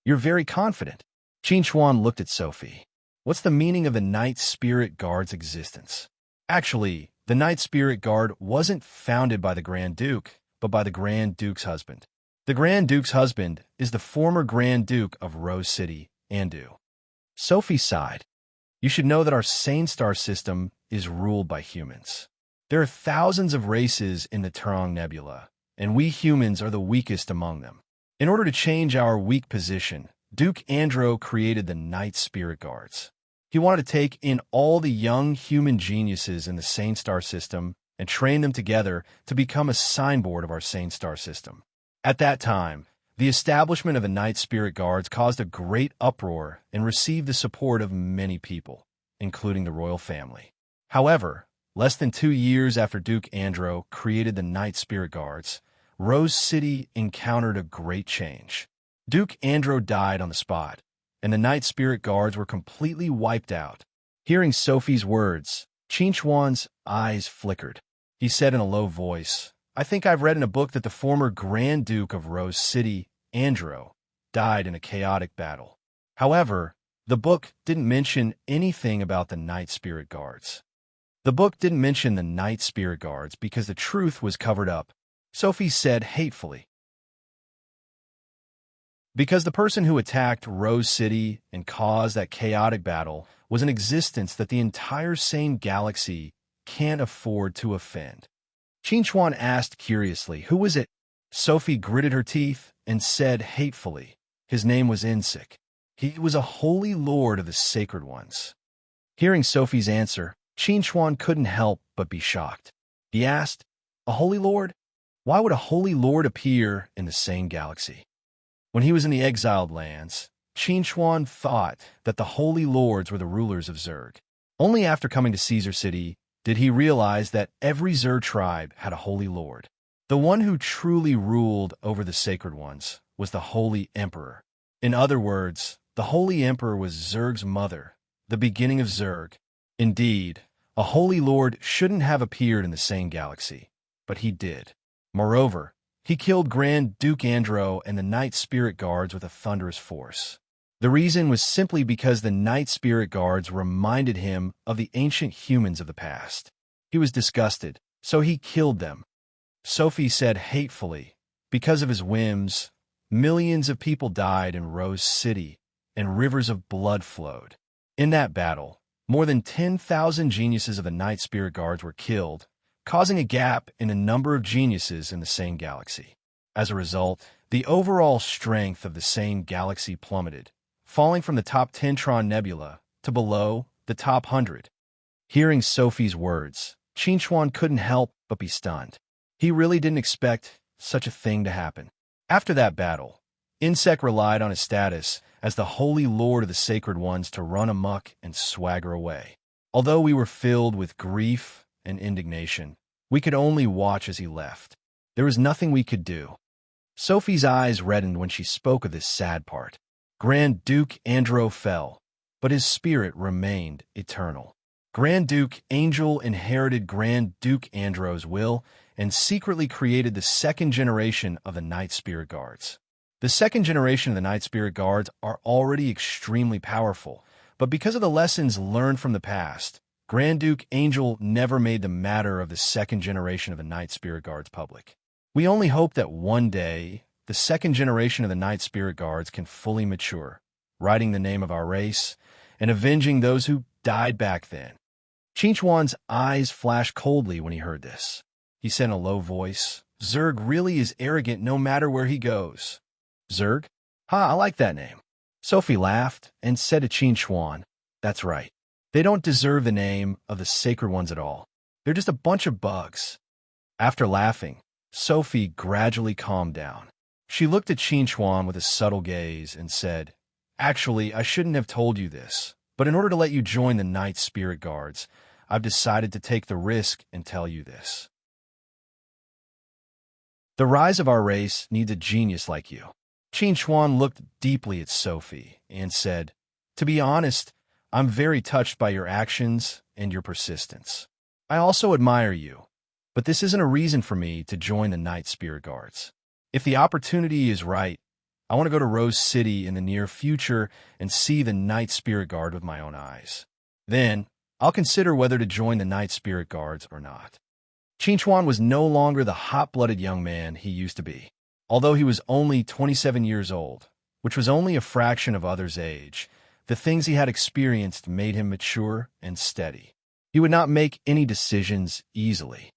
You're very confident. Qin Chuan looked at Sophie. What's the meaning of the Night Spirit Guard's existence? Actually, the Night Spirit Guard wasn't founded by the Grand Duke, but by the Grand Duke's husband. The Grand Duke's husband is the former Grand Duke of Rose City, Andu. Sophie sighed. You should know that our sane star system is ruled by humans. There are thousands of races in the Tron Nebula, and we humans are the weakest among them. In order to change our weak position, Duke Andro created the Night Spirit Guards. He wanted to take in all the young human geniuses in the Sane Star system and train them together to become a signboard of our Sane Star system. At that time, the establishment of the Night Spirit Guards caused a great uproar and received the support of many people, including the royal family. However, less than 2 years after Duke Andro created the Night Spirit Guards, Rose City encountered a great change. Duke Andro died on the spot, and the Night Spirit Guards were completely wiped out. Hearing Sophie's words, Qin Chuan's eyes flickered. He said in a low voice, I think I've read in a book that the former Grand Duke of Rose City, Andro, died in a chaotic battle. However, the book didn't mention anything about the Night Spirit Guards. The book didn't mention the Night Spirit Guards because the truth was covered up, Sophie said hatefully. Because the person who attacked Rose City and caused that chaotic battle was an existence that the entire sane galaxy can't afford to offend. Qin Chuan asked curiously, Who was it? Sophie gritted her teeth and said hatefully, His name was Insik. He was a holy lord of the sacred ones. Hearing Sophie's answer, Qin Chuan couldn't help but be shocked. He asked, A holy lord? Why would a holy lord appear in the sane galaxy? When he was in the exiled lands, Qin Chuan thought that the Holy Lords were the rulers of Zerg. Only after coming to Caesar City did he realize that every Zerg tribe had a Holy Lord. The one who truly ruled over the Sacred Ones was the Holy Emperor. In other words, the Holy Emperor was Zerg's mother, the beginning of Zerg. Indeed, a Holy Lord shouldn't have appeared in the same galaxy, but he did. Moreover, he killed Grand Duke Andro and the Night Spirit Guards with a thunderous force. The reason was simply because the Night Spirit Guards reminded him of the ancient humans of the past. He was disgusted, so he killed them. Sophie said hatefully, Because of his whims, millions of people died in Rose City, and rivers of blood flowed. In that battle, more than 10,000 geniuses of the Night Spirit Guards were killed, causing a gap in the number of geniuses in the same galaxy. As a result, the overall strength of the same galaxy plummeted, falling from the top 10 Tron Nebula to below the top 100. Hearing Sophie's words, Qin couldn't help but be stunned. He really didn't expect such a thing to happen. After that battle, Insect relied on his status as the holy lord of the sacred ones to run amok and swagger away. Although we were filled with grief and indignation, we could only watch as he left. There was nothing we could do. Sophie's eyes reddened when she spoke of this sad part. Grand Duke Andro fell, but his spirit remained eternal. Grand Duke Angel inherited Grand Duke Andro's will and secretly created the second generation of the Night Spirit Guards. The second generation of the Night Spirit Guards are already extremely powerful, but because of the lessons learned from the past, Grand Duke Angel never made the matter of the second generation of the Night Spirit Guards public. We only hope that one day, the second generation of the Night Spirit Guards can fully mature, writing the name of our race and avenging those who died back then. Qin eyes flashed coldly when he heard this. He said in a low voice, "Zerg really is arrogant no matter where he goes." Zerg? Ha, I like that name. Sophie laughed and said to Qin, "That's right. They don't deserve the name of the sacred ones at all. They're just a bunch of bugs." After laughing, Sophie gradually calmed down. She looked at Qin with a subtle gaze and said, "Actually, I shouldn't have told you this, but in order to let you join the Night Spirit Guards, I've decided to take the risk and tell you this. The rise of our race needs a genius like you." Qin looked deeply at Sophie and said, "To be honest, I'm very touched by your actions and your persistence. I also admire you, but this isn't a reason for me to join the Night Spirit Guards. If the opportunity is right, I want to go to Rose City in the near future and see the Night Spirit Guard with my own eyes. Then, I'll consider whether to join the Night Spirit Guards or not." Qin was no longer the hot-blooded young man he used to be. Although he was only 27 years old, which was only a fraction of others' age, the things he had experienced made him mature and steady. He would not make any decisions easily.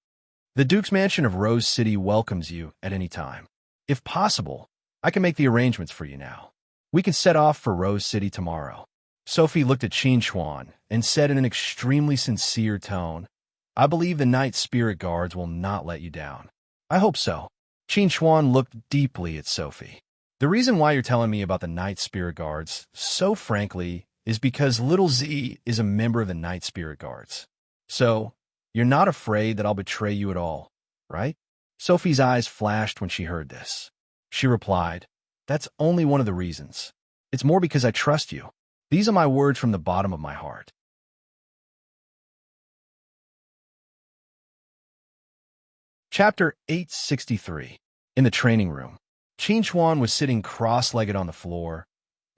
"The Duke's Mansion of Rose City welcomes you at any time. If possible, I can make the arrangements for you now. We can set off for Rose City tomorrow." Sophie looked at Qin and said in an extremely sincere tone, "I believe the Night Spirit Guards will not let you down." "I hope so." Qin looked deeply at Sophie. "The reason why you're telling me about the Night Spirit Guards, so frankly, is because little Z is a member of the Night Spirit Guards. So, you're not afraid that I'll betray you at all, right?" Sophie's eyes flashed when she heard this. She replied, "That's only one of the reasons. It's more because I trust you. These are my words from the bottom of my heart." Chapter 863. In the training room. Qin was sitting cross-legged on the floor,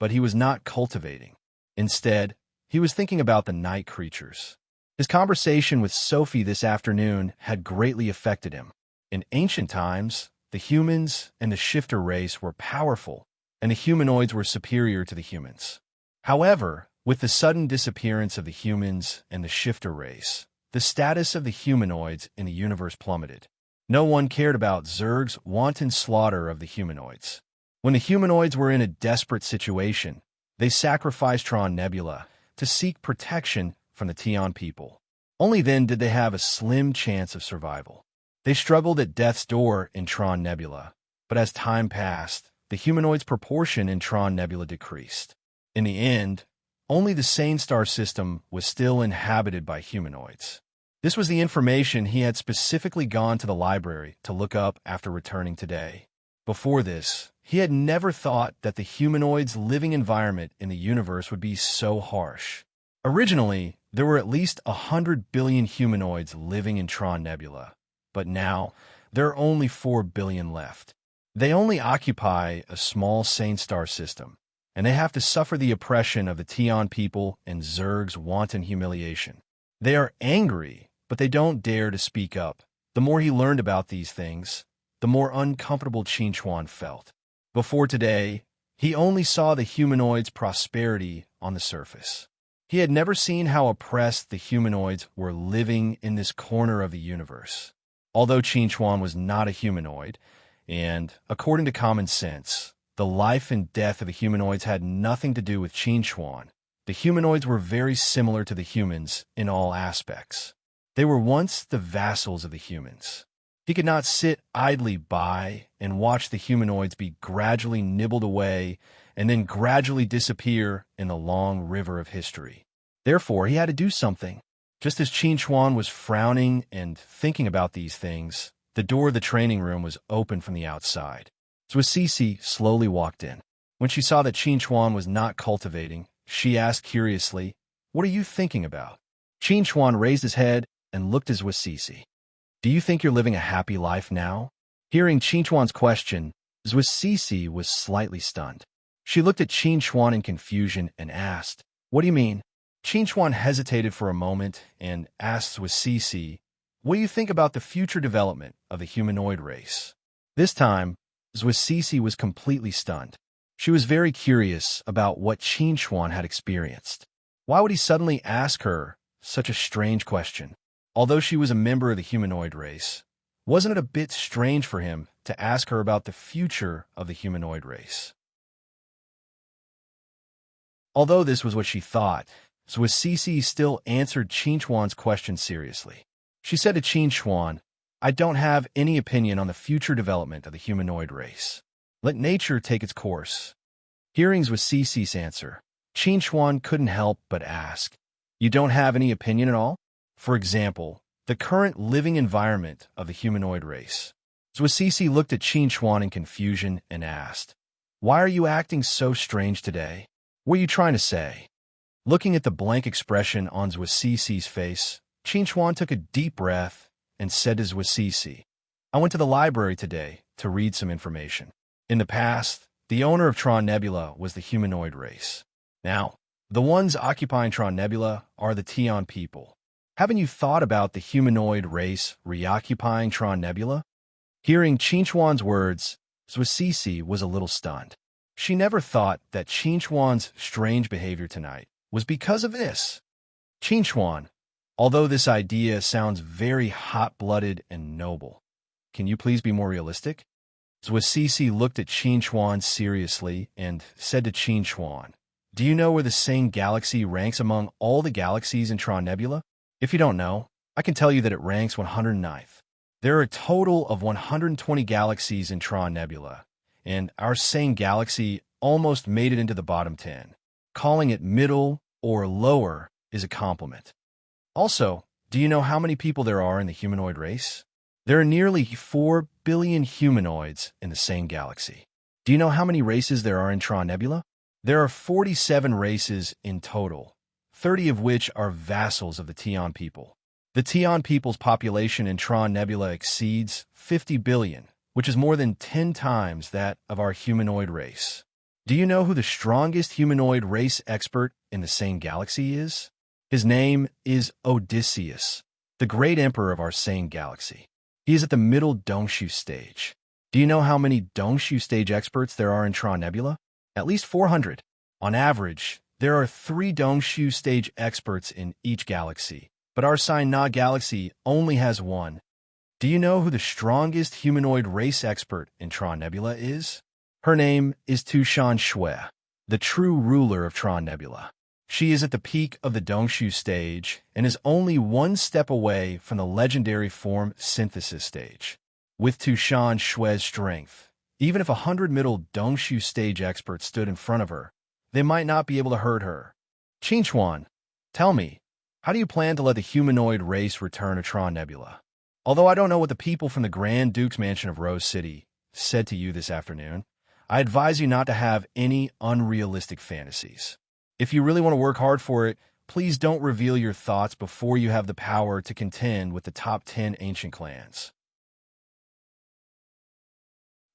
but he was not cultivating. Instead, he was thinking about the night creatures. His conversation with Sophie this afternoon had greatly affected him. In ancient times, the humans and the shifter race were powerful, and the humanoids were superior to the humans. However, with the sudden disappearance of the humans and the shifter race, the status of the humanoids in the universe plummeted. No one cared about Zerg's wanton slaughter of the humanoids. When the humanoids were in a desperate situation, they sacrificed Tron Nebula to seek protection from the Tion people. Only then did they have a slim chance of survival. They struggled at death's door in Tron Nebula, but as time passed, the humanoids' proportion in Tron Nebula decreased. In the end, only the Sane Star system was still inhabited by humanoids. This was the information he had specifically gone to the library to look up after returning today. Before this, he had never thought that the humanoids' living environment in the universe would be so harsh. Originally, there were at least 100 billion humanoids living in Tron Nebula, but now there are only 4 billion left. They only occupy a small Sane Star system, and they have to suffer the oppression of the Tion people and Zerg's wanton humiliation. They are angry, but they don't dare to speak up. The more he learned about these things, the more uncomfortable Qin felt. Before today, he only saw the humanoids' prosperity on the surface. He had never seen how oppressed the humanoids were living in this corner of the universe. Although Qin was not a humanoid, and, according to common sense, the life and death of the humanoids had nothing to do with Qin, The humanoids were very similar to the humans in all aspects. They were once the vassals of the humans. He could not sit idly by and watch the humanoids be gradually nibbled away and then gradually disappear in the long river of history. Therefore, he had to do something. Just as Qin Chuan was frowning and thinking about these things, the door of the training room was open from the outside. Sisi slowly walked in. When she saw that Qin Chuan was not cultivating, she asked curiously, "What are you thinking about?" Qin Chuan raised his head and looked at Sisi. "Do you think you're living a happy life now?" Hearing Qin Chuan's question, Sisi was slightly stunned. She looked at Qin Chuan in confusion and asked, "What do you mean?" Qin Chuan hesitated for a moment and asked Sisi, "What do you think about the future development of the humanoid race?" This time, Sisi was completely stunned. She was very curious about what Qin Chuan had experienced. Why would he suddenly ask her such a strange question? Although she was a member of the humanoid race, wasn't it a bit strange for him to ask her about the future of the humanoid race? Although this was what she thought, Sisi still answered Qin Chuan's question seriously. She said to Qin Chuan, "I don't have any opinion on the future development of the humanoid race. Let nature take its course." Hearing Sisi's answer, Qin Chuan couldn't help but ask, "You don't have any opinion at all? For example, the current living environment of the humanoid race." Sisi looked at Qin Chuan in confusion and asked, "Why are you acting so strange today? What are you trying to say?" Looking at the blank expression on Sisi's face, Qin Chuan took a deep breath and said to Sisi, "I went to the library today to read some information. In the past, the owner of Tron Nebula was the humanoid race. Now, the ones occupying Tron Nebula are the Tian people. Haven't you thought about the humanoid race reoccupying Tron Nebula?" Hearing Qin Chuan's words, Sisi was a little stunned. She never thought that Qin Chuan's strange behavior tonight was because of this. Qin Chuan, although this idea sounds very hot-blooded and noble, can you please be more realistic? Sisi looked at Qin Chuan seriously and said to Qin Chuan, "Do you know where the Serene galaxy ranks among all the galaxies in Tron Nebula? If you don't know, I can tell you that it ranks 109th. There are a total of 120 galaxies in Tron Nebula, and our Serene galaxy almost made it into the bottom 10. Calling it middle or lower is a compliment. Also, do you know how many people there are in the humanoid race? There are nearly 4 billion humanoids in the Serene galaxy. Do you know how many races there are in Tron Nebula? There are 47 races in total, 30 of which are vassals of the Tian people. The Tian people's population in Tron Nebula exceeds 50 billion, which is more than 10 times that of our humanoid race. Do you know who the strongest humanoid race expert in the Serene galaxy is? His name is Odysseus, the great emperor of our Serene galaxy. He is at the middle Dongshu stage. Do you know how many Dongshu stage experts there are in Tron Nebula? At least 400. On average, there are 3 Dongshu stage experts in each galaxy, but our Sign Na galaxy only has 1. Do you know who the strongest humanoid race expert in Tron Nebula is? Her name is Tushan Shui, the true ruler of Tron Nebula. She is at the peak of the Dongshu stage and is only 1 step away from the legendary form synthesis stage. With Tushan Shui's strength, even if 100 middle Dongshu stage experts stood in front of her, they might not be able to hurt her. Qin Chuan, tell me, how do you plan to let the humanoid race return to Tron Nebula? Although I don't know what the people from the Grand Duke's Mansion of Rose City said to you this afternoon, I advise you not to have any unrealistic fantasies. If you really want to work hard for it, please don't reveal your thoughts before you have the power to contend with the top 10 ancient clans.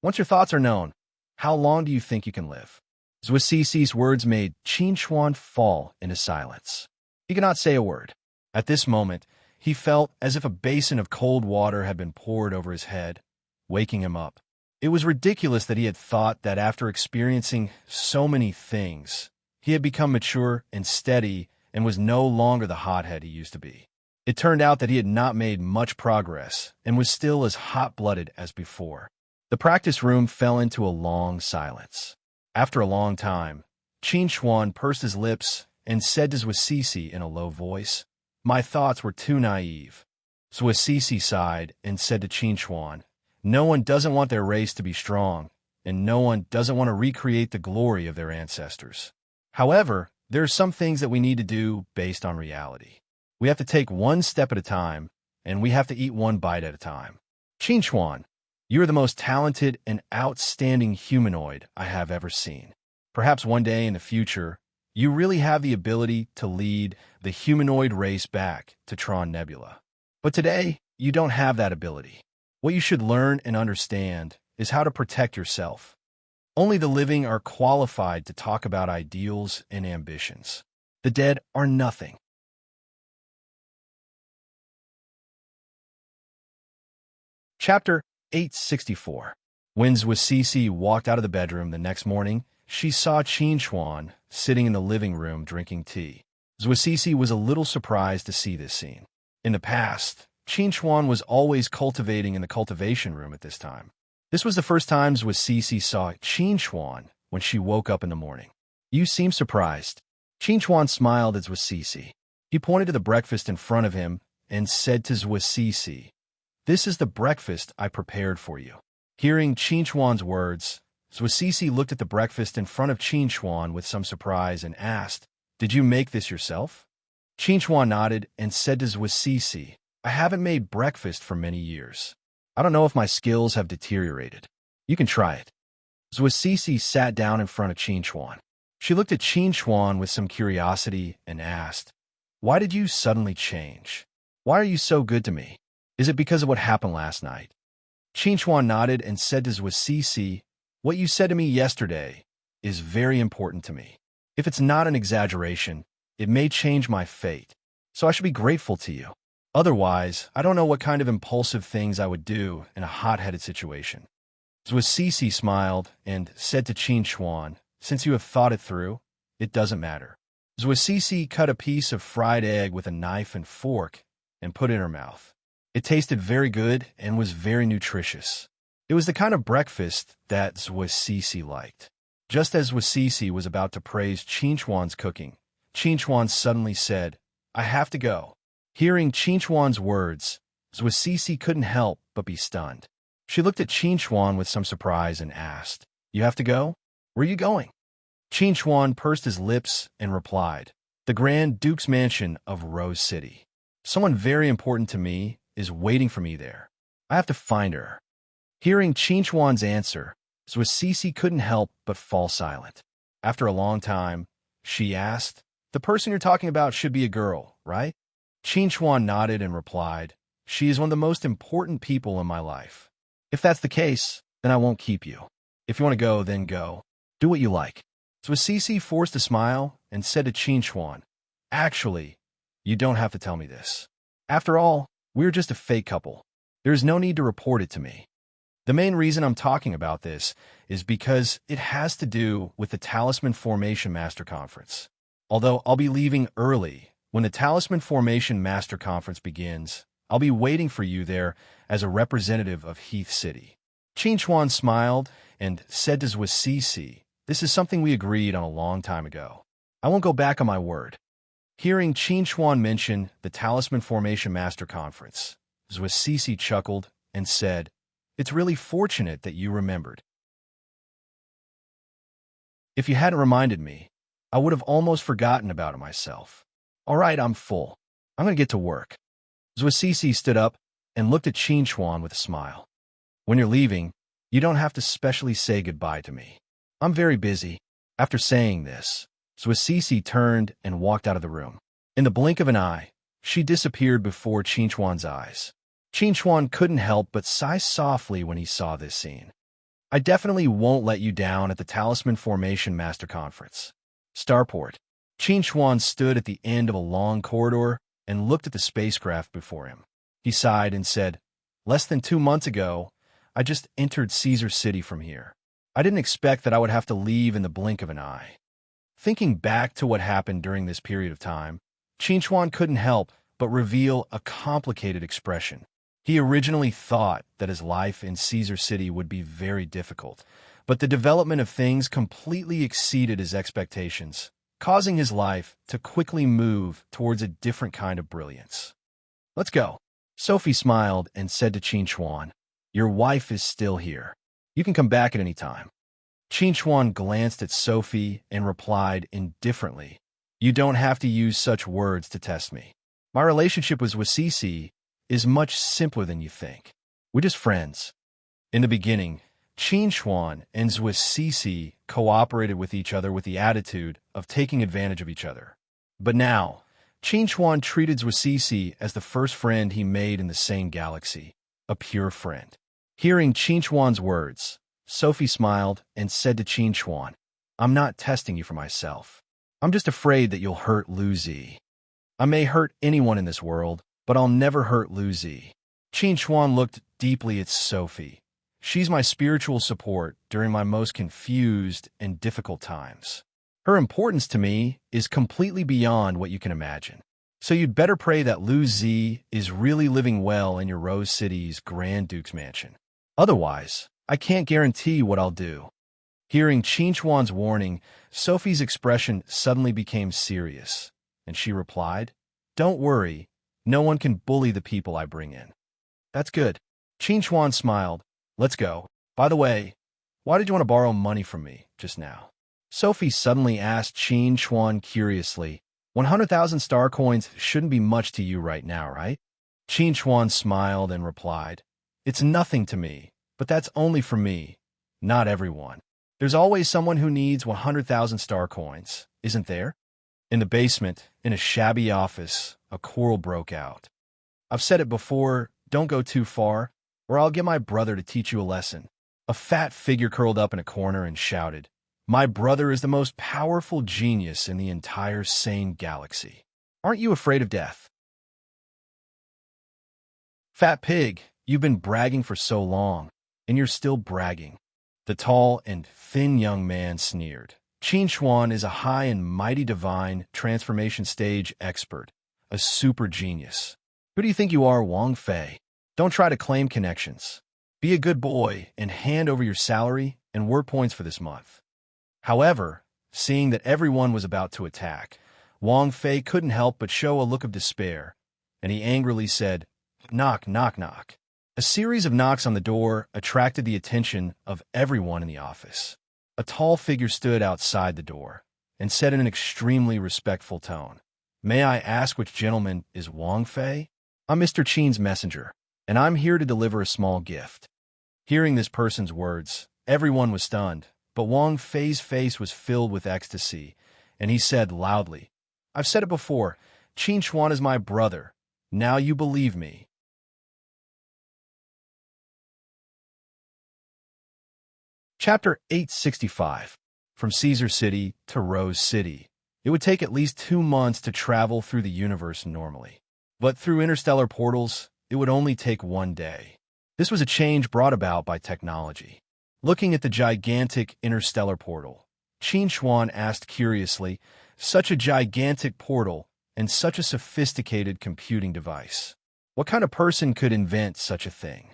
Once your thoughts are known, how long do you think you can live? Sisi's words made Qin Chuan fall into silence. He could not say a word. At this moment, he felt as if a basin of cold water had been poured over his head, waking him up. It was ridiculous that he had thought that after experiencing so many things, he had become mature and steady and was no longer the hothead he used to be. It turned out that he had not made much progress and was still as hot-blooded as before. The practice room fell into a long silence. After a long time, Qin Chuan pursed his lips and said to Zwisisi in a low voice, "My thoughts were too naive." Zwisisi sighed and said to Qinchuan, "No one doesn't want their race to be strong, and no one doesn't want to recreate the glory of their ancestors. However, there are some things that we need to do based on reality. We have to take one step at a time, and we have to eat one bite at a time. Qinchuan, you are the most talented and outstanding humanoid I have ever seen. Perhaps one day in the future, you really have the ability to lead the humanoid race back to Tron Nebula. But today, you don't have that ability. What you should learn and understand is how to protect yourself. Only the living are qualified to talk about ideals and ambitions. The dead are nothing." Chapter 864. When Zwisisi walked out of the bedroom the next morning, she saw Qinchuan sitting in the living room drinking tea. Zwisisi was a little surprised to see this scene. In the past, Qinchuan was always cultivating in the cultivation room at this time. This was the first time Zwisisi saw Qinchuan when she woke up in the morning. "You seem surprised." Qinchuan smiled at Zwisisi. He pointed to the breakfast in front of him and said to Zwisisi, "This is the breakfast I prepared for you." Hearing Qinchuan's words, Zwisisi looked at the breakfast in front of Qinchuan with some surprise and asked, "Did you make this yourself?" Qinchuan nodded and said to Zwisisi, "I haven't made breakfast for many years. I don't know if my skills have deteriorated. You can try it." Zwisisi sat down in front of Qinchuan. She looked at Qinchuan with some curiosity and asked, "Why did you suddenly change? Why are you so good to me? Is it because of what happened last night?" Qinchuan nodded and said to Zwisisi, "What you said to me yesterday is very important to me. If it's not an exaggeration, it may change my fate, so I should be grateful to you. Otherwise, I don't know what kind of impulsive things I would do in a hot-headed situation." Zwisisi smiled and said to Qinchuan, "Since you have thought it through, it doesn't matter." Zwisisi cut a piece of fried egg with a knife and fork and put it in her mouth. It tasted very good and was very nutritious. It was the kind of breakfast that Zwisisi liked. Just as Zwisisi was about to praise Qinchuan's cooking, Qinchuan suddenly said, "I have to go." Hearing Qinchuan's words, Zwisisi couldn't help but be stunned. She looked at Qinchuan with some surprise and asked, "You have to go? Where are you going?" Qinchuan pursed his lips and replied, "The Grand Duke's mansion of Rose City. Someone very important to me is waiting for me there. I have to find her." Hearing Qinchuan's answer, Zwisisi couldn't help but fall silent. After a long time, she asked, "The person you're talking about should be a girl, right?" Qinchuan nodded and replied, "She is one of the most important people in my life. If that's the case, then I won't keep you. If you want to go, then go. Do what you like." Zwisisi forced a smile and said to Qinchuan, "Actually, you don't have to tell me this. After all, we're just a fake couple. There is no need to report it to me. The main reason I'm talking about this is because it has to do with the Talisman Formation Master Conference. Although I'll be leaving early, when the Talisman Formation Master Conference begins, I'll be waiting for you there as a representative of Heath City." Qinchuan smiled and said to Zwisisi, "This is something we agreed on a long time ago. I won't go back on my word." Hearing Qinchuan mention the Talisman Formation Master Conference, Zwisisi chuckled and said, "It's really fortunate that you remembered. If you hadn't reminded me, I would have almost forgotten about it myself. All right, I'm full. I'm going to get to work." Zwisisi stood up and looked at Qinchuan with a smile. "When you're leaving, you don't have to specially say goodbye to me. I'm very busy." After saying this, Zwisisi turned and walked out of the room. In the blink of an eye, she disappeared before Qinchuan's eyes. Qinchuan couldn't help but sigh softly when he saw this scene. "I definitely won't let you down at the Talisman Formation Master Conference." Starport. Qinchuan stood at the end of a long corridor and looked at the spacecraft before him. He sighed and said, "Less than 2 months ago, I just entered Caesar City from here. I didn't expect that I would have to leave in the blink of an eye." Thinking back to what happened during this period of time, Qinchuan couldn't help but reveal a complicated expression. He originally thought that his life in Caesar City would be very difficult, but the development of things completely exceeded his expectations, causing his life to quickly move towards a different kind of brilliance. Let's go. Sophie smiled and said to Qin Chuan, your wife is still here. You can come back at any time. Qin Chuan glanced at Sophie and replied indifferently, you don't have to use such words to test me. My relationship with Cece is much simpler than you think. We're just friends. In the beginning, Qin Chuan and Cece cooperated with each other with the attitude of taking advantage of each other. But now, Qin Chuan treated Cece as the first friend he made in the same galaxy, a pure friend. Hearing Qin Chuan's words, Sophie smiled and said to Qin Chuan, I'm not testing you for myself. I'm just afraid that you'll hurt Lu Zi. I may hurt anyone in this world, but I'll never hurt Lu Zi. Qin Chuan looked deeply at Sophie. She's my spiritual support during my most confused and difficult times. Her importance to me is completely beyond what you can imagine. So you'd better pray that Lu Zi is really living well in your Rose City's Grand Duke's mansion. Otherwise, I can't guarantee what I'll do. Hearing Qin Chuan's warning, Sophie's expression suddenly became serious, and she replied, don't worry, no one can bully the people I bring in. That's good. Qin Chuan smiled. Let's go. By the way, why did you want to borrow money from me just now? Sophie suddenly asked Qin Chuan curiously. 100,000 star coins shouldn't be much to you right now, right? Qin Chuan smiled and replied, it's nothing to me, but that's only for me, not everyone. There's always someone who needs 100,000 star coins, isn't there? In the basement, in a shabby office, a quarrel broke out. I've said it before, don't go too far, or I'll get my brother to teach you a lesson. A fat figure curled up in a corner and shouted, my brother is the most powerful genius in the entire sane galaxy. Aren't you afraid of death? Fat pig, you've been bragging for so long, and you're still bragging. The tall and thin young man sneered. Qin Chuan is a high and mighty divine transformation stage expert, a super genius. Who do you think you are, Wang Fei? Don't try to claim connections. Be a good boy and hand over your salary and word points for this month. However, seeing that everyone was about to attack, Wang Fei couldn't help but show a look of despair, and he angrily said, knock, knock, knock. A series of knocks on the door attracted the attention of everyone in the office. A tall figure stood outside the door and said in an extremely respectful tone, may I ask which gentleman is Wang Fei? I'm Mr. Qin's messenger, and I'm here to deliver a small gift. Hearing this person's words, everyone was stunned, but Wang Fei's face was filled with ecstasy, and he said loudly, I've said it before, Qin Chuan is my brother. Now you believe me. Chapter 865. From Caesar City to Rose City. It would take at least 2 months to travel through the universe normally. But through interstellar portals, it would only take 1 day. This was a change brought about by technology. Looking at the gigantic interstellar portal, Qin Chuan asked curiously, such a gigantic portal and such a sophisticated computing device. What kind of person could invent such a thing?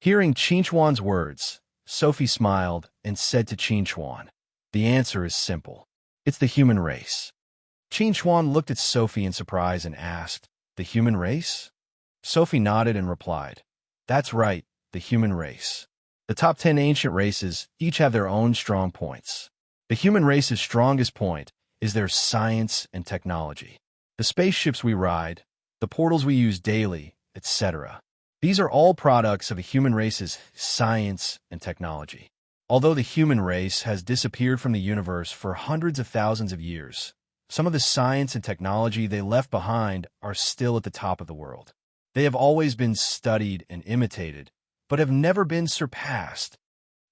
Hearing Qin Chuan's words, Sophie smiled and said to Qin Chuan, the answer is simple. It's the human race. Qin Chuan looked at Sophie in surprise and asked, the human race? Sophie nodded and replied, that's right, the human race. The top 10 ancient races each have their own strong points. The human race's strongest point is their science and technology. The spaceships we ride, the portals we use daily, etc. These are all products of the human race's science and technology. Although the human race has disappeared from the universe for hundreds of thousands of years, some of the science and technology they left behind are still at the top of the world. They have always been studied and imitated, but have never been surpassed.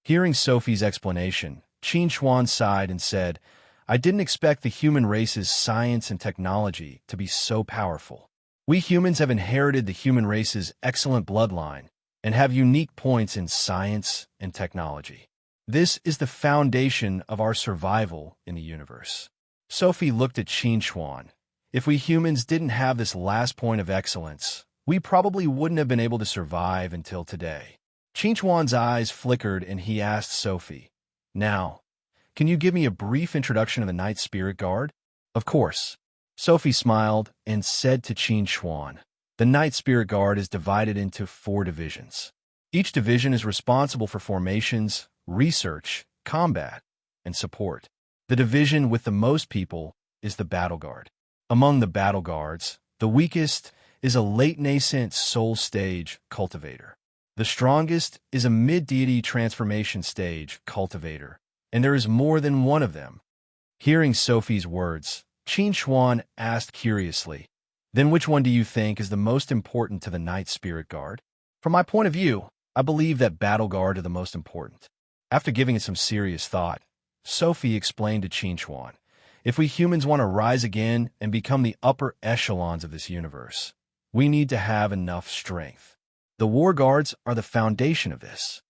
Hearing Sophie's explanation, Qin Chuan sighed and said, I didn't expect the human race's science and technology to be so powerful. We humans have inherited the human race's excellent bloodline and have unique points in science and technology. This is the foundation of our survival in the universe. Sophie looked at Qin Chuan. If we humans didn't have this last point of excellence, we probably wouldn't have been able to survive until today. Qin Chuan's eyes flickered and he asked Sophie, now, can you give me a brief introduction of the Night Spirit Guard? Of course. Sophie smiled and said to Qin Xuan, the Night Spirit Guard is divided into 4 divisions. Each division is responsible for formations, research, combat, and support. The division with the most people is the Battle Guard. Among the Battle Guards, the weakest is a late nascent soul stage cultivator. The strongest is a mid-deity transformation stage cultivator, and there is more than one of them. Hearing Sophie's words, Qin Xuan asked curiously, then which one do you think is the most important to the Night Spirit Guard? From my point of view, I believe that Battle Guard are the most important. After giving it some serious thought, Sophie explained to Qin Xuan, if we humans want to rise again and become the upper echelons of this universe, we need to have enough strength. The War Guards are the foundation of this.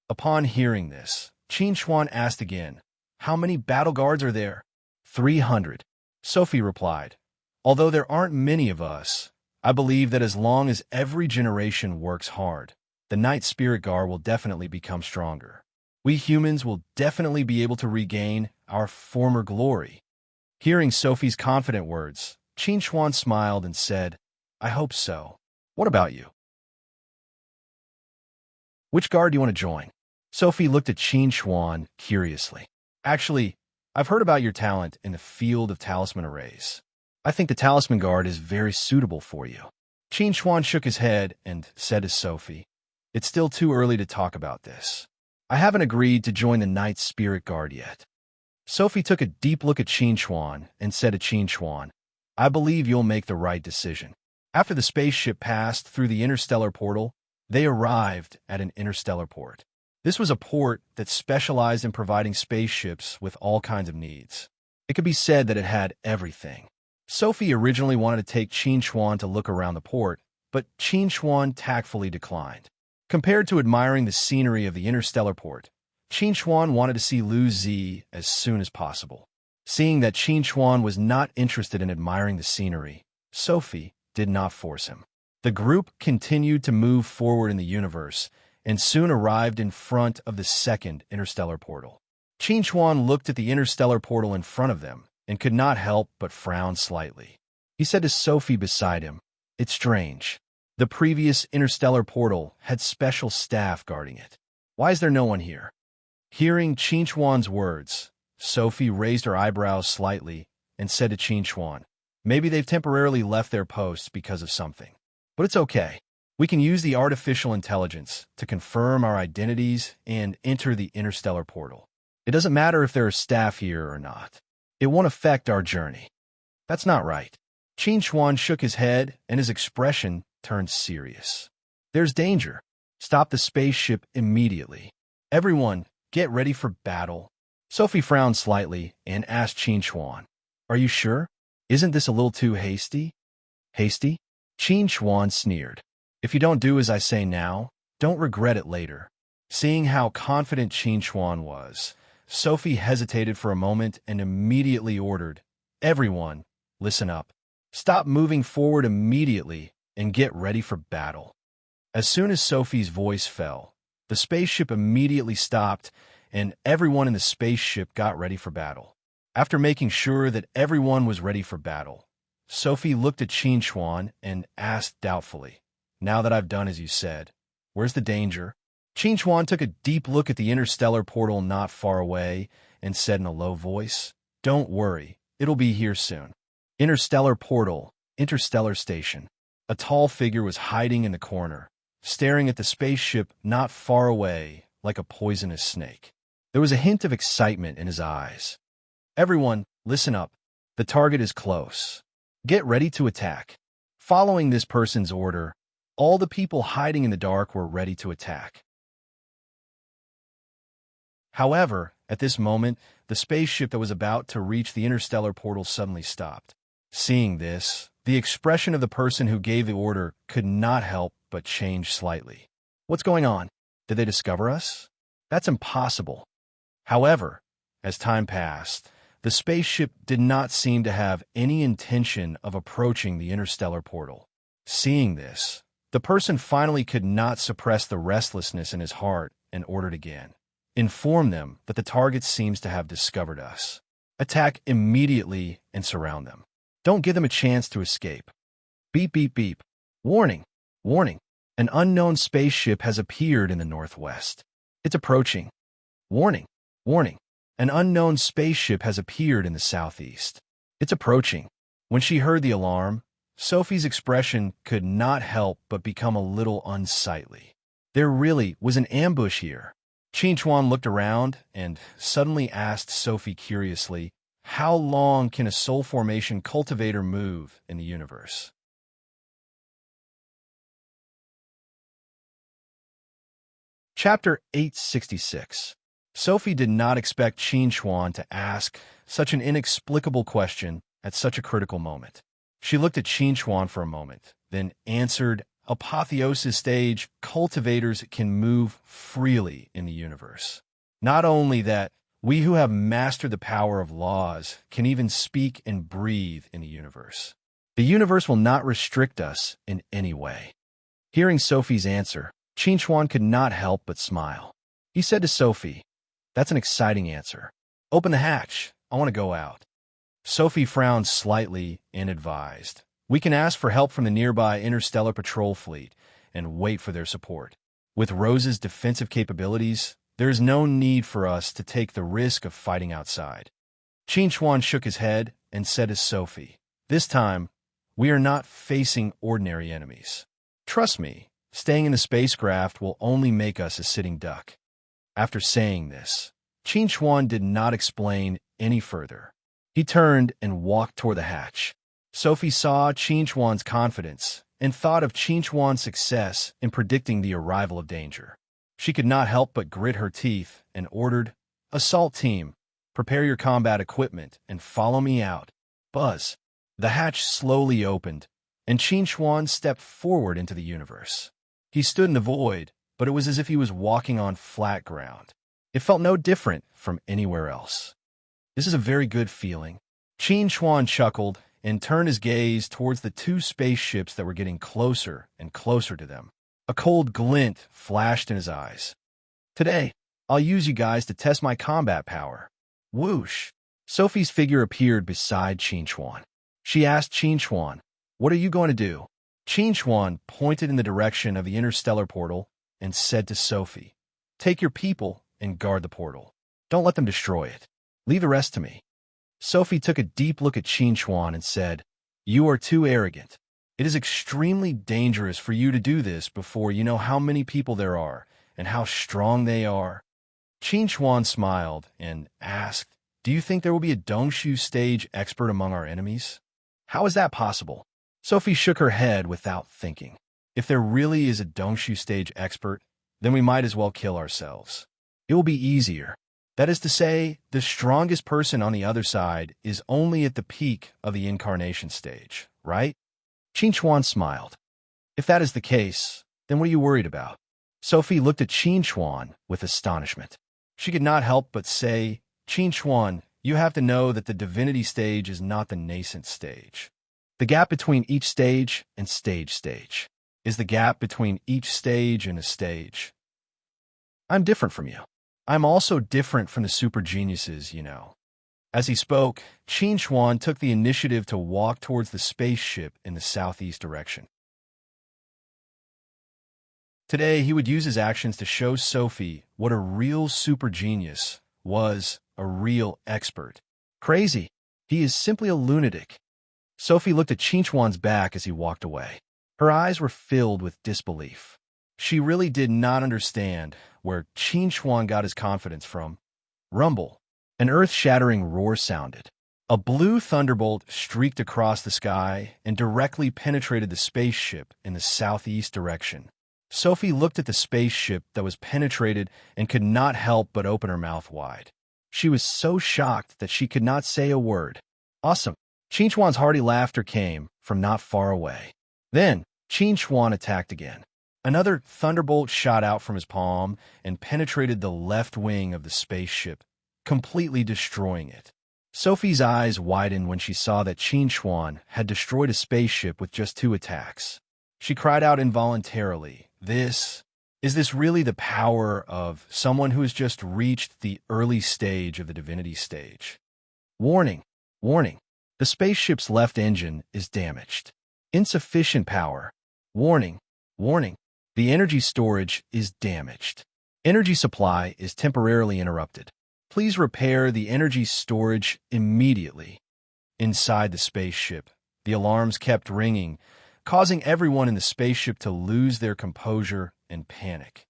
Upon hearing this, Qin Xuan asked again, how many Battle Guards are there? 300. Sophie replied, although there aren't many of us, I believe that as long as every generation works hard, the Night Spirit Guard will definitely become stronger. We humans will definitely be able to regain our former glory. Hearing Sophie's confident words, Qin Xuan smiled and said, I hope so. What about you? Which guard do you want to join? Sophie looked at Qin Xuan curiously. Actually, I've heard about your talent in the field of talisman arrays. I think the Talisman Guard is very suitable for you. Qin Xuan shook his head and said to Sophie, it's still too early to talk about this. I haven't agreed to join the Night Spirit Guard yet. Sophie took a deep look at Qin Xuan and said to Qin Xuan, I believe you'll make the right decision. After the spaceship passed through the interstellar portal, they arrived at an interstellar port. This was a port that specialized in providing spaceships with all kinds of needs. It could be said that it had everything. Sophie originally wanted to take Qin Xuan to look around the port, but Qin Xuan tactfully declined. Compared to admiring the scenery of the interstellar port, Qin Xuan wanted to see Lu Zi as soon as possible. Seeing that Qin Xuan was not interested in admiring the scenery, Sophie did not force him. The group continued to move forward in the universe and soon arrived in front of the second interstellar portal. Qin Xuan looked at the interstellar portal in front of them and could not help but frown slightly. He said to Sophie beside him, it's strange. The previous interstellar portal had special staff guarding it. Why is there no one here? Hearing Qin Xuan's words, Sophie raised her eyebrows slightly and said to Qin Xuan, maybe they've temporarily left their posts because of something. But it's okay. We can use the artificial intelligence to confirm our identities and enter the interstellar portal. It doesn't matter if there are staff here or not. It won't affect our journey. That's not right. Qin Xuan shook his head and his expression turned serious. There's danger. Stop the spaceship immediately. Everyone, get ready for battle. Sophie frowned slightly and asked Qin Xuan, are you sure? Isn't this a little too hasty? Hasty? Qin Xuan sneered. If you don't do as I say now, don't regret it later. Seeing how confident Qin Xuan was, Sophie hesitated for a moment and immediately ordered, everyone, listen up. Stop moving forward immediately and get ready for battle. As soon as Sophie's voice fell, the spaceship immediately stopped and everyone in the spaceship got ready for battle. After making sure that everyone was ready for battle, Sophie looked at Qin Xuan and asked doubtfully, now that I've done as you said, where's the danger? Qin Xuan took a deep look at the interstellar portal not far away and said in a low voice, don't worry, it'll be here soon. Interstellar portal, interstellar station. A tall figure was hiding in the corner, staring at the spaceship not far away like a poisonous snake. There was a hint of excitement in his eyes. Everyone, listen up. The target is close. Get ready to attack. Following this person's order, all the people hiding in the dark were ready to attack. However, at this moment, the spaceship that was about to reach the interstellar portal suddenly stopped. Seeing this, the expression of the person who gave the order could not help but change slightly. What's going on? Did they discover us? That's impossible. However, as time passed, the spaceship did not seem to have any intention of approaching the interstellar portal. Seeing this, the person finally could not suppress the restlessness in his heart and ordered again. Inform them that the target seems to have discovered us. Attack immediately and surround them. Don't give them a chance to escape. Beep, beep, beep. Warning, warning. An unknown spaceship has appeared in the northwest. It's approaching. Warning, warning. An unknown spaceship has appeared in the southeast. It's approaching. When she heard the alarm, Sophie's expression could not help but become a little unsightly. There really was an ambush here. Qin looked around and suddenly asked Sophie curiously, how long can a soul formation cultivator move in the universe? Chapter 866. Sophie did not expect Qin to ask such an inexplicable question at such a critical moment. She looked at Qin for a moment, then answered, Apotheosis stage cultivators can move freely in the universe. Not only that, we who have mastered the power of laws can even speak and breathe in the universe. The universe will not restrict us in any way. Hearing Sophie's answer, Qin could not help but smile. He said to Sophie, that's an exciting answer. Open the hatch. I want to go out. Sophie frowned slightly and advised, we can ask for help from the nearby interstellar patrol fleet and wait for their support. With Rose's defensive capabilities, there is no need for us to take the risk of fighting outside. Qin shook his head and said to Sophie, this time, we are not facing ordinary enemies. Trust me, staying in the spacecraft will only make us a sitting duck. After saying this, Qin did not explain any further. He turned and walked toward the hatch. Sophie saw Qin's confidence and thought of Qin's success in predicting the arrival of danger. She could not help but grit her teeth and ordered, Assault team, prepare your combat equipment and follow me out. Buzz. The hatch slowly opened, and Qin stepped forward into the universe. He stood in the void, but it was as if he was walking on flat ground. It felt no different from anywhere else. This is a very good feeling. Qin chuckled and turned his gaze towards the two spaceships that were getting closer and closer to them. A cold glint flashed in his eyes. Today, I'll use you guys to test my combat power. Whoosh! Sophie's figure appeared beside Qin. She asked Qin, what are you going to do? Qin pointed in the direction of the interstellar portal and said to Sophie, take your people and guard the portal. Don't let them destroy it. Leave the rest to me. Sophie took a deep look at Qin and said, you are too arrogant. It is extremely dangerous for you to do this before you know how many people there are and how strong they are. Qin smiled and asked, do you think there will be a Dongshu stage expert among our enemies? How is that possible? Sophie shook her head without thinking. If there really is a Dongshu stage expert, then we might as well kill ourselves. It will be easier. That is to say, the strongest person on the other side is only at the peak of the incarnation stage, right? Qin smiled. If that is the case, then what are you worried about? Sophie looked at Qin with astonishment. She could not help but say, Qin, you have to know that the divinity stage is not the nascent stage. The gap between each stage and stage is the gap between each stage and a stage. I'm different from you. I'm also different from the super geniuses, you know. As he spoke, Qin took the initiative to walk towards the spaceship in the southeast direction. Today, he would use his actions to show Sophie what a real super genius was, a real expert. Crazy. He is simply a lunatic. Sophie looked at Qin's back as he walked away. Her eyes were filled with disbelief. She really did not understand where Qin got his confidence from. Rumble. An earth-shattering roar sounded. A blue thunderbolt streaked across the sky and directly penetrated the spaceship in the southeast direction. Sophie looked at the spaceship that was penetrated and could not help but open her mouth wide. She was so shocked that she could not say a word. Awesome. Qin's hearty laughter came from not far away. Then, Qin attacked again. Another thunderbolt shot out from his palm and penetrated the left wing of the spaceship, completely destroying it. Sophie's eyes widened when she saw that Qin had destroyed a spaceship with just 2 attacks. She cried out involuntarily, Is this really the power of someone who has just reached the early stage of the divinity stage? Warning, warning. The spaceship's left engine is damaged. Insufficient power. Warning, warning. The energy storage is damaged. Energy supply is temporarily interrupted. Please repair the energy storage immediately. Inside the spaceship, the alarms kept ringing, causing everyone in the spaceship to lose their composure and panic.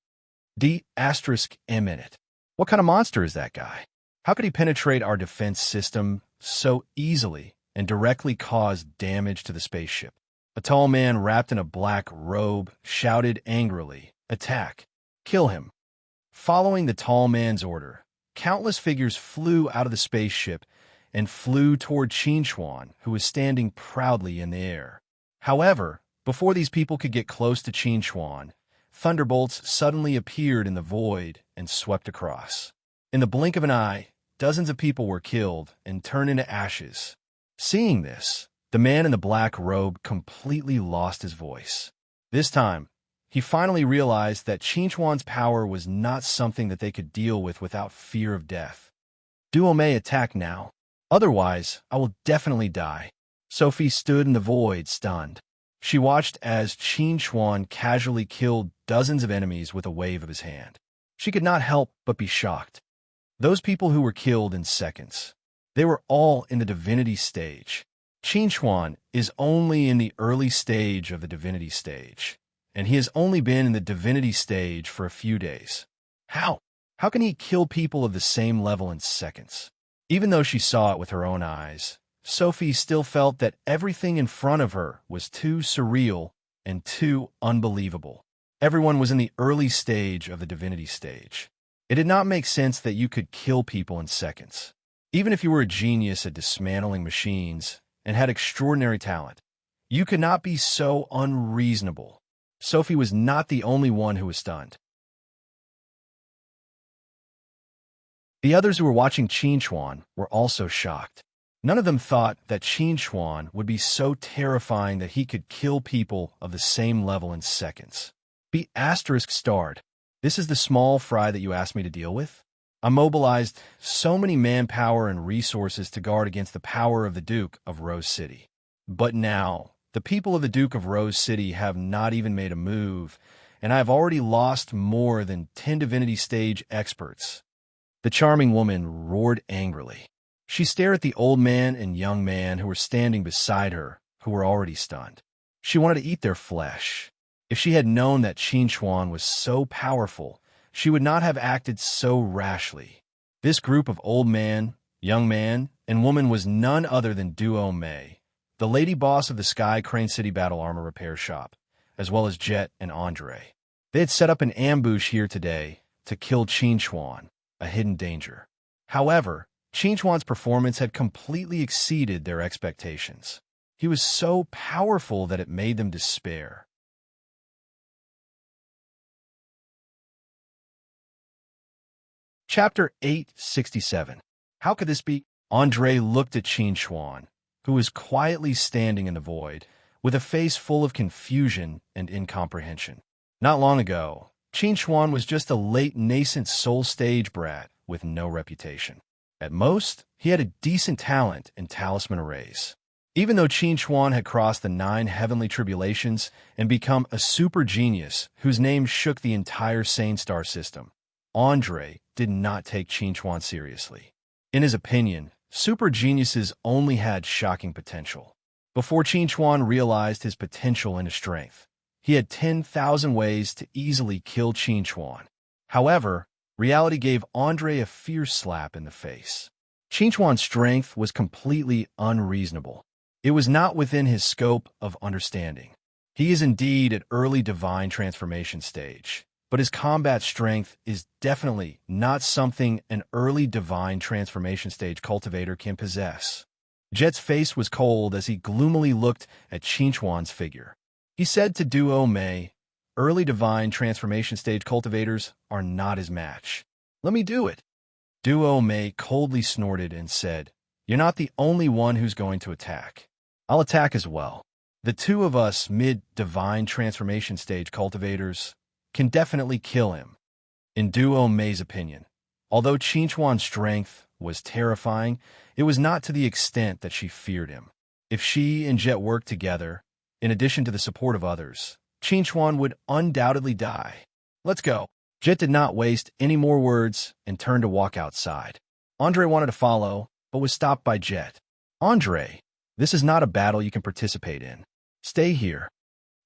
D***M in it. What kind of monster is that guy? How could he penetrate our defense system so easily and directly cause damage to the spaceship? A tall man wrapped in a black robe shouted angrily, "Attack! Kill him!" Following the tall man's order, countless figures flew out of the spaceship and flew toward Qinchuan, who was standing proudly in the air. However, before these people could get close to Qinchuan, thunderbolts suddenly appeared in the void and swept across. In the blink of an eye, dozens of people were killed and turned into ashes. Seeing this, the man in the black robe completely lost his voice. This time, he finally realized that Qinchuan's power was not something that they could deal with without fear of death. "Duo may attack now. Otherwise, I will definitely die." Sophie stood in the void, stunned. She watched as Qinchuan casually killed dozens of enemies with a wave of his hand. She could not help but be shocked. Those people who were killed in seconds, they were all in the divinity stage. Qinchuan is only in the early stage of the divinity stage, and he has only been in the divinity stage for a few days. How? How can he kill people of the same level in seconds? Even though she saw it with her own eyes, Sophie still felt that everything in front of her was too surreal and too unbelievable. Everyone was in the early stage of the divinity stage. It did not make sense that you could kill people in seconds. Even if you were a genius at dismantling machines and had extraordinary talent, you could not be so unreasonable. Sophie was not the only one who was stunned. The others who were watching Qinchuan were also shocked. None of them thought that Qinchuan would be so terrifying that he could kill people of the same level in seconds. Be ****. This is the small fry that you asked me to deal with? I mobilized so many manpower and resources to guard against the power of the Duke of Rose City. But now, the people of the Duke of Rose City have not even made a move, and I have already lost more than 10 divinity stage experts. The charming woman roared angrily. She stared at the old man and young man who were standing beside her, who were already stunned. She wanted to eat their flesh. If she had known that Qinchuan was so powerful, she would not have acted so rashly. This group of old man, young man, and woman was none other than Duo Mei, the lady boss of the Sky Crane City Battle Armor Repair Shop, as well as Jet and Andre. They had set up an ambush here today to kill Qinchuan, a hidden danger. However, Qinchuan's performance had completely exceeded their expectations. He was so powerful that it made them despair. Chapter 867. How could this be? Andre looked at Qinchuan, who was quietly standing in the void, with a face full of confusion and incomprehension. Not long ago, Qinchuan was just a late nascent soul stage brat with no reputation. At most, he had a decent talent in talisman arrays. Even though Qinchuan had crossed the 9 heavenly tribulations and become a super genius whose name shook the entire Sane Star system, Andre did not take Qinchuan seriously. In his opinion, super geniuses only had shocking potential. Before Qinchuan realized his potential and his strength, he had 10,000 ways to easily kill Qinchuan. However, reality gave Andre a fierce slap in the face. Qinchuan's strength was completely unreasonable. It was not within his scope of understanding. He is indeed at early divine transformation stage, but his combat strength is definitely not something an early divine transformation stage cultivator can possess. Jet's face was cold as he gloomily looked at Qinchuan's figure. He said to Duo Mei, "Early divine transformation stage cultivators are not his match. Let me do it." Duo Mei coldly snorted and said, "You're not the only one who's going to attack. I'll attack as well. The two of us mid-divine transformation stage cultivators can definitely kill him." In Duo Mei's opinion, although Qinchuan's strength was terrifying, it was not to the extent that she feared him. If she and Jet worked together, in addition to the support of others, Qingchuan would undoubtedly die. Let's go. Jet did not waste any more words and turned to walk outside. Andre wanted to follow, but was stopped by Jet. Andre, this is not a battle you can participate in. Stay here.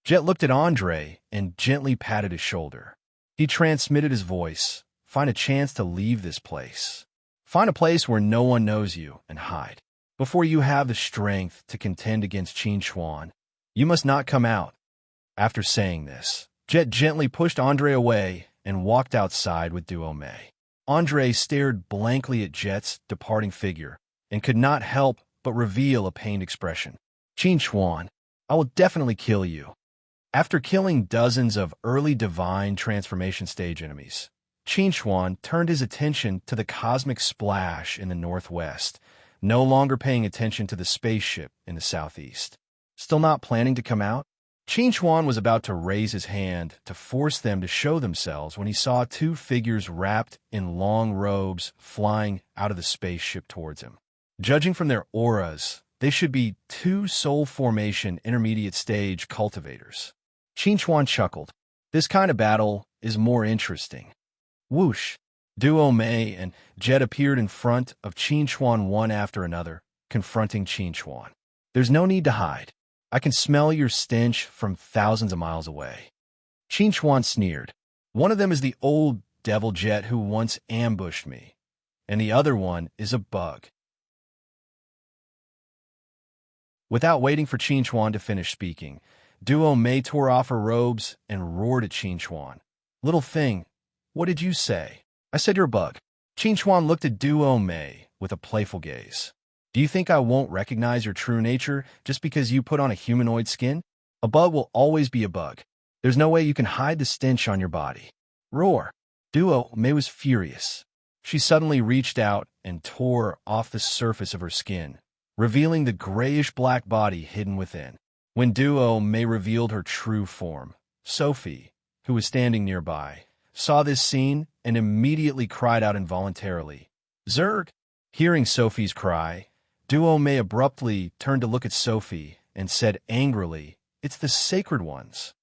Jet looked at Andre and gently patted his shoulder. He transmitted his voice. Find a chance to leave this place. Find a place where no one knows you and hide. Before you have the strength to contend against Qingchuan, you must not come out. After saying this, Jet gently pushed Andre away and walked outside with Duo Mei. Andre stared blankly at Jet's departing figure and could not help but reveal a pained expression. Qingchuan, I will definitely kill you. After killing dozens of early divine transformation stage enemies, Qingchuan turned his attention to the cosmic splash in the northwest, no longer paying attention to the spaceship in the southeast. Still not planning to come out? Qingchuan was about to raise his hand to force them to show themselves when he saw two figures wrapped in long robes flying out of the spaceship towards him. Judging from their auras, they should be two soul formation intermediate stage cultivators. Qingchuan chuckled. This kind of battle is more interesting. Whoosh! Duo Mei and Jet appeared in front of Qingchuan one after another, confronting Qingchuan. There's no need to hide. I can smell your stench from thousands of miles away. Qingchuan sneered. One of them is the old devil Jet who once ambushed me, and the other one is a bug. Without waiting for Qingchuan to finish speaking, Duo Mei tore off her robes and roared at Qingchuan. Little thing, what did you say? I said you're a bug. Qingchuan looked at Duo Mei with a playful gaze. Do you think I won't recognize your true nature just because you put on a humanoid skin? A bug will always be a bug. There's no way you can hide the stench on your body. Roar. Duo Mei was furious. She suddenly reached out and tore off the surface of her skin, revealing the grayish-black body hidden within. When Duo Mei revealed her true form, Sophie, who was standing nearby, saw this scene and immediately cried out involuntarily, Zerg! Hearing Sophie's cry, Duo Mei abruptly turned to look at Sophie and said angrily, It's the sacred ones.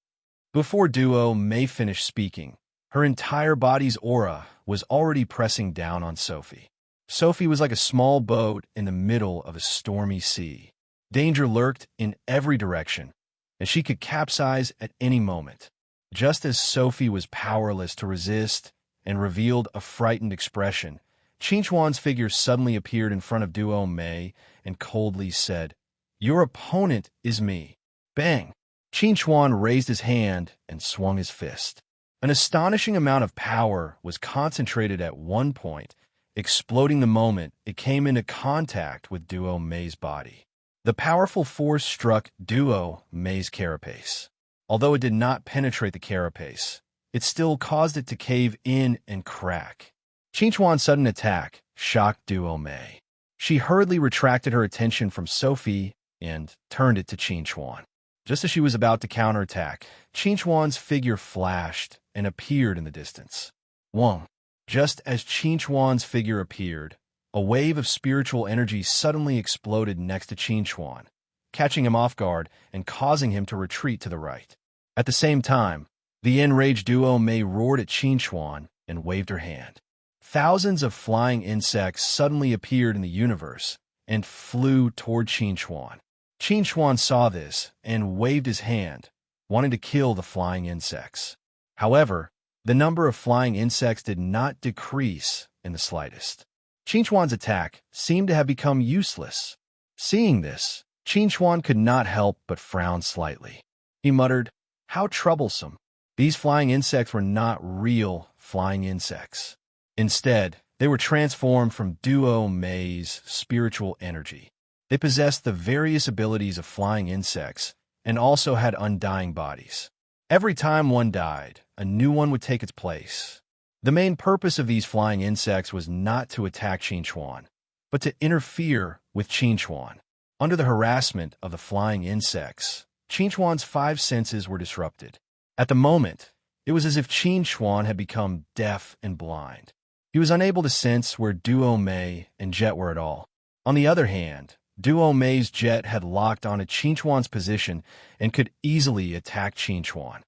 Before Duo Mei finished speaking, her entire body's aura was already pressing down on Sophie. Sophie was like a small boat in the middle of a stormy sea. Danger lurked in every direction, and she could capsize at any moment. Just as Sophie was powerless to resist and revealed a frightened expression, Qingchuan's figure suddenly appeared in front of Duo Mei and coldly said, Your opponent is me. Bang! Qingchuan raised his hand and swung his fist. An astonishing amount of power was concentrated at one point, exploding the moment it came into contact with Duo Mei's body. The powerful force struck Duo Mei's carapace. Although it did not penetrate the carapace, it still caused it to cave in and crack. Qingchuan's sudden attack shocked Duo Mei. She hurriedly retracted her attention from Sophie and turned it to Qingchuan. Just as she was about to counterattack, Qingchuan's figure flashed and appeared in the distance. Wong. Just as Qingchuan's figure appeared, a wave of spiritual energy suddenly exploded next to Qingchuan, catching him off guard and causing him to retreat to the right. At the same time, the enraged Duo Mei roared at Qingchuan and waved her hand. Thousands of flying insects suddenly appeared in the universe and flew toward Qingchuan. Qingchuan saw this and waved his hand, wanting to kill the flying insects. However, the number of flying insects did not decrease in the slightest. Qingchuan's attack seemed to have become useless. Seeing this, Qingchuan could not help but frown slightly. He muttered, How troublesome. These flying insects were not real flying insects. Instead, they were transformed from Duo Mei's spiritual energy. They possessed the various abilities of flying insects and also had undying bodies. Every time one died, a new one would take its place. The main purpose of these flying insects was not to attack Qingchuan, but to interfere with Qingchuan. Under the harassment of the flying insects, Qingchuan's 5 senses were disrupted. At the moment, it was as if Qingchuan had become deaf and blind. He was unable to sense where Duo Mei and Jet were at all. On the other hand, Duo Mei's jet had locked onto Qinchuan's position and could easily attack Qinchuan.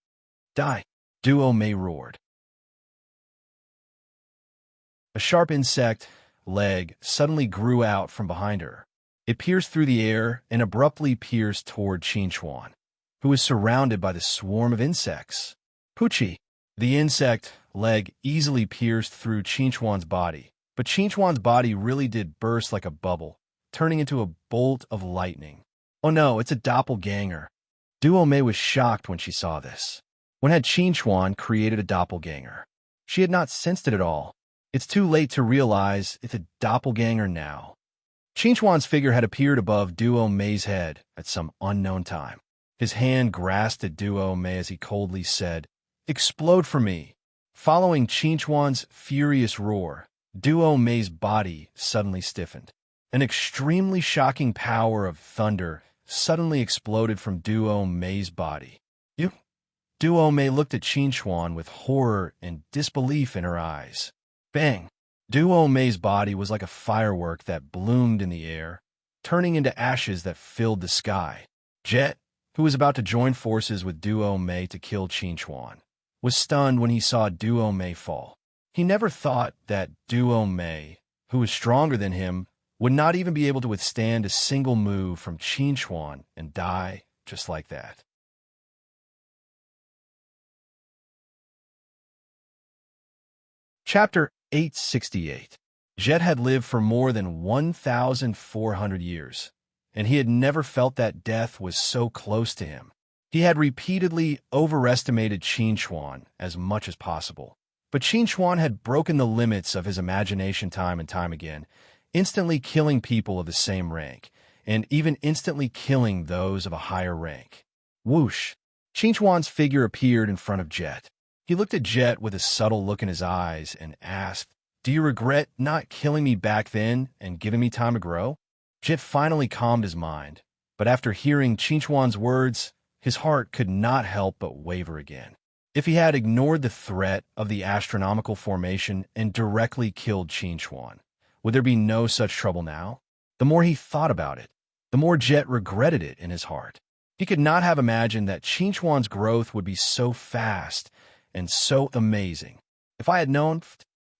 Die! Duo Mei roared. A sharp insect leg suddenly grew out from behind her. It pierced through the air and abruptly pierced toward Qinchuan, who was surrounded by the swarm of insects. Poochie! The insect leg easily pierced through Qinchuan's body, but Qinchuan's body really did burst like a bubble, turning into a bolt of lightning. Oh no, it's a doppelganger. Duo Mei was shocked when she saw this. When had Qinchuan created a doppelganger? She had not sensed it at all. It's too late to realize it's a doppelganger now. Qinchuan's figure had appeared above Duo Mei's head at some unknown time. His hand grasped at Duo Mei as he coldly said, "Explode for me." Following Qinchuan's furious roar, Duo Mei's body suddenly stiffened. An extremely shocking power of thunder suddenly exploded from Duo Mei's body. Duo Mei looked at Qinchuan with horror and disbelief in her eyes. Bang! Duo Mei's body was like a firework that bloomed in the air, turning into ashes that filled the sky. Jet, who was about to join forces with Duo Mei to kill Qinchuan, was stunned when he saw Duo Mei fall. He never thought that Duo Mei, who was stronger than him, would not even be able to withstand a single move from Qinchuan and die just like that. Chapter 868. Jet had lived for more than 1,400 years, and he had never felt that death was so close to him. He had repeatedly overestimated Qinchuan as much as possible, but Qinchuan had broken the limits of his imagination time and time again, instantly killing people of the same rank, and even instantly killing those of a higher rank. Whoosh! Qinchuan's figure appeared in front of Jet. He looked at Jet with a subtle look in his eyes and asked, "Do you regret not killing me back then and giving me time to grow?" Jet finally calmed his mind, but after hearing Qinchuan's words, his heart could not help but waver again. If he had ignored the threat of the astronomical formation and directly killed Qinchuan, would there be no such trouble now? The more he thought about it, the more Jet regretted it in his heart. He could not have imagined that Qinchuan's growth would be so fast and so amazing. If I had known.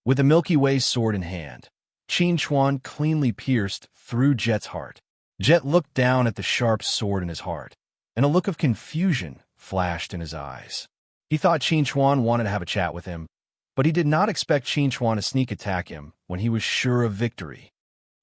With the Milky Way sword in hand, Qinchuan cleanly pierced through Jet's heart. Jet looked down at the sharp sword in his heart, and a look of confusion flashed in his eyes. He thought Qinchuan wanted to have a chat with him, but he did not expect Qinchuan to sneak attack him when he was sure of victory.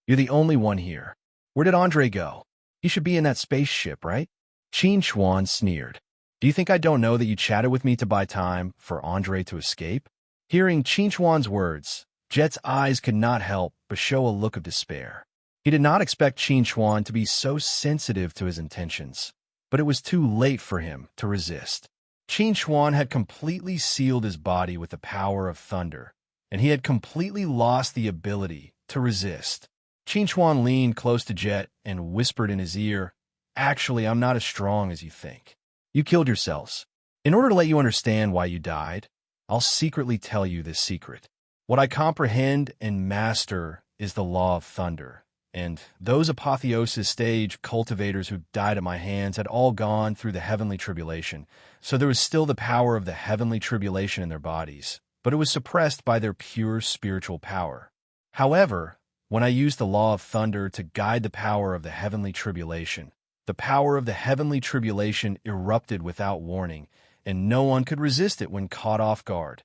"You're the only one here. Where did Andre go? He should be in that spaceship, right?" Qinchuan sneered. "Do you think I don't know that you chatted with me to buy time for Andre to escape?" Hearing Qinchuan's words, Jet's eyes could not help but show a look of despair. He did not expect Qinchuan to be so sensitive to his intentions, but it was too late for him to resist. Qinchuan had completely sealed his body with the power of thunder, and he had completely lost the ability to resist. Qinchuan leaned close to Jet and whispered in his ear, "Actually, I'm not as strong as you think. You killed yourselves. In order to let you understand why you died, I'll secretly tell you this secret. What I comprehend and master is the law of thunder, and those apotheosis stage cultivators who died at my hands had all gone through the heavenly tribulation, so there was still the power of the heavenly tribulation in their bodies, but it was suppressed by their pure spiritual power. However, when I used the law of thunder to guide the power of the heavenly tribulation, the power of the heavenly tribulation erupted without warning, and no one could resist it when caught off guard.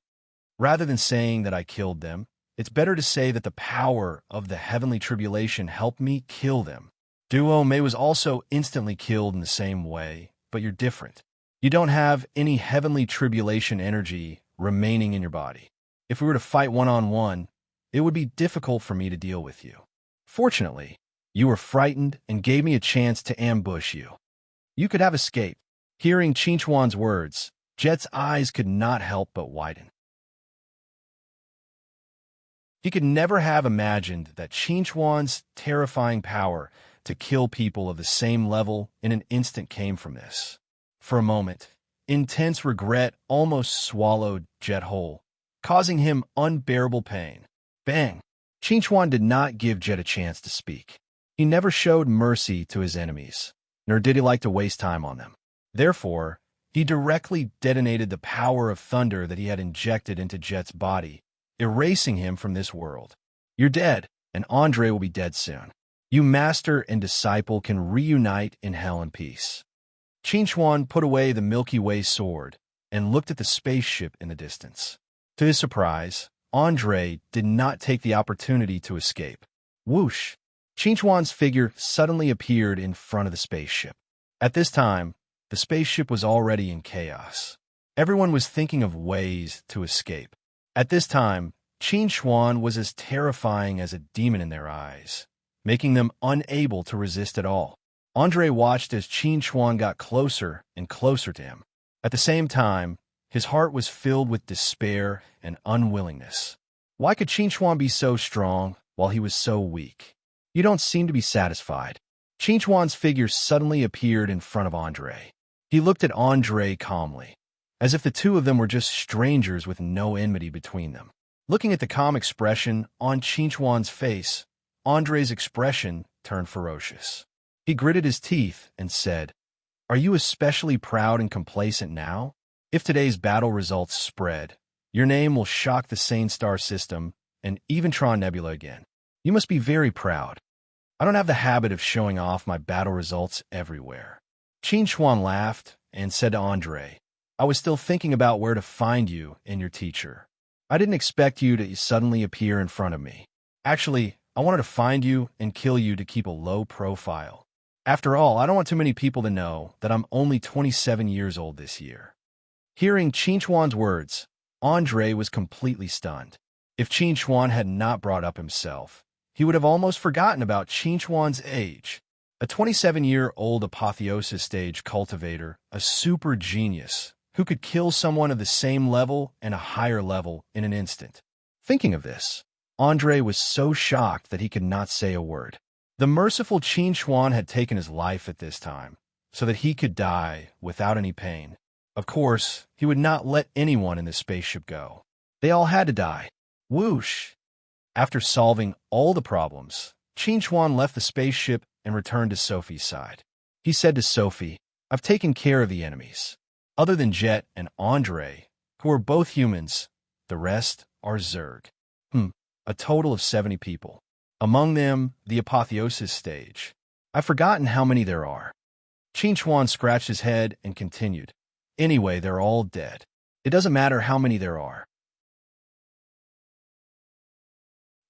Rather than saying that I killed them, it's better to say that the power of the heavenly tribulation helped me kill them. Duo Mei was also instantly killed in the same way, but you're different. You don't have any heavenly tribulation energy remaining in your body. If we were to fight one-on-one, it would be difficult for me to deal with you. Fortunately, you were frightened and gave me a chance to ambush you. You could have escaped." Hearing Qinchuan's words, Jet's eyes could not help but widen. He could never have imagined that Qinchuan's terrifying power to kill people of the same level in an instant came from this. For a moment, intense regret almost swallowed Jet whole, causing him unbearable pain. Bang! Chinchuan did not give Jet a chance to speak. He never showed mercy to his enemies, nor did he like to waste time on them. Therefore, he directly detonated the power of thunder that he had injected into Jet's body, erasing him from this world. You're dead, and Andre will be dead soon. You master and disciple can reunite in hell in peace. Chinchuan put away the Milky Way sword and looked at the spaceship in the distance. To his surprise, Andre did not take the opportunity to escape. Whoosh! Chinchuan's figure suddenly appeared in front of the spaceship. At this time, the spaceship was already in chaos. Everyone was thinking of ways to escape. At this time, Chinchuan was as terrifying as a demon in their eyes, making them unable to resist at all. Andre watched as Chinchuan got closer and closer to him. At the same time, his heart was filled with despair and unwillingness. Why could Chinchuan be so strong while he was so weak? You don't seem to be satisfied. Chinchuan's figure suddenly appeared in front of Andre. He looked at Andre calmly, as if the two of them were just strangers with no enmity between them. Looking at the calm expression on Chinchuan's face, Andre's expression turned ferocious. He gritted his teeth and said, "Are you especially proud and complacent now? If today's battle results spread, your name will shock the Sane Star system and even Tron Nebula again. You must be very proud. I don't have the habit of showing off my battle results everywhere." Chinchuan laughed and said to Andre, "I was still thinking about where to find you and your teacher. I didn't expect you to suddenly appear in front of me. Actually, I wanted to find you and kill you to keep a low profile. After all, I don't want too many people to know that I'm only 27 years old this year." Hearing Chinchuan's words, Andre was completely stunned. If Chinchuan had not brought up himself, he would have almost forgotten about Chinchuan's age. A 27-year-old apotheosis stage cultivator, a super genius, who could kill someone of the same level and a higher level in an instant. Thinking of this, Andre was so shocked that he could not say a word. The merciful Chinchuan had taken his life at this time, so that he could die without any pain. Of course, he would not let anyone in the spaceship go. They all had to die. Whoosh! After solving all the problems, Chinchuan left the spaceship and returned to Sophie's side. He said to Sophie, "I've taken care of the enemies. Other than Jet and Andre, who are both humans, the rest are Zerg. A total of 70 people. Among them, the apotheosis stage. I've forgotten how many there are." Chinchuan scratched his head and continued, "Anyway, they're all dead. It doesn't matter how many there are."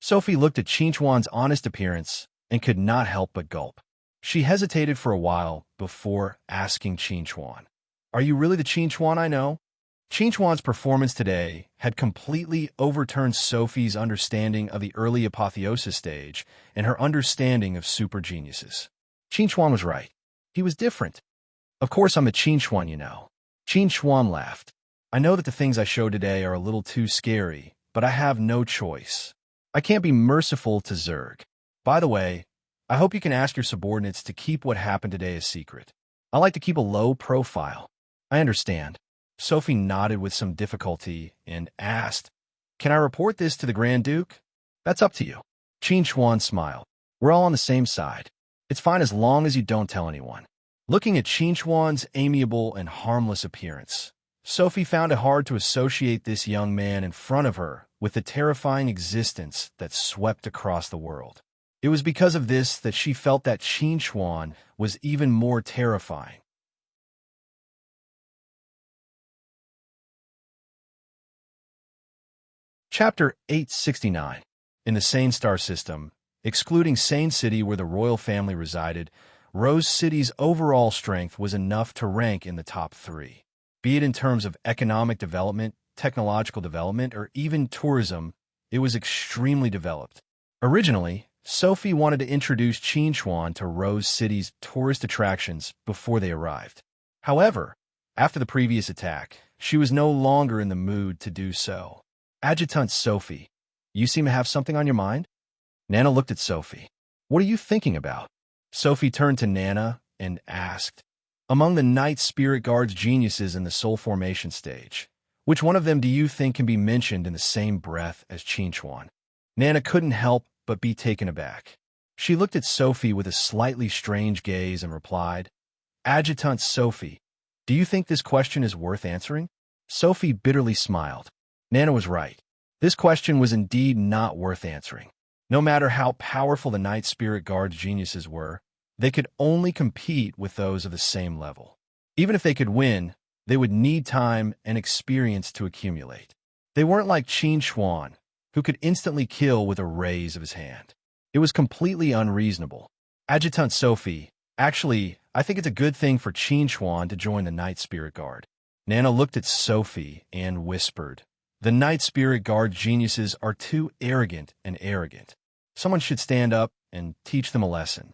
Sophie looked at Chinchuan's honest appearance and could not help but gulp. She hesitated for a while before asking Chinchuan, "Are you really the Chinchuan I know?" Chinchuan's performance today had completely overturned Sophie's understanding of the early apotheosis stage and her understanding of super geniuses. Chinchuan was right. He was different. "Of course I'm the Chinchuan, you know." Chinchuan laughed. "I know that the things I showed today are a little too scary, but I have no choice. I can't be merciful to Zerg. By the way, I hope you can ask your subordinates to keep what happened today a secret. I like to keep a low profile." "I understand." Sophie nodded with some difficulty and asked, "Can I report this to the Grand Duke?" "That's up to you." Chinchuan smiled. "We're all on the same side. It's fine as long as you don't tell anyone." Looking at Chinchuan's amiable and harmless appearance, Sophie found it hard to associate this young man in front of her with the terrifying existence that swept across the world. It was because of this that she felt that Chinchuan was even more terrifying. Chapter 869. In the Sane Star system, excluding Sane City where the royal family resided, Rose City's overall strength was enough to rank in the top 3. Be it in terms of economic development, technological development, or even tourism, it was extremely developed. Originally, Sophie wanted to introduce Chinchuan to Rose City's tourist attractions before they arrived. However, after the previous attack, she was no longer in the mood to do so. "Adjutant Sophie, you seem to have something on your mind?" Nana looked at Sophie. "What are you thinking about?" Sophie turned to Nana and asked, "Among the Night Spirit Guard's geniuses in the Soul Formation stage, which one of them do you think can be mentioned in the same breath as Chinchuan?" Nana couldn't help but be taken aback. She looked at Sophie with a slightly strange gaze and replied, "Adjutant Sophie, do you think this question is worth answering?" Sophie bitterly smiled. Nana was right. This question was indeed not worth answering. No matter how powerful the Night Spirit Guard's geniuses were, they could only compete with those of the same level. Even if they could win, they would need time and experience to accumulate. They weren't like Qin Xuan, who could instantly kill with a raise of his hand. It was completely unreasonable. Adjutant Sophie, actually, I think it's a good thing for Qin Xuan to join the Night Spirit Guard. Nana looked at Sophie and whispered, "The Night Spirit Guard geniuses are too arrogant and arrogant. Someone should stand up and teach them a lesson."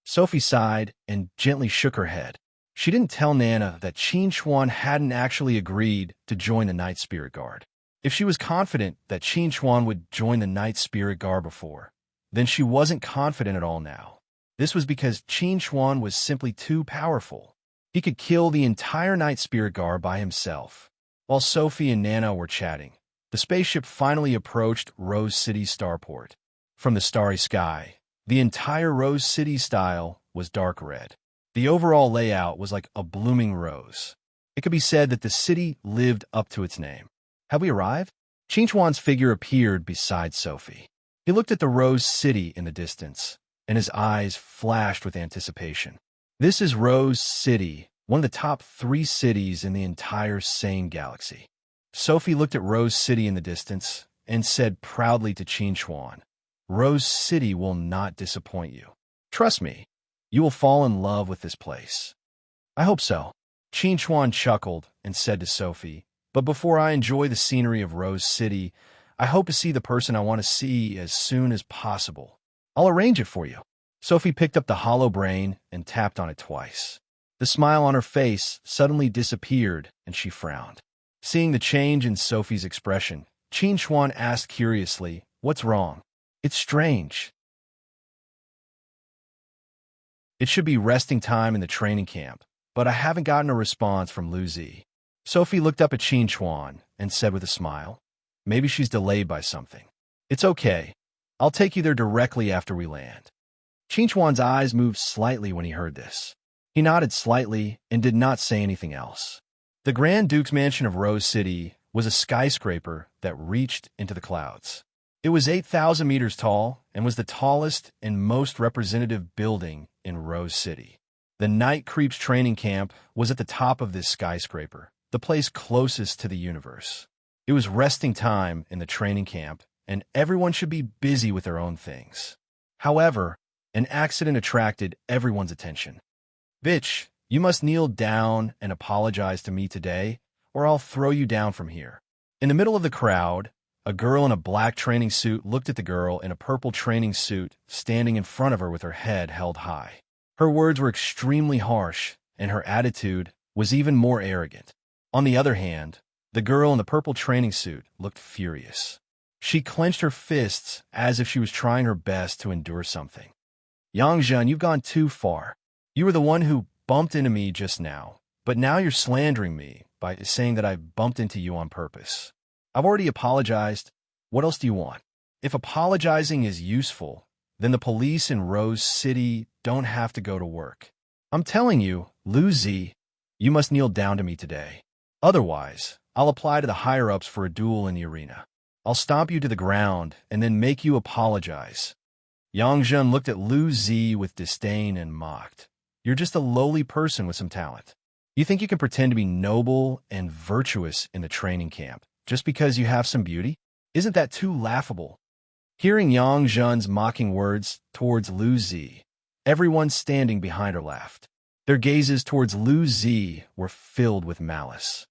Sophie sighed and gently shook her head. She didn't tell Nana that Qin Xuan hadn't actually agreed to join the Night Spirit Guard. If she was confident that Qin Xuan would join the Night Spirit Guard before, then she wasn't confident at all now. This was because Qin Xuan was simply too powerful. He could kill the entire Night Spirit Guard by himself. While Sophie and Nana were chatting, the spaceship finally approached Rose City's starport. From the starry sky, the entire Rose City style was dark red. The overall layout was like a blooming rose. It could be said that the city lived up to its name. Have we arrived? Qin Xuan's figure appeared beside Sophie. He looked at the Rose City in the distance, and his eyes flashed with anticipation. This is Rose City, one of the top 3 cities in the entire sane galaxy. Sophie looked at Rose City in the distance and said proudly to Qin Xuan, "Rose City will not disappoint you. Trust me, you will fall in love with this place." "I hope so." Qin Xuan chuckled and said to Sophie, "But before I enjoy the scenery of Rose City, I hope to see the person I want to see as soon as possible. I'll arrange it for you." Sophie picked up the hollow brain and tapped on it twice. The smile on her face suddenly disappeared and she frowned. Seeing the change in Sophie's expression, Qin Xuan asked curiously, "What's wrong?" "It's strange. It should be resting time in the training camp, but I haven't gotten a response from Lu Zi." Sophie looked up at Qin Xuan and said with a smile, "Maybe she's delayed by something." "It's okay. I'll take you there directly after we land." Qin Xuan's eyes moved slightly when he heard this. He nodded slightly and did not say anything else. The Grand Duke's mansion of Rose City was a skyscraper that reached into the clouds. It was 8,000 meters tall and was the tallest and most representative building in Rose City. The Night Creeps training camp was at the top of this skyscraper, the place closest to the universe. It was resting time in the training camp, and everyone should be busy with their own things. However, an accident attracted everyone's attention. "Bitch, you must kneel down and apologize to me today, or I'll throw you down from here." In the middle of the crowd, a girl in a black training suit looked at the girl in a purple training suit standing in front of her with her head held high. Her words were extremely harsh, and her attitude was even more arrogant. On the other hand, the girl in the purple training suit looked furious. She clenched her fists as if she was trying her best to endure something. "Yang Zhen, you've gone too far. You were the one who bumped into me just now, but now you're slandering me by saying that I bumped into you on purpose. I've already apologized. What else do you want? If apologizing is useful, then the police in Rose City don't have to go to work. I'm telling you, Lu Zi, you must kneel down to me today. Otherwise, I'll apply to the higher-ups for a duel in the arena. I'll stomp you to the ground and then make you apologize." Yang Zhen looked at Lu Zi with disdain and mocked. "You're just a lowly person with some talent. You think you can pretend to be noble and virtuous in the training camp just because you have some beauty? Isn't that too laughable?" Hearing Yang Zhen's mocking words towards Lu Zi, everyone standing behind her laughed. Their gazes towards Lu Zi were filled with malice.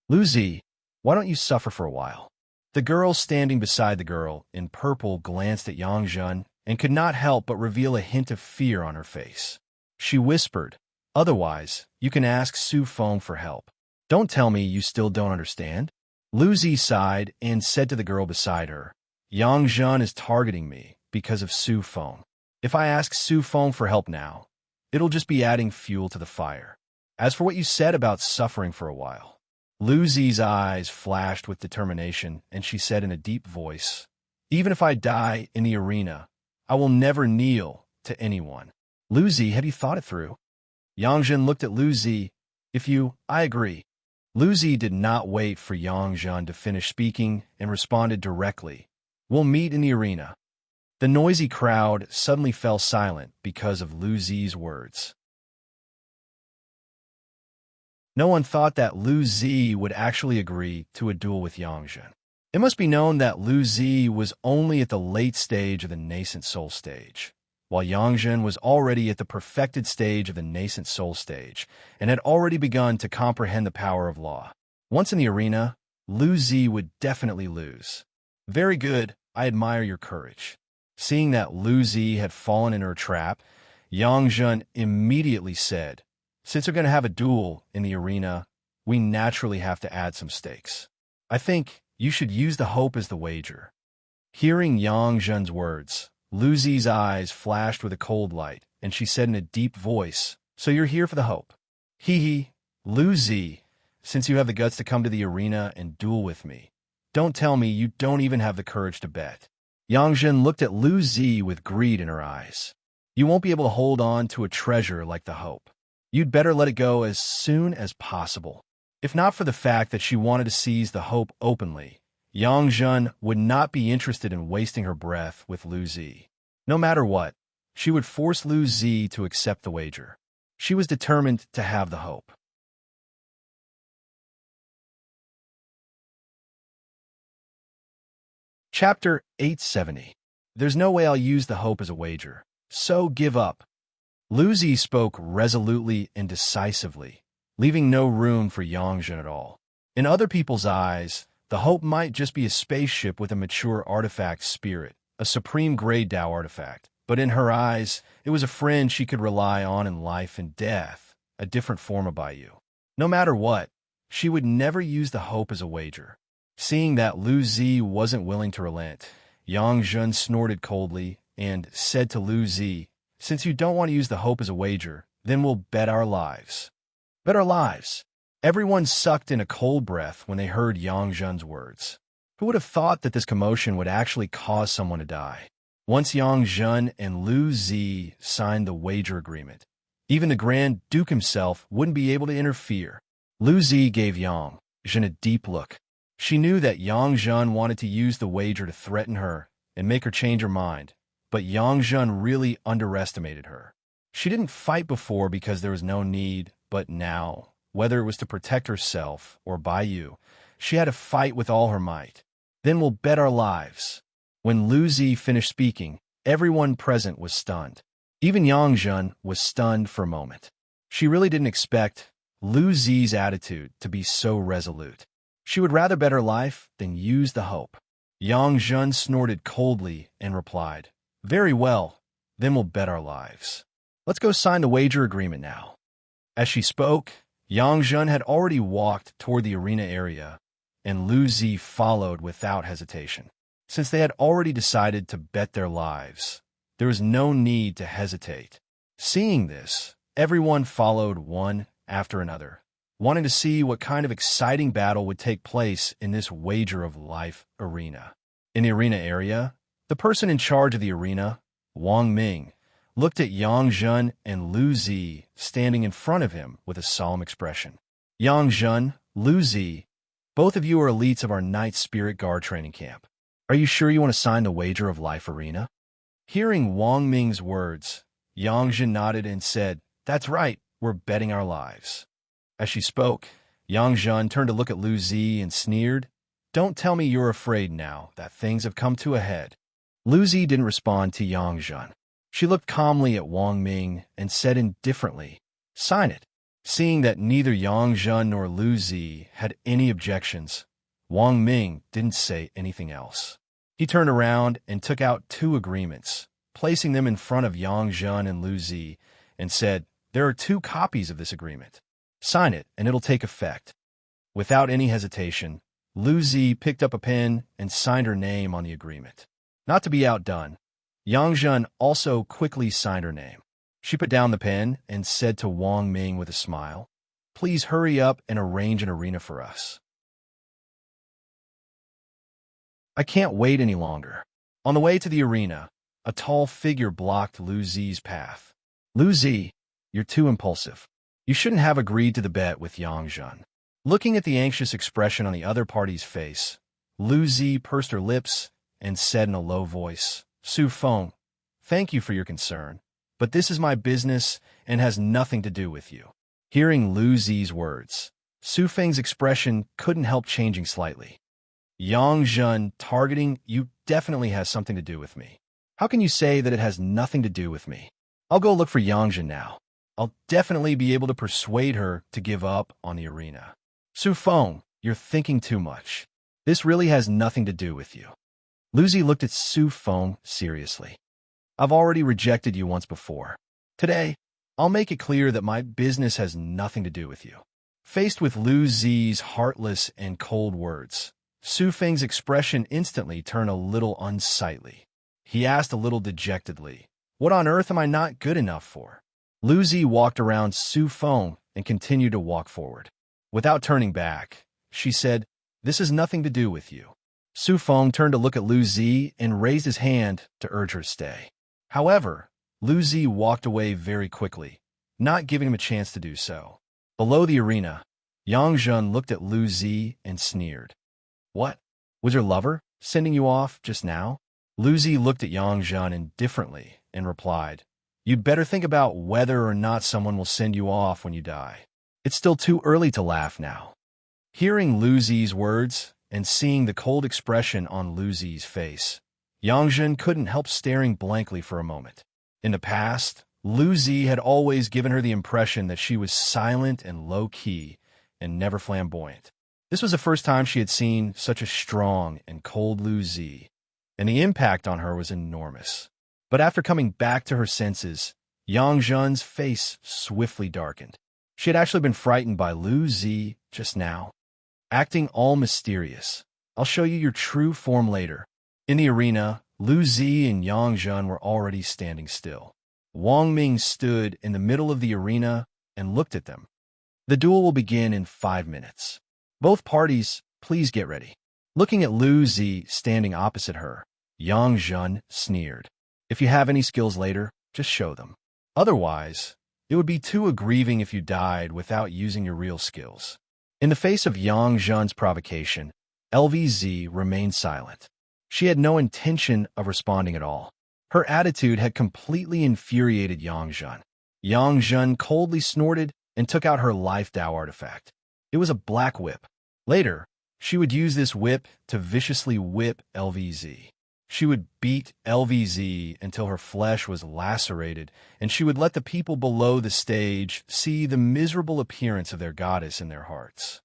"Lu Zi, why don't you suffer for a while?" The girl standing beside the girl in purple glanced at Yang Zhen and could not help but reveal a hint of fear on her face. She whispered, "Otherwise, you can ask Su Feng for help. Don't tell me you still don't understand." Lu Zi sighed and said to the girl beside her, "Yang Zhen is targeting me because of Su Feng. If I ask Su Feng for help now, it'll just be adding fuel to the fire. As for what you said about suffering for a while..." Lu Zi's eyes flashed with determination, and she said in a deep voice, Even if I die in the arena, I will never kneel to anyone. Lu Zi, have you thought it through? Yangjun looked at Lu Zi. I agree. Lu Zi did not wait for Yangjun to finish speaking and responded directly. We'll meet in the arena. The noisy crowd suddenly fell silent because of Lu Zi's words. No one thought that Lu Zi would actually agree to a duel with Yangjun. It must be known that Lu Zi was only at the late stage of the nascent soul stage, while Yangjun was already at the perfected stage of the nascent soul stage and had already begun to comprehend the power of law. Once in the arena, Lu Zi would definitely lose. Very good, I admire your courage. Seeing that Lu Zi had fallen in her trap, Yangjun immediately said, since we're going to have a duel in the arena, we naturally have to add some stakes. I think you should use the hope as the wager. Hearing Yangjun's words, Lu Zi's eyes flashed with a cold light, and she said in a deep voice, so you're here for the hope. Hee, Lu Zi, since you have the guts to come to the arena and duel with me, don't tell me you don't even have the courage to bet. Yangjun looked at Lu Zi with greed in her eyes. You won't be able to hold on to a treasure like the hope. You'd better let it go as soon as possible. If not for the fact that she wanted to seize the hope openly, Yangjun would not be interested in wasting her breath with Lu Zi. No matter what, she would force Lu Zi to accept the wager. She was determined to have the hope. Chapter 870. There's no way I'll use the hope as a wager, so give up. Lu Zi spoke resolutely and decisively, leaving no room for Yangjun at all. In other people's eyes, the hope might just be a spaceship with a mature artifact spirit, a supreme grade Tao artifact. But in her eyes, it was a friend she could rely on in life and death, a different form of Baiyu. No matter what, she would never use the hope as a wager. Seeing that Lu Zi wasn't willing to relent, Yangjun snorted coldly and said to Lu Zi, since you don't want to use the hope as a wager, then we'll bet our lives. Bet our lives. Everyone sucked in a cold breath when they heard Yangjun's words. Who would have thought that this commotion would actually cause someone to die? Once Yangjun and Lu Zi signed the wager agreement, even the Grand Duke himself wouldn't be able to interfere. Lu Zi gave Yangjun a deep look. She knew that Yangjun wanted to use the wager to threaten her and make her change her mind, but Yangjun really underestimated her. She didn't fight before because there was no need, but now, whether it was to protect herself or Baiyu, she had to fight with all her might. Then we'll bet our lives. When Lu Zi finished speaking, everyone present was stunned. Even Yangjun was stunned for a moment. She really didn't expect Lu Zi's attitude to be so resolute. She would rather bet her life than use the hope. Yangjun snorted coldly and replied, very well, then we'll bet our lives. Let's go sign the wager agreement now. As she spoke, Yangjun had already walked toward the arena area, and Lu Zi followed without hesitation. Since they had already decided to bet their lives, there was no need to hesitate. Seeing this, everyone followed one after another, wanting to see what kind of exciting battle would take place in this wager of life arena. In the arena area, the person in charge of the arena, Wang Ming, looked at Yangjun and Lu Zi standing in front of him with a solemn expression. Yangjun, Lu Zi, both of you are elites of our Night Spirit Guard training camp. Are you sure you want to sign the wager of life arena? Hearing Wang Ming's words, Yangjun nodded and said, that's right, we're betting our lives. As she spoke, Yangjun turned to look at Lu Zi and sneered, don't tell me you're afraid now that things have come to a head. Lu Zi didn't respond to Yangjun. She looked calmly at Wang Ming and said indifferently, sign it. Seeing that neither Yangjun nor Lu Zi had any objections, Wang Ming didn't say anything else. He turned around and took out 2 agreements, placing them in front of Yangjun and Lu Zi, and said, there are 2 copies of this agreement. Sign it, and it'll take effect. Without any hesitation, Lu Zi picked up a pen and signed her name on the agreement. Not to be outdone, Yangjun also quickly signed her name. She put down the pen and said to Wang Ming with a smile, please hurry up and arrange an arena for us. I can't wait any longer. On the way to the arena, a tall figure blocked Lu Zi's path. Lu Zi, you're too impulsive. You shouldn't have agreed to the bet with Yang Zhen. Looking at the anxious expression on the other party's face, Lu Zi pursed her lips and said in a low voice, Su Feng, thank you for your concern, but this is my business and has nothing to do with you. Hearing Lu Zi's words, Su Feng's expression couldn't help changing slightly. Yang Zhen targeting you definitely has something to do with me. How can you say that it has nothing to do with me? I'll go look for Yang Zhen now. I'll definitely be able to persuade her to give up on the arena. Su Feng, you're thinking too much. This really has nothing to do with you. Lu Zi looked at Su Feng seriously. I've already rejected you once before. Today, I'll make it clear that my business has nothing to do with you. Faced with Lu Zi's heartless and cold words, Su Feng's expression instantly turned a little unsightly. He asked a little dejectedly, what on earth am I not good enough for? Lu Zi walked around Su Feng and continued to walk forward. Without turning back, she said, this has nothing to do with you. Su Feng turned to look at Lu Zi and raised his hand to urge her to stay. However, Lu Zi walked away very quickly, not giving him a chance to do so. Below the arena, Yang Zhen looked at Lu Zi and sneered. What? Was your lover sending you off just now? Lu Zi looked at Yang Zhen indifferently and replied, you'd better think about whether or not someone will send you off when you die. It's still too early to laugh now. Hearing Lu Zi's words and seeing the cold expression on Lu Zi's face, Yang Zhen couldn't help staring blankly for a moment. In the past, Lu Zi had always given her the impression that she was silent and low-key and never flamboyant. This was the first time she had seen such a strong and cold Lu Zi, and the impact on her was enormous. But after coming back to her senses, Yang Zhen's face swiftly darkened. She had actually been frightened by Lu Zi just now. Acting all mysterious, I'll show you your true form later. In the arena, Lu Zi and Yang Zhen were already standing still. Wang Ming stood in the middle of the arena and looked at them. The duel will begin in 5 minutes. Both parties, please get ready. Looking at Lu Zi standing opposite her, Yang Zhen sneered. If you have any skills later, just show them. Otherwise, it would be too aggrieving if you died without using your real skills. In the face of Yang Zhen's provocation, LVZ remained silent. She had no intention of responding at all. Her attitude had completely infuriated Yang Zhen. Yang Zhen coldly snorted and took out her life Dao artifact. It was a black whip. Later, she would use this whip to viciously whip LVZ. She would beat LVZ until her flesh was lacerated, and she would let the people below the stage see the miserable appearance of their goddess in their hearts.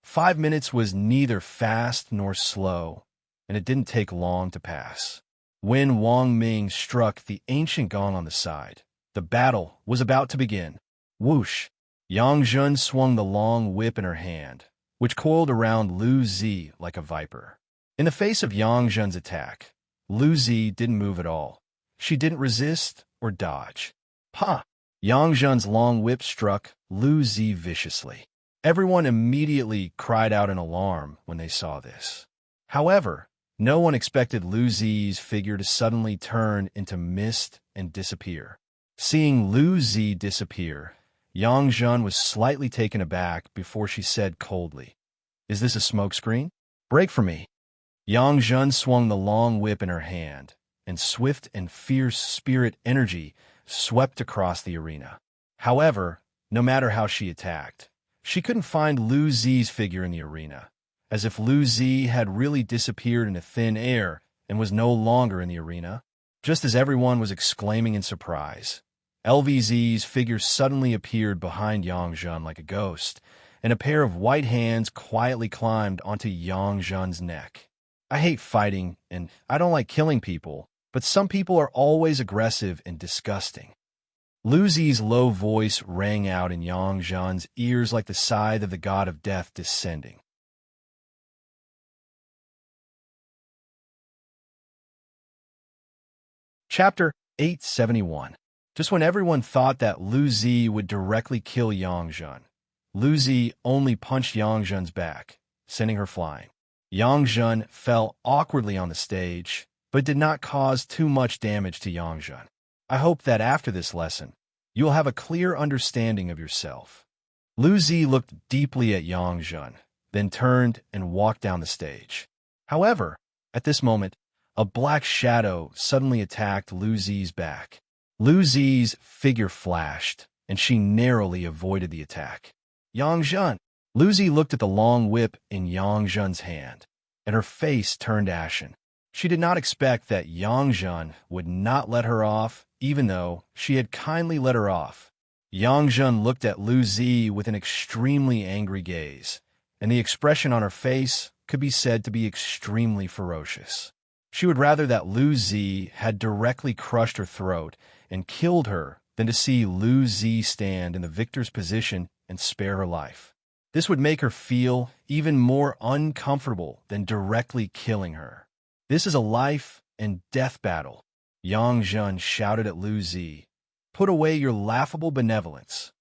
5 minutes was neither fast nor slow, and it didn't take long to pass. When Wang Ming struck the ancient gong on the side, the battle was about to begin. Whoosh! Yang Zhen swung the long whip in her hand, which coiled around Lu Zi like a viper. In the face of Yang Zhen's attack, Lu Zi didn't move at all. She didn't resist or dodge. Ha! Yang Zhen's long whip struck Lu Zi viciously. Everyone immediately cried out in alarm when they saw this. However, no one expected Lu Zi's figure to suddenly turn into mist and disappear. Seeing Lu Zi disappear, Yang Zhen was slightly taken aback before she said coldly, "Is this a smokescreen? Break for me." Yang Zhen swung the long whip in her hand, and swift and fierce spirit energy swept across the arena. However, no matter how she attacked, she couldn't find Lu Zi's figure in the arena, as if Lu Zi had really disappeared into thin air and was no longer in the arena. Just as everyone was exclaiming in surprise, LVZ's figure suddenly appeared behind Yang Zhen like a ghost, and a pair of white hands quietly climbed onto Yang Zhen's neck. I hate fighting, and I don't like killing people, but some people are always aggressive and disgusting. Lu Zi's low voice rang out in Yang Zhen's ears like the scythe of the god of death descending. Chapter 871. Just when everyone thought that Lu Zi would directly kill Yang Zhen, Lu Zi only punched Yang Zhen's back, sending her flying. Yang Jun fell awkwardly on the stage, but did not cause too much damage to Yang Jun. I hope that after this lesson, you will have a clear understanding of yourself. Lu Zi looked deeply at Yang Jun, then turned and walked down the stage. However, at this moment, a black shadow suddenly attacked Lu Zi's back. Lu Zi's figure flashed, and she narrowly avoided the attack. Yang Jun. Lu Zi looked at the long whip in Yang Jun's hand, and her face turned ashen. She did not expect that Yang Jun would not let her off, even though she had kindly let her off. Yang Jun looked at Lu Zi with an extremely angry gaze, and the expression on her face could be said to be extremely ferocious. She would rather that Lu Zi had directly crushed her throat and killed her than to see Lu Zi stand in the victor's position and spare her life. This would make her feel even more uncomfortable than directly killing her. This is a life and death battle. Yang Jun shouted at Lu Zi, "Put away your laughable benevolence."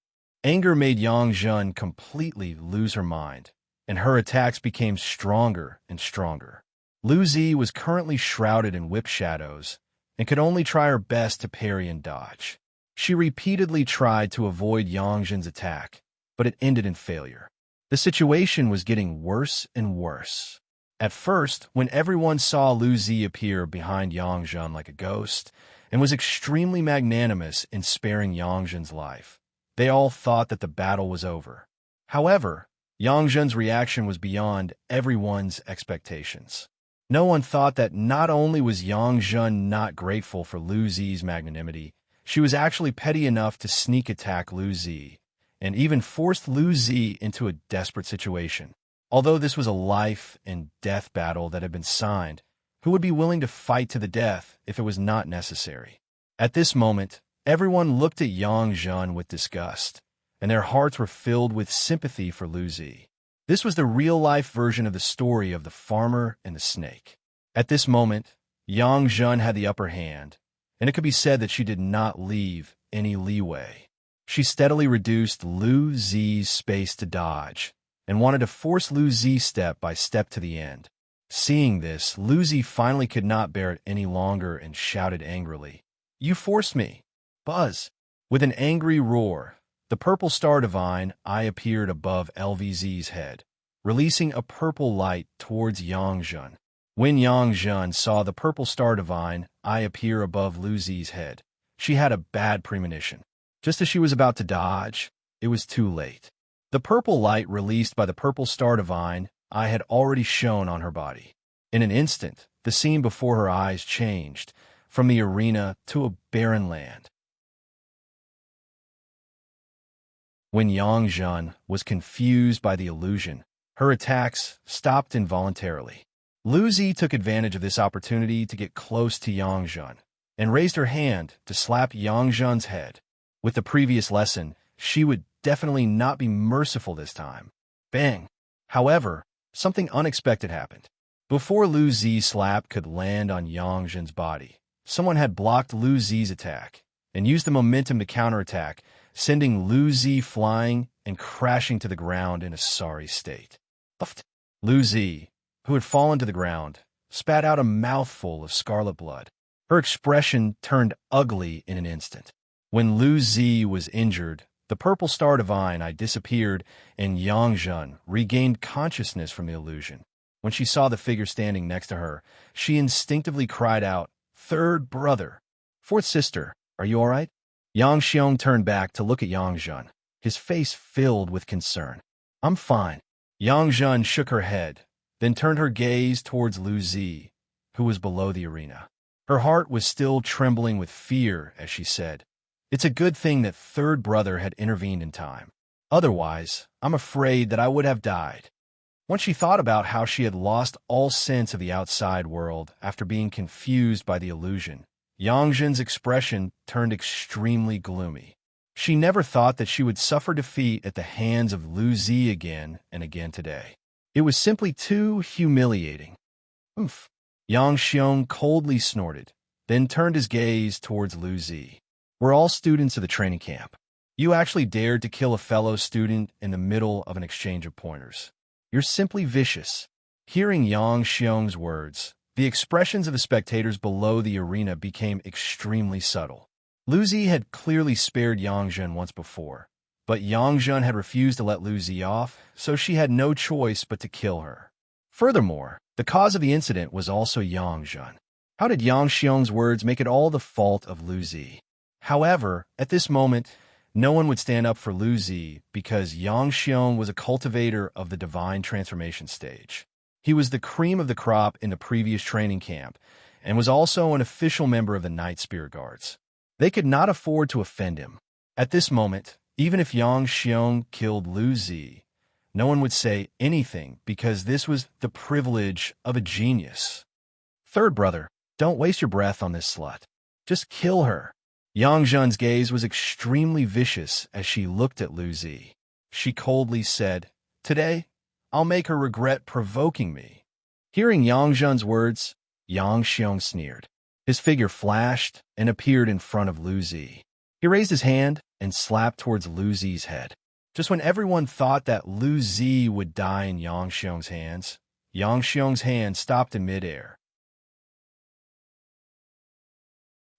Anger made Yang Jun completely lose her mind, and her attacks became stronger and stronger. Lu Zi was currently shrouded in whip shadows and could only try her best to parry and dodge. She repeatedly tried to avoid Yang Jun's attack, but it ended in failure. The situation was getting worse and worse. At first, when everyone saw Lu Zi appear behind Yang Jun like a ghost and was extremely magnanimous in sparing Yang Jun's life, they all thought that the battle was over. However, Yang Jun's reaction was beyond everyone's expectations. No one thought that not only was Yang Jun not grateful for Lu Zi's magnanimity, she was actually petty enough to sneak attack Lu Zi, and even forced Lu Zi into a desperate situation. Although this was a life and death battle that had been signed, who would be willing to fight to the death if it was not necessary? At this moment, everyone looked at Yang Jun with disgust, and their hearts were filled with sympathy for Lu Zi. This was the real-life version of the story of the farmer and the snake. At this moment, Yang Jun had the upper hand, and it could be said that she did not leave any leeway. She steadily reduced Lu Zi's space to dodge, and wanted to force Lu Zi step by step to the end. Seeing this, Lu Zi finally could not bear it any longer and shouted angrily, "You forced me!" Buzz! With an angry roar, the purple star divine eye appeared above LVZ's head, releasing a purple light towards Yang Jun. When Yang Jun saw the purple star divine eye appear above Lu Zi's head, she had a bad premonition. Just as she was about to dodge, it was too late. The purple light released by the purple star divine eye had already shone on her body. In an instant, the scene before her eyes changed from the arena to a barren land. When Yang Jun was confused by the illusion, her attacks stopped involuntarily. Lu Zi took advantage of this opportunity to get close to Yang Jun and raised her hand to slap Yang Jun's head. With the previous lesson, she would definitely not be merciful this time. Bang! However, something unexpected happened. Before Lu Zi's slap could land on Yang Jun's body, someone had blocked Lu Zi's attack and used the momentum to counterattack, sending Lu Zi flying and crashing to the ground in a sorry state. Lu Zi, who had fallen to the ground, spat out a mouthful of scarlet blood. Her expression turned ugly in an instant. When Lu Zi was injured, the purple star divine eye disappeared and Yang Jun regained consciousness from the illusion. When she saw the figure standing next to her, she instinctively cried out, "Third brother! Fourth sister, are you all right?" Yang Xiong turned back to look at Yang Jun, his face filled with concern. "I'm fine." Yang Jun shook her head, then turned her gaze towards Lu Zi, who was below the arena. Her heart was still trembling with fear as she said, "It's a good thing that third brother had intervened in time. Otherwise, I'm afraid that I would have died." Once she thought about how she had lost all sense of the outside world after being confused by the illusion, Yang Jun's expression turned extremely gloomy. She never thought that she would suffer defeat at the hands of Lu Zi again and again today. It was simply too humiliating. "Oomph." Yang Xiong coldly snorted, then turned his gaze towards Lu Zi. "We're all students of the training camp. You actually dared to kill a fellow student in the middle of an exchange of pointers. You're simply vicious." Hearing Yang Xiong's words, the expressions of the spectators below the arena became extremely subtle. Lu Zi had clearly spared Yang Zhen once before, but Yang Zhen had refused to let Lu Zi off, so she had no choice but to kill her. Furthermore, the cause of the incident was also Yang Zhen. How did Yang Xiong's words make it all the fault of Lu Zi? However, at this moment, no one would stand up for Lu Zi because Yang Xiong was a cultivator of the divine transformation stage. He was the cream of the crop in the previous training camp and was also an official member of the Night Spirit Guards. They could not afford to offend him. At this moment, even if Yang Xiong killed Lu Zi, no one would say anything because this was the privilege of a genius. Third brother, don't waste your breath on this slut. Just kill her. Yang Zhen's gaze was extremely vicious as she looked at Lu Zi. She coldly said, "Today, I'll make her regret provoking me." Hearing Yang Zhen's words, Yang Xiong sneered. His figure flashed and appeared in front of Lu Zi. He raised his hand and slapped towards Lu Zi's head. Just when everyone thought that Lu Zi would die in Yang Xiong's hands, Yang Xiong's hand stopped in midair.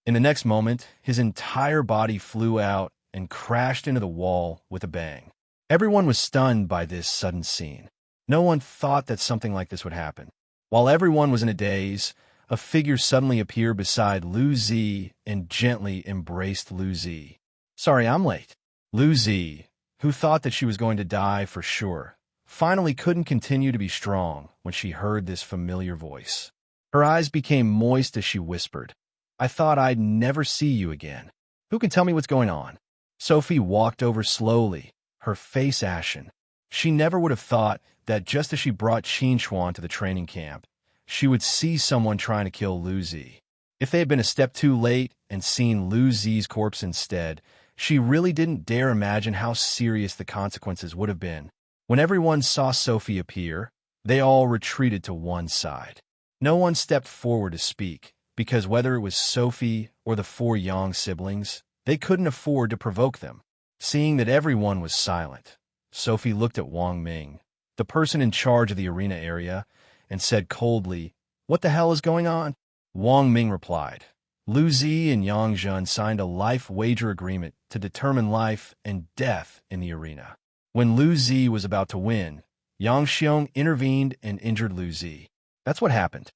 In the next moment, his entire body flew out and crashed into the wall with a bang. Everyone was stunned by this sudden scene. No one thought that something like this would happen. While everyone was in a daze, a figure suddenly appeared beside Lu Zi and gently embraced Lu Zi. "Sorry, I'm late." Lu Zi, who thought that she was going to die for sure, finally couldn't continue to be strong when she heard this familiar voice. Her eyes became moist as she whispered, "I thought I'd never see you again. Who can tell me what's going on?" Sophie walked over slowly, her face ashen. She never would have thought that just as she brought Qin Chuan to the training camp, she would see someone trying to kill Lu Zi. If they had been a step too late and seen Lu Zi's corpse instead, she really didn't dare imagine how serious the consequences would have been. When everyone saw Sophie appear, they all retreated to one side. No one stepped forward to speak, because whether it was Sophie or the 4 Yang siblings, they couldn't afford to provoke them. Seeing that everyone was silent, Sophie looked at Wang Ming, the person in charge of the arena area, and said coldly, "What the hell is going on?" Wang Ming replied, "Lu Zi and Yang Zhen signed a life wager agreement to determine life and death in the arena. When Lu Zi was about to win, Yang Xiong intervened and injured Lu Zi. That's what happened."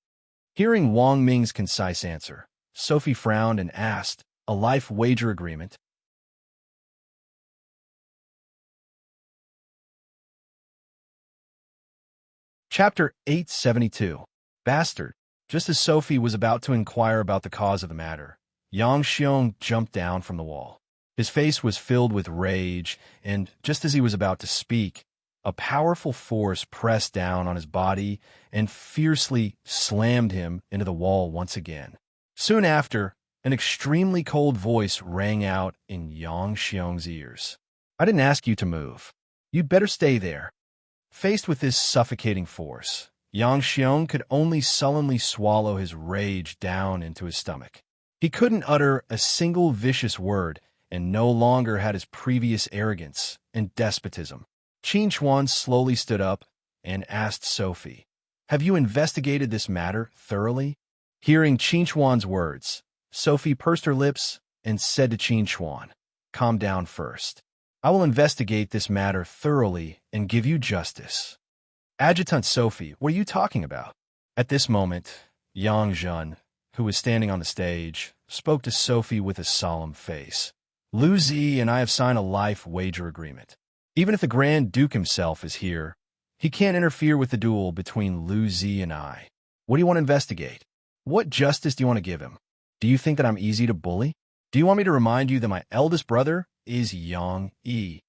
Hearing Wang Ming's concise answer, Sophie frowned and asked, "A life wager agreement?" Chapter 872. Bastard. Just as Sophie was about to inquire about the cause of the matter, Yang Xiong jumped down from the wall. His face was filled with rage, and just as he was about to speak, a powerful force pressed down on his body and fiercely slammed him into the wall once again. Soon after, an extremely cold voice rang out in Yang Xiong's ears. "I didn't ask you to move. You'd better stay there." Faced with this suffocating force, Yang Xiong could only sullenly swallow his rage down into his stomach. He couldn't utter a single vicious word and no longer had his previous arrogance and despotism. Qin Chuan slowly stood up and asked Sophie, "Have you investigated this matter thoroughly?" Hearing Qin Chuan's words, Sophie pursed her lips and said to Qin Chuan, "Calm down first. I will investigate this matter thoroughly and give you justice." "Adjutant Sophie, what are you talking about?" At this moment, Yang Zhen, who was standing on the stage, spoke to Sophie with a solemn face. "Lu Zi and I have signed a life wager agreement. Even if the Grand Duke himself is here, he can't interfere with the duel between Lu Zi and I. What do you want to investigate? What justice do you want to give him? Do you think that I'm easy to bully? Do you want me to remind you that my eldest brother is Yang Yi?"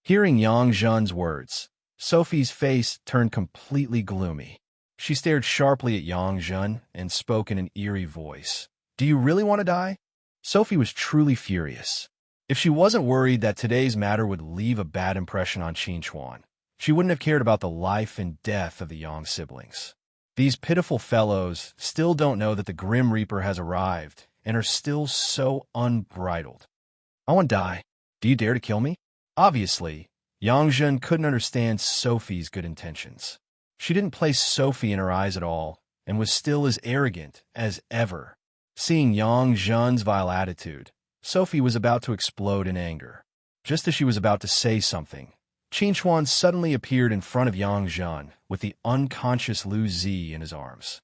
Hearing Yang Zhen's words, Sophie's face turned completely gloomy. She stared sharply at Yang Zhen and spoke in an eerie voice. "Do you really want to die?" Sophie was truly furious. If she wasn't worried that today's matter would leave a bad impression on Qin Chuan, she wouldn't have cared about the life and death of the Yang siblings. These pitiful fellows still don't know that the Grim Reaper has arrived and are still so unbridled. "I want to die. Do you dare to kill me?" Obviously, Yang Zhen couldn't understand Sophie's good intentions. She didn't place Sophie in her eyes at all, and was still as arrogant as ever. Seeing Yang Zhen's vile attitude, Sophie was about to explode in anger. Just as she was about to say something, Qin Chuan suddenly appeared in front of Yang Zhen with the unconscious Lu Zi in his arms.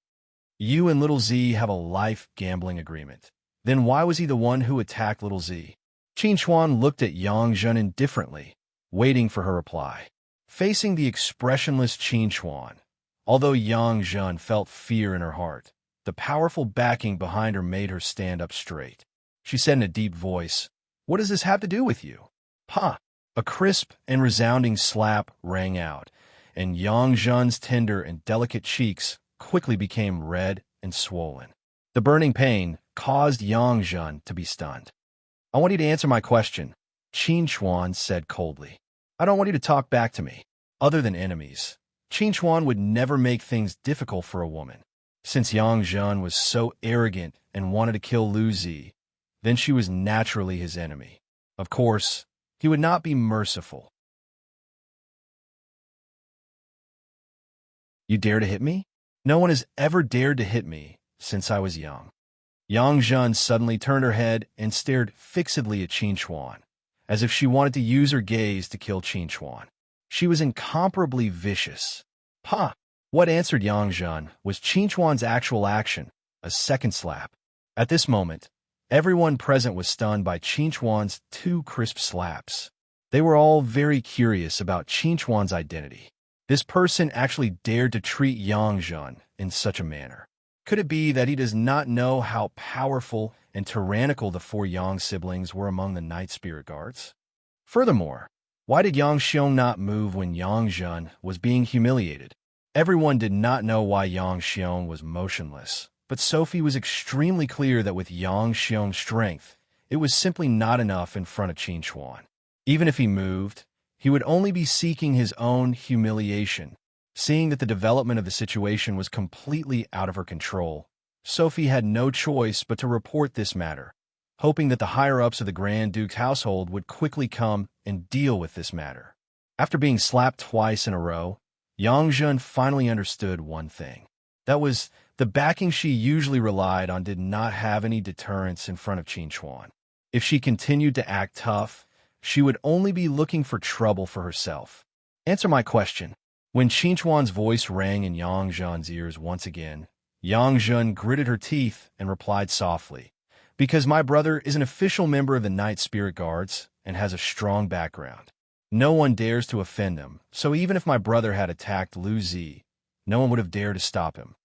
You and little Z have a life gambling agreement. Then why was he the one who attacked little Z? Qin Chuan looked at Yang Zhen indifferently, waiting for her reply. Facing the expressionless Qin Chuan, although Yang Zhen felt fear in her heart, the powerful backing behind her made her stand up straight. She said in a deep voice, "What does this have to do with you?" "Pa!" A crisp and resounding slap rang out, and Yang Zhen's tender and delicate cheeks quickly became red and swollen. The burning pain caused Yang Zhen to be stunned. "I want you to answer my question," Qin Chuan said coldly. "I don't want you to talk back to me." Other than enemies, Qin Chuan would never make things difficult for a woman. Since Yang Zhen was so arrogant and wanted to kill Lu Zi, then she was naturally his enemy. Of course, he would not be merciful. "You dare to hit me? No one has ever dared to hit me since I was young." Yang Zhen suddenly turned her head and stared fixedly at Qin Chuan, as if she wanted to use her gaze to kill Qin Chuan. She was incomparably vicious. "Pa!" What answered Yang Zhen was Qin Chuan's actual action, a second slap. At this moment, everyone present was stunned by Qin Chuan's two crisp slaps. They were all very curious about Qin Chuan's identity. This person actually dared to treat Yang Zhen in such a manner. Could it be that he does not know how powerful and tyrannical the four Yang siblings were among the Night Spirit Guards? Furthermore, why did Yang Xiong not move when Yang Zhen was being humiliated? Everyone did not know why Yang Xiong was motionless, but Sophie was extremely clear that with Yang Xiong's strength, it was simply not enough in front of Qin Chuan. Even if he moved, he would only be seeking his own humiliation. Seeing that the development of the situation was completely out of her control, Sophie had no choice but to report this matter, hoping that the higher-ups of the Grand Duke's household would quickly come and deal with this matter. After being slapped twice in a row, Yang Zhen finally understood one thing. That was, the backing she usually relied on did not have any deterrence in front of Qin Chuan. If she continued to act tough, she would only be looking for trouble for herself. "Answer my question." When Qin Chuan's voice rang in Yang Zhen's ears once again, Yang Zhen gritted her teeth and replied softly, "Because my brother is an official member of the Night Spirit Guards and has a strong background. No one dares to offend him, so even if my brother had attacked Lu Zi, no one would have dared to stop him."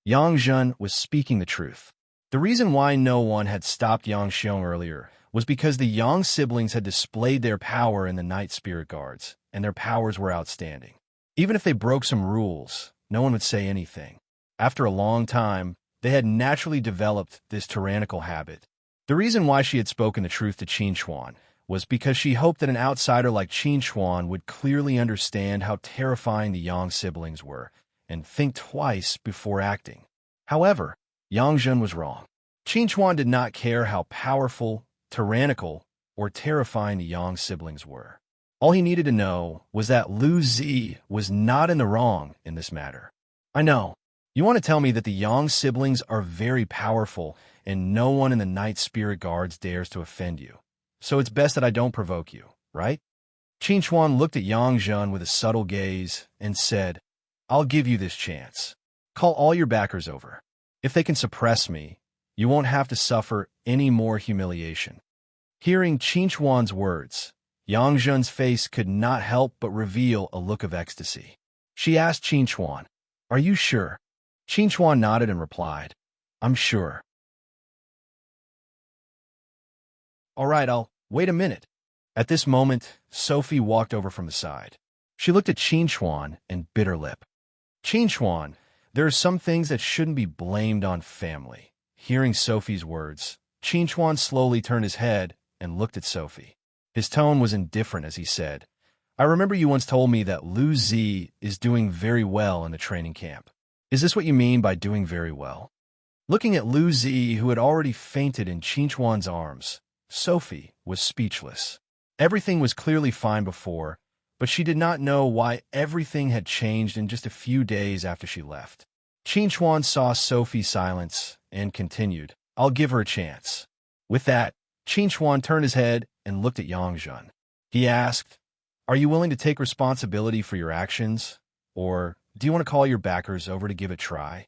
Yang Zhen was speaking the truth. The reason why no one had stopped Yang Xiong earlier was because the Yang siblings had displayed their power in the Night Spirit Guards, and their powers were outstanding. Even if they broke some rules, no one would say anything. After a long time, they had naturally developed this tyrannical habit. The reason why she had spoken the truth to Qin Chuan was because she hoped that an outsider like Qin Chuan would clearly understand how terrifying the Yang siblings were and think twice before acting. However, Yang Zhen was wrong. Qin Chuan did not care how powerful, tyrannical, or terrifying the Yang siblings were. All he needed to know was that Lu Zi was not in the wrong in this matter. "I know. You want to tell me that the Yang siblings are very powerful and no one in the Night Spirit Guards dares to offend you. So it's best that I don't provoke you, right?" Qin Chuan looked at Yang Zhen with a subtle gaze and said, "I'll give you this chance. Call all your backers over. If they can suppress me, you won't have to suffer any more humiliation." Hearing Qin Chuan's words, Yang Zhen's face could not help but reveal a look of ecstasy. She asked Qin Chuan, "Are you sure?" Qin Chuan nodded and replied, "I'm sure." "All right, I'll wait a minute." At this moment, Sophie walked over from the side. She looked at Qin Chuan and bit her lip. "Qin Chuan, there are some things that shouldn't be blamed on family." Hearing Sophie's words, Qin Chuan slowly turned his head and looked at Sophie. His tone was indifferent as he said, "I remember you once told me that Lu Zi is doing very well in the training camp. Is this what you mean by doing very well?" Looking at Lu Zi, who had already fainted in Qin Chuan's arms, Sophie was speechless. Everything was clearly fine before, but she did not know why everything had changed in just a few days after she left. Qin Chuan saw Sophie's silence and continued, "I'll give her a chance." With that, Qin Chuan turned his head and looked at Yang Zhen. He asked, "Are you willing to take responsibility for your actions, or do you want to call your backers over to give it a try?"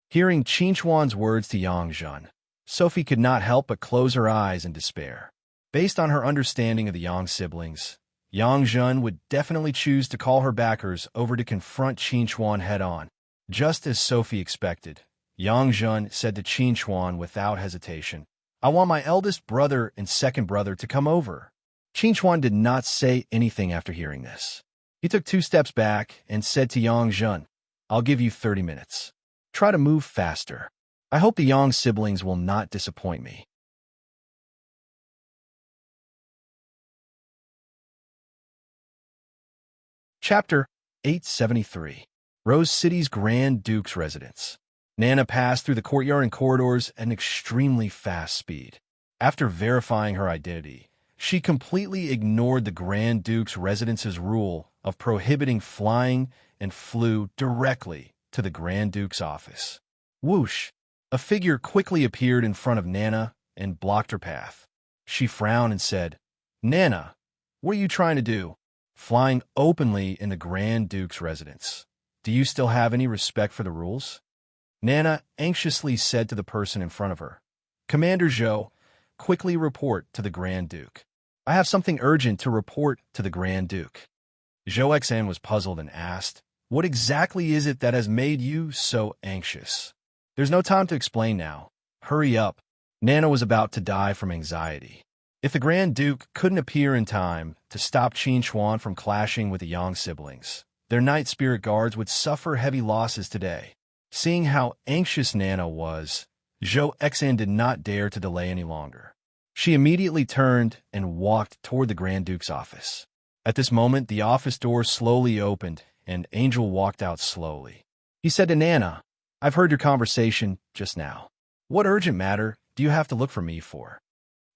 Hearing Qin Chuan's words to Yang Zhen, Sophie could not help but close her eyes in despair. Based on her understanding of the Yang siblings, Yang Zhen would definitely choose to call her backers over to confront Qin Chuan head-on. Just as Sophie expected, Yang Zhen said to Qin Chuan without hesitation, "I want my eldest brother and second brother to come over." Qin Chuan did not say anything after hearing this. He took 2 steps back and said to Yang Zhen, "I'll give you 30 minutes. Try to move faster. I hope the Yang siblings will not disappoint me." Chapter 873. Rose City's Grand Duke's residence. Nana passed through the courtyard and corridors at an extremely fast speed. After verifying her identity, she completely ignored the Grand Duke's residence's rule of prohibiting flying and flew directly to the Grand Duke's office. Whoosh! A figure quickly appeared in front of Nana and blocked her path. She frowned and said, "Nana, what are you trying to do? Flying openly in the Grand Duke's residence. Do you still have any respect for the rules?" Nana anxiously said to the person in front of her, "Commander Zhou, quickly report to the Grand Duke. I have something urgent to report to the Grand Duke." Zhou Xan was puzzled and asked, "What exactly is it that has made you so anxious?" "There's no time to explain now. Hurry up." Nana was about to die from anxiety. If the Grand Duke couldn't appear in time to stop Qin Chuan from clashing with the Yang siblings, their Night Spirit Guards would suffer heavy losses today. Seeing how anxious Nana was, Zhou Xan did not dare to delay any longer. She immediately turned and walked toward the Grand Duke's office. At this moment, the office door slowly opened, and Angel walked out slowly. He said to Nana, "I've heard your conversation just now. What urgent matter do you have to look for me for?"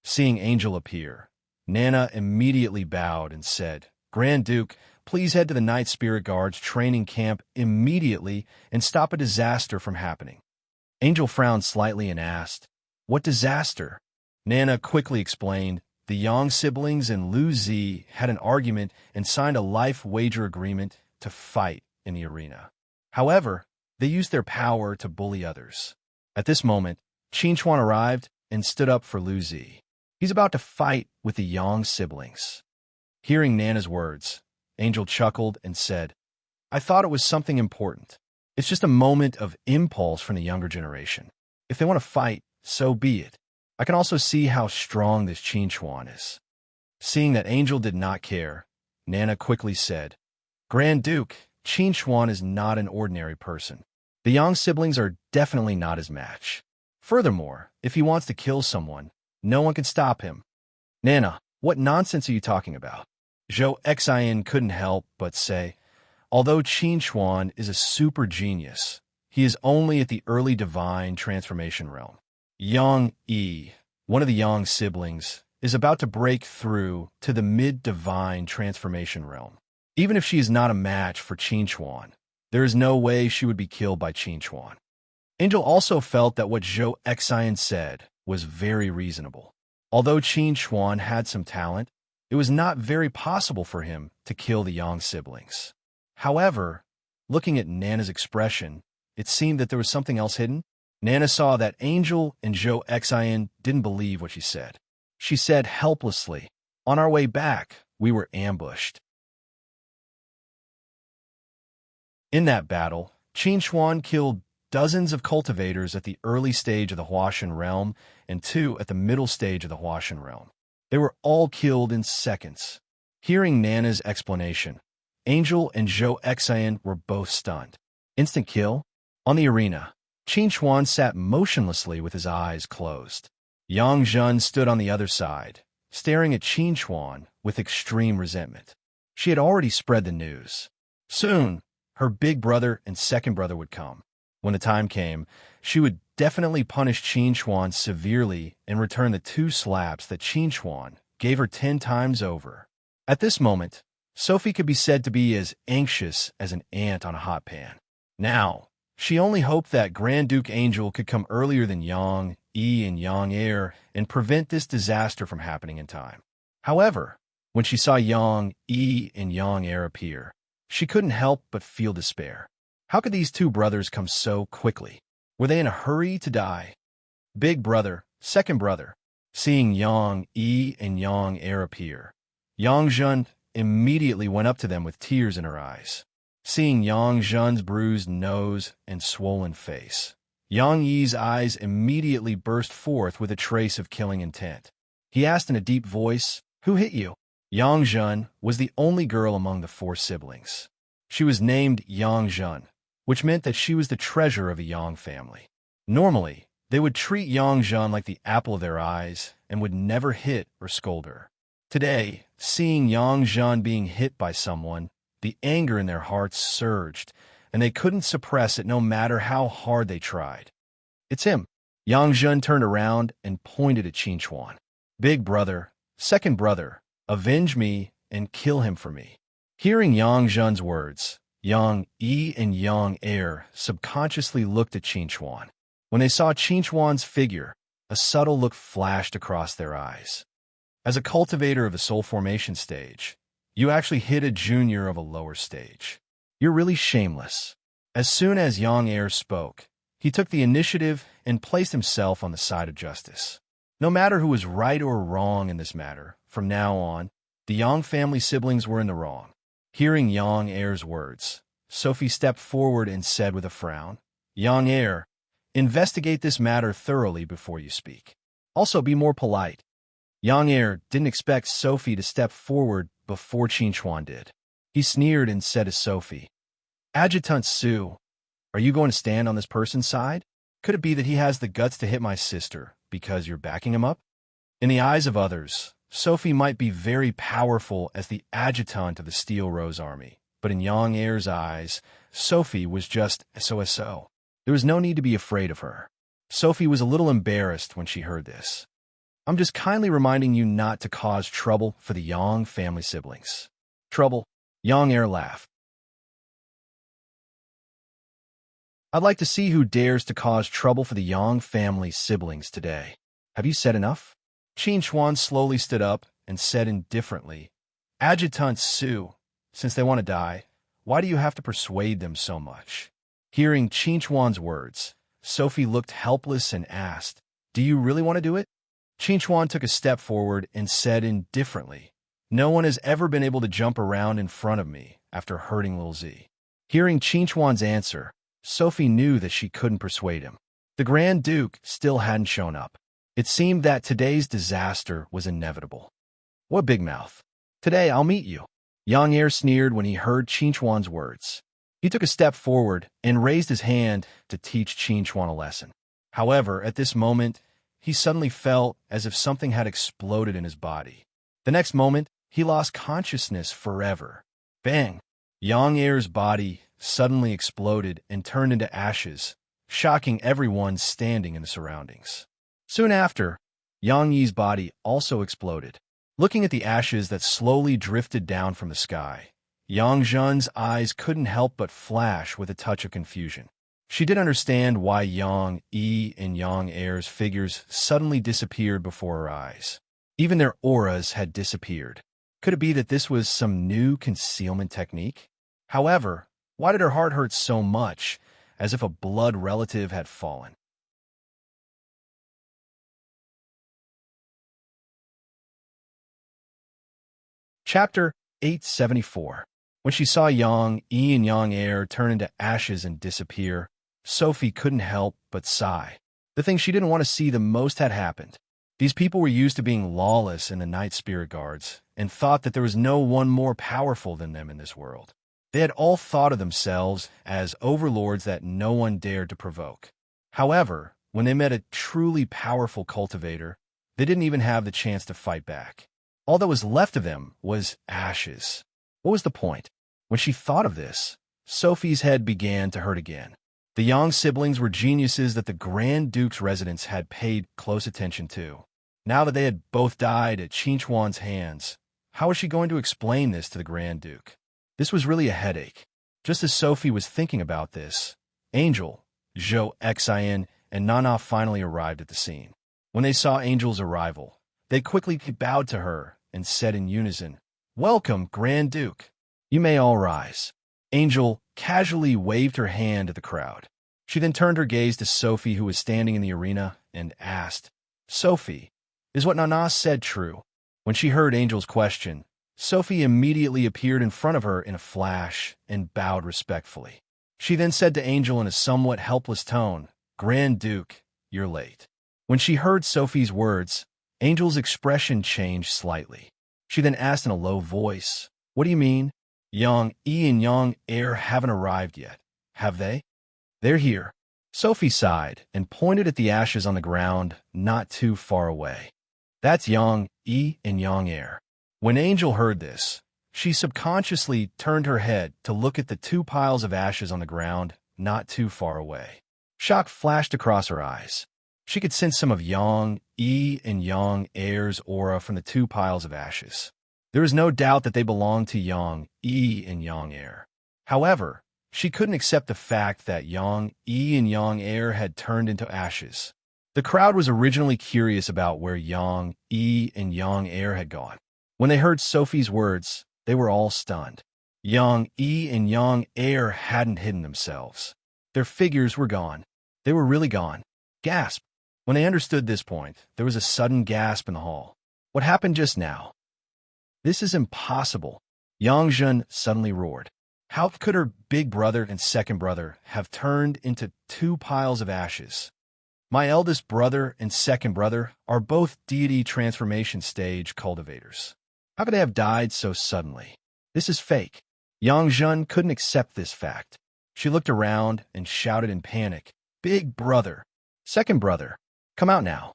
Seeing Angel appear, Nana immediately bowed and said, "Grand Duke, please head to the Night Spirit Guards training camp immediately and stop a disaster from happening." Angel frowned slightly and asked, "What disaster?" Nana quickly explained, the Yang siblings and Lu Zi had an argument and signed a life wager agreement to fight in the arena. However, they used their power to bully others. At this moment, Qin Chuan arrived and stood up for Lu Zi. He's about to fight with the Yang siblings. Hearing Nana's words, Angel chuckled and said, "I thought it was something important. It's just a moment of impulse from the younger generation. If they want to fight, so be it. I can also see how strong this Qin Chuan is." Seeing that Angel did not care, Nana quickly said, "Grand Duke, Qin Chuan is not an ordinary person. The Yang siblings are definitely not his match. Furthermore, if he wants to kill someone, no one can stop him." "Nana, what nonsense are you talking about?" Zhou Xian couldn't help but say, "Although Qin Chuan is a super genius, he is only at the early divine transformation realm. Yang Yi, one of the Yang siblings, is about to break through to the mid-divine transformation realm. Even if she is not a match for Qin Chuan, there is no way she would be killed by Qin Chuan." Angel also felt that what Zhou Xian said was very reasonable. Although Qin Chuan had some talent, it was not very possible for him to kill the Yang siblings. However, looking at Nana's expression, it seemed that there was something else hidden. Nana saw that Angel and Zhou Xian didn't believe what she said. She said helplessly, "On our way back, we were ambushed." In that battle, Qin Chuan killed dozens of cultivators at the early stage of the Huashan realm and 2 at the middle stage of the Huashan realm. They were all killed in seconds. Hearing Nana's explanation, Angel and Zhou Xian were both stunned. Instant kill? On the arena, Qin Chuan sat motionlessly with his eyes closed. Yang Zhen stood on the other side, staring at Qin Chuan with extreme resentment. She had already spread the news. Soon, her big brother and second brother would come. When the time came, she would definitely punish Qin Chuan severely and return the 2 slaps that Qin Chuan gave her 10 times over. At this moment, Sophie could be said to be as anxious as an ant on a hot pan. Now, she only hoped that Grand Duke Angel could come earlier than Yang, Yi, and Yang Air and prevent this disaster from happening in time. However, when she saw Yang, Yi, and Yang Air appear, she couldn't help but feel despair. How could these two brothers come so quickly? Were they in a hurry to die? Big brother, second brother. Seeing Yang, Yi, and Yang Air appear, Yang Zhen immediately went up to them with tears in her eyes. Seeing Yang Zhen's bruised nose and swollen face, Yang Yi's eyes immediately burst forth with a trace of killing intent. He asked in a deep voice, "Who hit you?" Yang Zhen was the only girl among the four siblings. She was named Yang Zhen, which meant that she was the treasure of a Yang family. Normally, they would treat Yang Zhen like the apple of their eyes and would never hit or scold her. Today, seeing Yang Zhen being hit by someone, the anger in their hearts surged, and they couldn't suppress it no matter how hard they tried. "It's him." Yang Zhen turned around and pointed at Qinchuan. "Big brother, second brother, avenge me and kill him for me." Hearing Yang Zhen's words, Yang Yi and Yang Air subconsciously looked at Qinchuan. When they saw Qinchuan's figure, a subtle look flashed across their eyes. As a cultivator of the soul formation stage, you actually hit a junior of a lower stage. You're really shameless. As soon as Yang Air spoke, he took the initiative and placed himself on the side of justice. No matter who was right or wrong in this matter, from now on, the Yang family siblings were in the wrong. Hearing Yang Air's words, Sophie stepped forward and said with a frown, "Yang Air, investigate this matter thoroughly before you speak. Also, be more polite." Yang Air didn't expect Sophie to step forward before Qinchuan did. He sneered and said to Sophie, "Adjutant Su, are you going to stand on this person's side? Could it be that he has the guts to hit my sister because you're backing him up?" In the eyes of others, Sophie might be very powerful as the adjutant of the Steel Rose Army, but in Yang Air's eyes, Sophie was just SOSO. There was no need to be afraid of her. Sophie was a little embarrassed when she heard this. "I'm just kindly reminding you not to cause trouble for the Yang family siblings." "Trouble?" Yang Air laughed. "I'd like to see who dares to cause trouble for the Yang family siblings today. Have you said enough?" Qinchuan slowly stood up and said indifferently, "Adjutant Su, since they want to die, why do you have to persuade them so much?" Hearing Qinchuan's words, Sophie looked helpless and asked, "Do you really want to do it?" Qinchuan took a step forward and said indifferently, "No one has ever been able to jump around in front of me after hurting Lil Z." Hearing Qinchuan's answer, Sophie knew that she couldn't persuade him. The Grand Duke still hadn't shown up. It seemed that today's disaster was inevitable. "What big mouth. Today I'll meet you." Yang Air sneered when he heard Qinchuan's words. He took a step forward and raised his hand to teach Qinchuan a lesson. However, at this moment, he suddenly felt as if something had exploded in his body. The next moment, he lost consciousness forever. Bang! Yang Air's body suddenly exploded and turned into ashes, shocking everyone standing in the surroundings. Soon after, Yang Yi's body also exploded. Looking at the ashes that slowly drifted down from the sky, Yang Zhen's eyes couldn't help but flash with a touch of confusion. She did understand why Yang Yi and Yang Air's figures suddenly disappeared before her eyes. Even their auras had disappeared. Could it be that this was some new concealment technique? However, why did her heart hurt so much, as if a blood relative had fallen? Chapter 874. When she saw Yang Yi and Yang Air turn into ashes and disappear, Sophie couldn't help but sigh. The thing she didn't want to see the most had happened. These people were used to being lawless in the Night Spirit Guards and thought that there was no one more powerful than them in this world. They had all thought of themselves as overlords that no one dared to provoke. However, when they met a truly powerful cultivator, they didn't even have the chance to fight back. All that was left of them was ashes. What was the point? When she thought of this, Sophie's head began to hurt again. The Yang siblings were geniuses that the Grand Duke's residence had paid close attention to. Now that they had both died at Qinchuan's hands, How was she going to explain this to the Grand Duke? This was really a headache. Just as Sophie was thinking about this, Angel, Zhou Xin, and Nana finally arrived at the scene. When they saw Angel's arrival, they quickly bowed to her and said in unison, "Welcome, Grand Duke. You may all rise." Angel casually waved her hand at the crowd. She then turned her gaze to Sophie, who was standing in the arena, and asked, "Sophie, is what Nana said true?" When she heard Angel's question, Sophie immediately appeared in front of her in a flash and bowed respectfully. She then said to Angel in a somewhat helpless tone, "Grand Duke, you're late." When she heard Sophie's words, Angel's expression changed slightly. She then asked in a low voice, "What do you mean? Yang E and Yang Air haven't arrived yet, have they?" "They're here." Sophie sighed and pointed at the ashes on the ground not too far away. "That's Yang E and Yang Air." When Angel heard this, she subconsciously turned her head to look at the two piles of ashes on the ground not too far away. Shock flashed across her eyes. She could sense some of Yang E and Yang Air's aura from the two piles of ashes. There was no doubt that they belonged to Yang E and Yang Air. However, she couldn't accept the fact that Yang E and Yang Air had turned into ashes. The crowd was originally curious about where Yang E and Yang Air had gone. When they heard Sophie's words, they were all stunned. Yang E and Yang Air hadn't hidden themselves. Their figures were gone. They were really gone. Gasp! When they understood this point, there was a sudden gasp in the hall. What happened just now? "This is impossible," Yang Zhen suddenly roared. How could her big brother and second brother have turned into two piles of ashes? "My eldest brother and second brother are both deity transformation stage cultivators. How could they have died so suddenly? This is fake." Yang Zhen couldn't accept this fact. She looked around and shouted in panic, "Big brother! Second brother! Come out now!"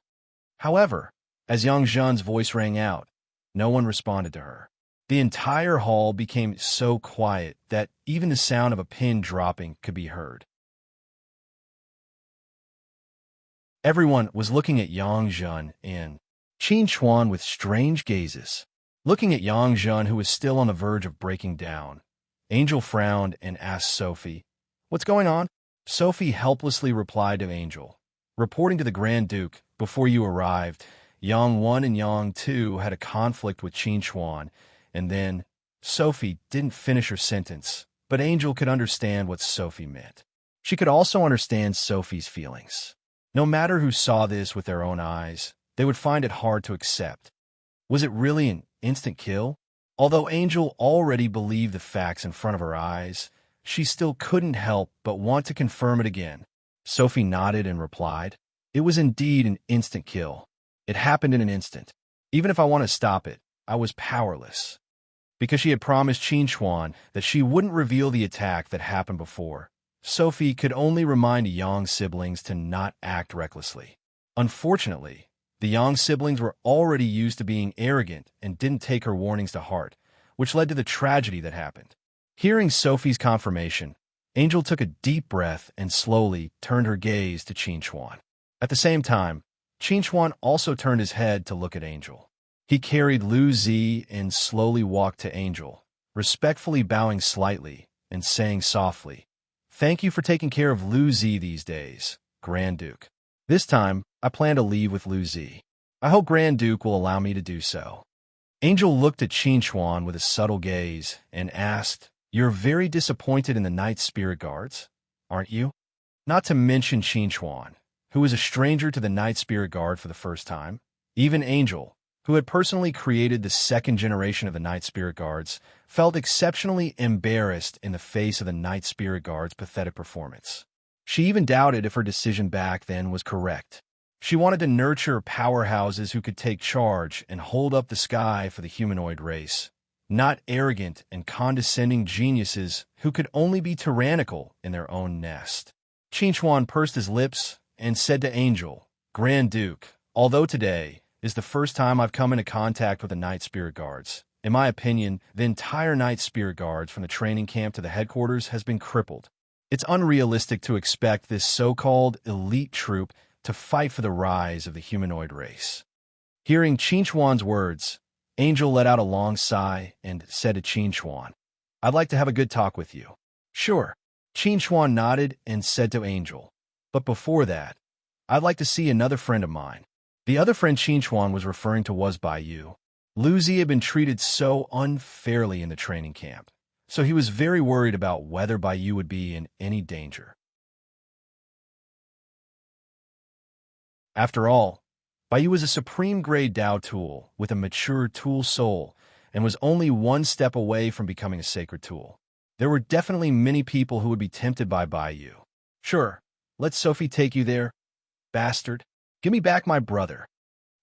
However, as Yang Zhen's voice rang out, no one responded to her. The entire hall became so quiet that even the sound of a pin dropping could be heard. Everyone was looking at Yang Zhen and Qin Chuan with strange gazes. Looking at Yang Zhen, who was still on the verge of breaking down, Angel frowned and asked Sophie, "What's going on?" Sophie helplessly replied to Angel, "Reporting to the Grand Duke, before you arrived, Yang 1 and Yang 2 had a conflict with Qin Chuan, and then..." Sophie didn't finish her sentence, but Angel could understand what Sophie meant. She could also understand Sophie's feelings. No matter who saw this with their own eyes, they would find it hard to accept. Was it really an instant kill? Although Angel already believed the facts in front of her eyes, she still couldn't help but want to confirm it again. Sophie nodded and replied, "It was indeed an instant kill. It happened in an instant. Even if I want to stop it, I was powerless." Because she had promised Qin Chuan that she wouldn't reveal the attack that happened before, Sophie could only remind the Yang siblings to not act recklessly. Unfortunately, the Yang siblings were already used to being arrogant and didn't take her warnings to heart, which led to the tragedy that happened. Hearing Sophie's confirmation, Angel took a deep breath and slowly turned her gaze to Qin Chuan. At the same time, Qin Chuan also turned his head to look at Angel. He carried Lu Zi and slowly walked to Angel, respectfully bowing slightly and saying softly, "Thank you for taking care of Lu Zi these days, Grand Duke. This time, I plan to leave with Lu Zi. I hope Grand Duke will allow me to do so." Angel looked at Qin Chuan with a subtle gaze and asked, "You're very disappointed in the Night Spirit Guards, aren't you?" Not to mention Qin Chuan, who was a stranger to the Night Spirit Guard for the first time. Even Angel, who had personally created the second generation of the Night Spirit Guards, felt exceptionally embarrassed in the face of the Night Spirit Guard's pathetic performance. She even doubted if her decision back then was correct. She wanted to nurture powerhouses who could take charge and hold up the sky for the humanoid race, not arrogant and condescending geniuses who could only be tyrannical in their own nest. Qin Chuan pursed his lips and said to Angel, "Grand Duke, although today is the first time I've come into contact with the Night Spirit Guards, in my opinion, the entire Night Spirit Guards from the training camp to the headquarters has been crippled. It's unrealistic to expect this so-called elite troop to fight for the rise of the humanoid race." Hearing Qin Chuan's words, Angel let out a long sigh and said to Qin Chuan, "I'd like to have a good talk with you." "Sure." Qin Chuan nodded and said to Angel, "But before that, I'd like to see another friend of mine." The other friend Qin Chuan was referring to was Bai Yu. Lu Zi had been treated so unfairly in the training camp, so he was very worried about whether Bai Yu would be in any danger. After all, Bai Yu was a supreme-grade Dao tool with a mature tool soul and was only one step away from becoming a sacred tool. There were definitely many people who would be tempted by Bai Yu. "Sure, let Sophie take you there, bastard. Give me back my brother."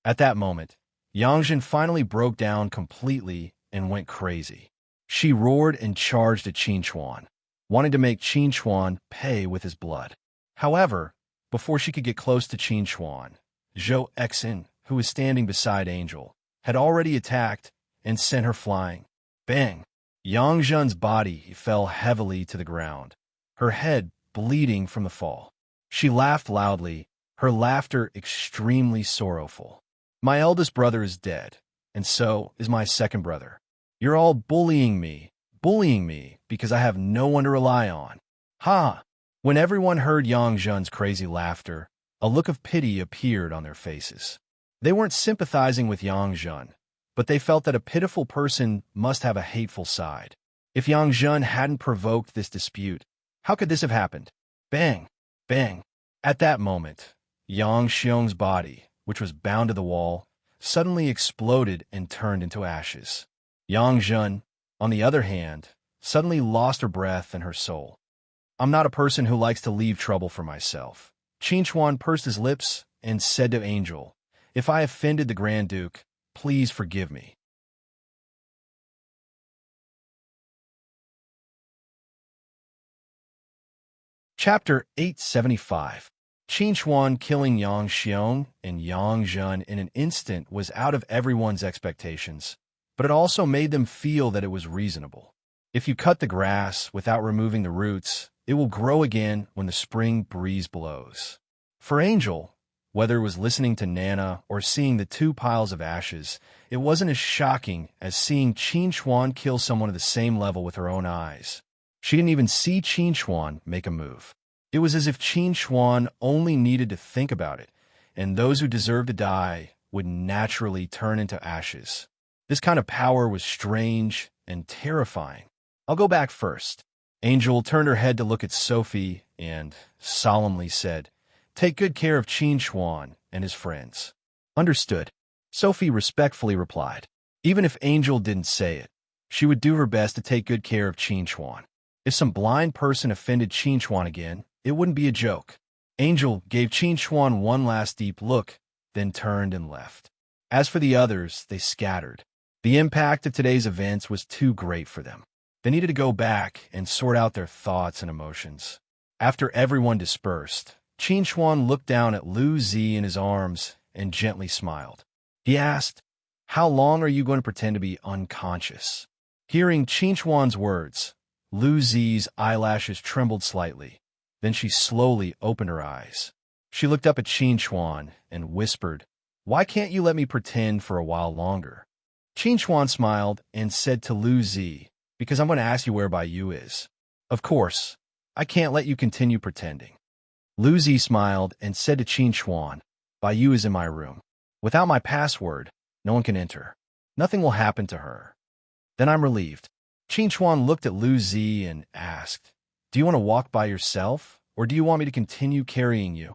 At that moment, Yangjin finally broke down completely and went crazy. She roared and charged at Qin Chuan, wanting to make Qin Chuan pay with his blood. However, before she could get close to Qin Chuan, Zhou Exin, who was standing beside Angel, had already attacked and sent her flying. Bang! Yangjin's body fell heavily to the ground, her head bleeding from the fall. She laughed loudly, her laughter extremely sorrowful. "My eldest brother is dead, and so is my second brother. You're all bullying me because I have no one to rely on. Ha!" When everyone heard Yang Zhen's crazy laughter, a look of pity appeared on their faces. They weren't sympathizing with Yang Zhen, but they felt that a pitiful person must have a hateful side. If Yang Zhen hadn't provoked this dispute, how could this have happened? Bang! Bang! At that moment, Yang Xiong's body, which was bound to the wall, suddenly exploded and turned into ashes. Yang Zhen, on the other hand, suddenly lost her breath and her soul. "I'm not a person who likes to leave trouble for myself." Qin Chuan pursed his lips and said to Angel, "If I offended the Grand Duke, please forgive me." Chapter 875. Qin Chuan killing Yang Xiong and Yang Zhen in an instant was out of everyone's expectations, but it also made them feel that it was reasonable. If you cut the grass without removing the roots, it will grow again when the spring breeze blows. For Angel, whether it was listening to Nana or seeing the two piles of ashes, it wasn't as shocking as seeing Qin Chuan kill someone at the same level with her own eyes. She didn't even see Qin Chuan make a move. It was as if Qin Chuan only needed to think about it, and those who deserved to die would naturally turn into ashes. This kind of power was strange and terrifying. "I'll go back first." Angel turned her head to look at Sophie and solemnly said, "Take good care of Qin Chuan and his friends." "Understood," Sophie respectfully replied. Even if Angel didn't say it, she would do her best to take good care of Qin Chuan. If some blind person offended Qin Chuan again, it wouldn't be a joke. Angel gave Qin Chuan one last deep look, then turned and left. As for the others, they scattered. The impact of today's events was too great for them. They needed to go back and sort out their thoughts and emotions. After everyone dispersed, Qin Chuan looked down at Lu Zi in his arms and gently smiled. He asked, "How long are you going to pretend to be unconscious?" Hearing Qin Chuan's words, Lu Zi's eyelashes trembled slightly. Then she slowly opened her eyes. She looked up at Qin Chuan and whispered, "Why can't you let me pretend for a while longer?" Qin Chuan smiled and said to Lu Zi, "Because I'm going to ask you where Bai Yu is. Of course, I can't let you continue pretending." Lu Zi smiled and said to Qin Chuan, "Bai Yu is in my room. Without my password, no one can enter. Nothing will happen to her." Then I'm relieved. Qin Chuan looked at Lu Zi and asked, "Do you want to walk by yourself, or do you want me to continue carrying you?"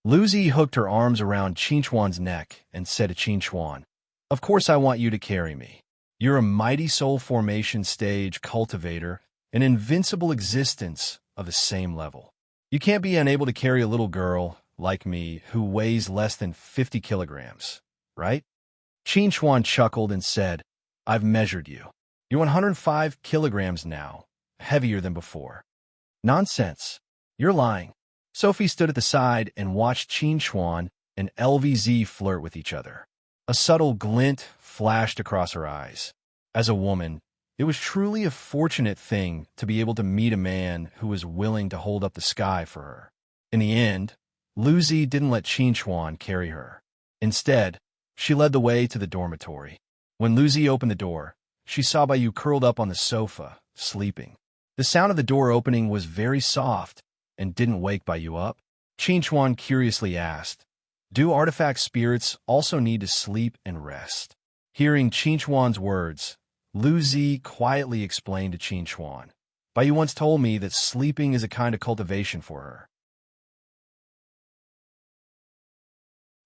Lu Zi hooked her arms around Qin Chuan's neck and said to Qin Chuan, "Of course I want you to carry me. You're a mighty soul formation stage cultivator, an invincible existence of the same level. You can't be unable to carry a little girl, like me, who weighs less than 50 kilograms, right?" Qin Chuan chuckled and said, "I've measured you. You're 105 kilograms now, heavier than before." "Nonsense. You're lying." Sophie stood at the side and watched Qin Chuan and LVZ flirt with each other. A subtle glint flashed across her eyes. As a woman, it was truly a fortunate thing to be able to meet a man who was willing to hold up the sky for her. In the end, Lu Zi didn't let Qin Chuan carry her. Instead, she led the way to the dormitory. When Lucy opened the door, she saw Bayu curled up on the sofa, sleeping. The sound of the door opening was very soft and didn't wake Bayu up. Qin curiously asked, "Do artifact spirits also need to sleep and rest?" Hearing Qin words, Lucy quietly explained to Qin, "Bayu once told me that sleeping is a kind of cultivation for her.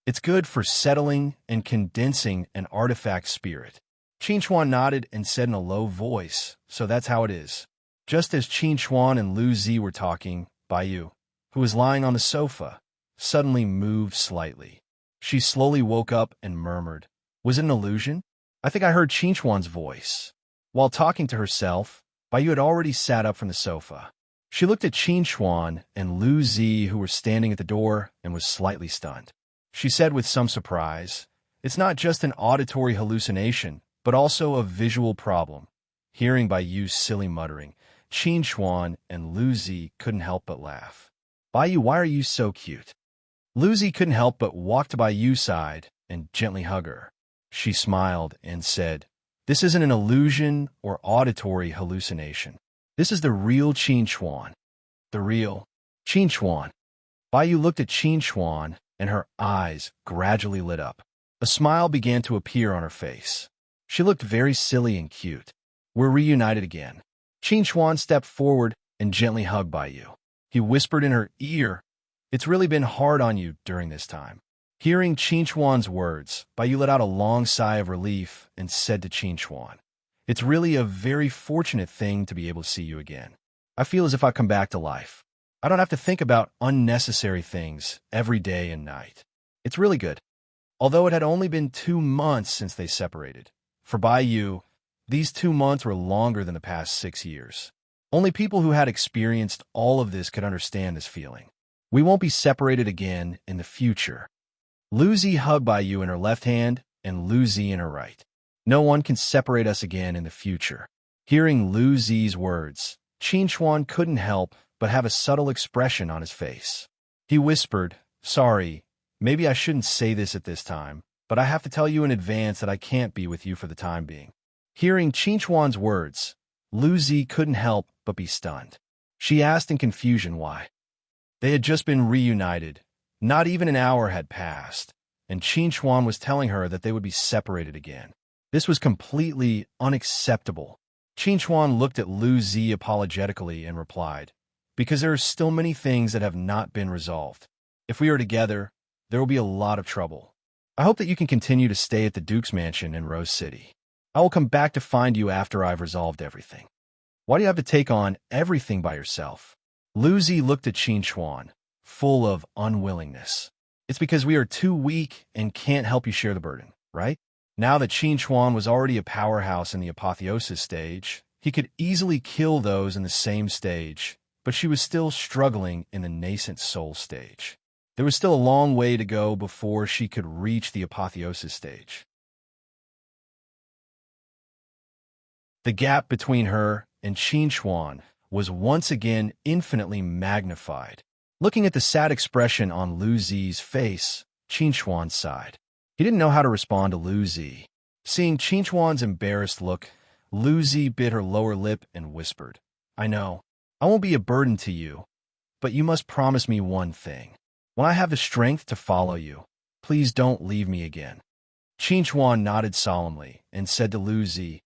It's good for settling and condensing an artifact spirit." Qin nodded and said in a low voice, "So that's how it is." Just as Qin and Lucy were talking, Bayu, who was lying on the sofa, suddenly moved slightly. She slowly woke up and murmured, "Was it an illusion? I think I heard Qin's voice." While talking to herself, Bayu had already sat up from the sofa. She looked at Qin and Lucy, who were standing at the door, and was slightly stunned. She said with some surprise, "It's not just an auditory hallucination, but also a visual problem." Hearing Bayu's silly muttering, Qin and Lucy couldn't help but laugh. "Bayu, why are you so cute?" Lucy couldn't help but walk to Bayu's side and gently hug her. She smiled and said, "This isn't an illusion or auditory hallucination. This is the real Qin. The real Qin." Bayu looked at Qin and her eyes gradually lit up. A smile began to appear on her face. She looked very silly and cute. "We're reunited again." Qin stepped forward and gently hugged Bayu. He whispered in her ear, "It's really been hard on you during this time." Hearing Qin's words, Bayu let out a long sigh of relief and said to Qin, "It's really a very fortunate thing to be able to see you again. I feel as if I've come back to life. I don't have to think about unnecessary things every day and night. It's really good." Although it had only been 2 months since they separated, for Bayu, these 2 months were longer than the past 6 years. Only people who had experienced all of this could understand this feeling. "We won't be separated again in the future." Lucy hugged Bayu in her left hand and Lucy in her right. "No one can separate us again in the future." Hearing Lucy's words, Qin couldn't help but have a subtle expression on his face. He whispered, "Sorry, maybe I shouldn't say this at this time, but I have to tell you in advance that I can't be with you for the time being." Hearing Qin's words, Lucy couldn't help but be stunned. She asked in confusion why. They had just been reunited. Not even an hour had passed, and Qin was telling her that they would be separated again. This was completely unacceptable. Qin looked at Lucy apologetically and replied, "Because there are still many things that have not been resolved. If we are together, there will be a lot of trouble. I hope that you can continue to stay at the Duke's mansion in Rose City. I will come back to find you after I've resolved everything. Why do you have to take on everything by yourself?" Lucy looked at Qin, full of unwillingness. "It's because we are too weak and can't help you share the burden, right?" Now that Qin was already a powerhouse in the apotheosis stage, he could easily kill those in the same stage, but she was still struggling in the nascent soul stage. There was still a long way to go before she could reach the apotheosis stage. The gap between her and Qin was once again infinitely magnified. Looking at the sad expression on Lucy's face, Qin sighed. He didn't know how to respond to Lucy. Seeing Qin's embarrassed look, Lucy bit her lower lip and whispered, "I know, I won't be a burden to you, but you must promise me one thing. When I have the strength to follow you, please don't leave me again." Qin nodded solemnly and said to Lucy,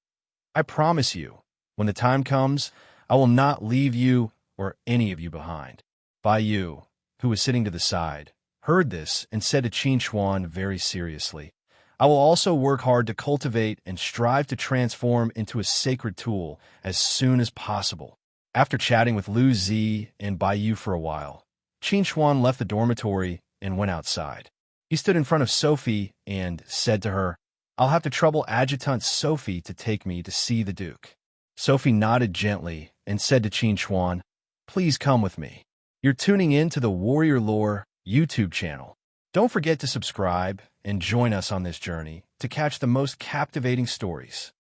"I promise you, when the time comes, I will not leave you or any of you behind." Bayu, who was sitting to the side, heard this and said to Qin very seriously, "I will also work hard to cultivate and strive to transform into a sacred tool as soon as possible." After chatting with Lucy and Bayu for a while, Qin left the dormitory and went outside. He stood in front of Sophie and said to her, "I'll have to trouble Adjutant Sophie to take me to see the Duke." Sophie nodded gently and said to Qin, "Please come with me." You're tuning in to the Warrior Lore YouTube channel. Don't forget to subscribe and join us on this journey to catch the most captivating stories.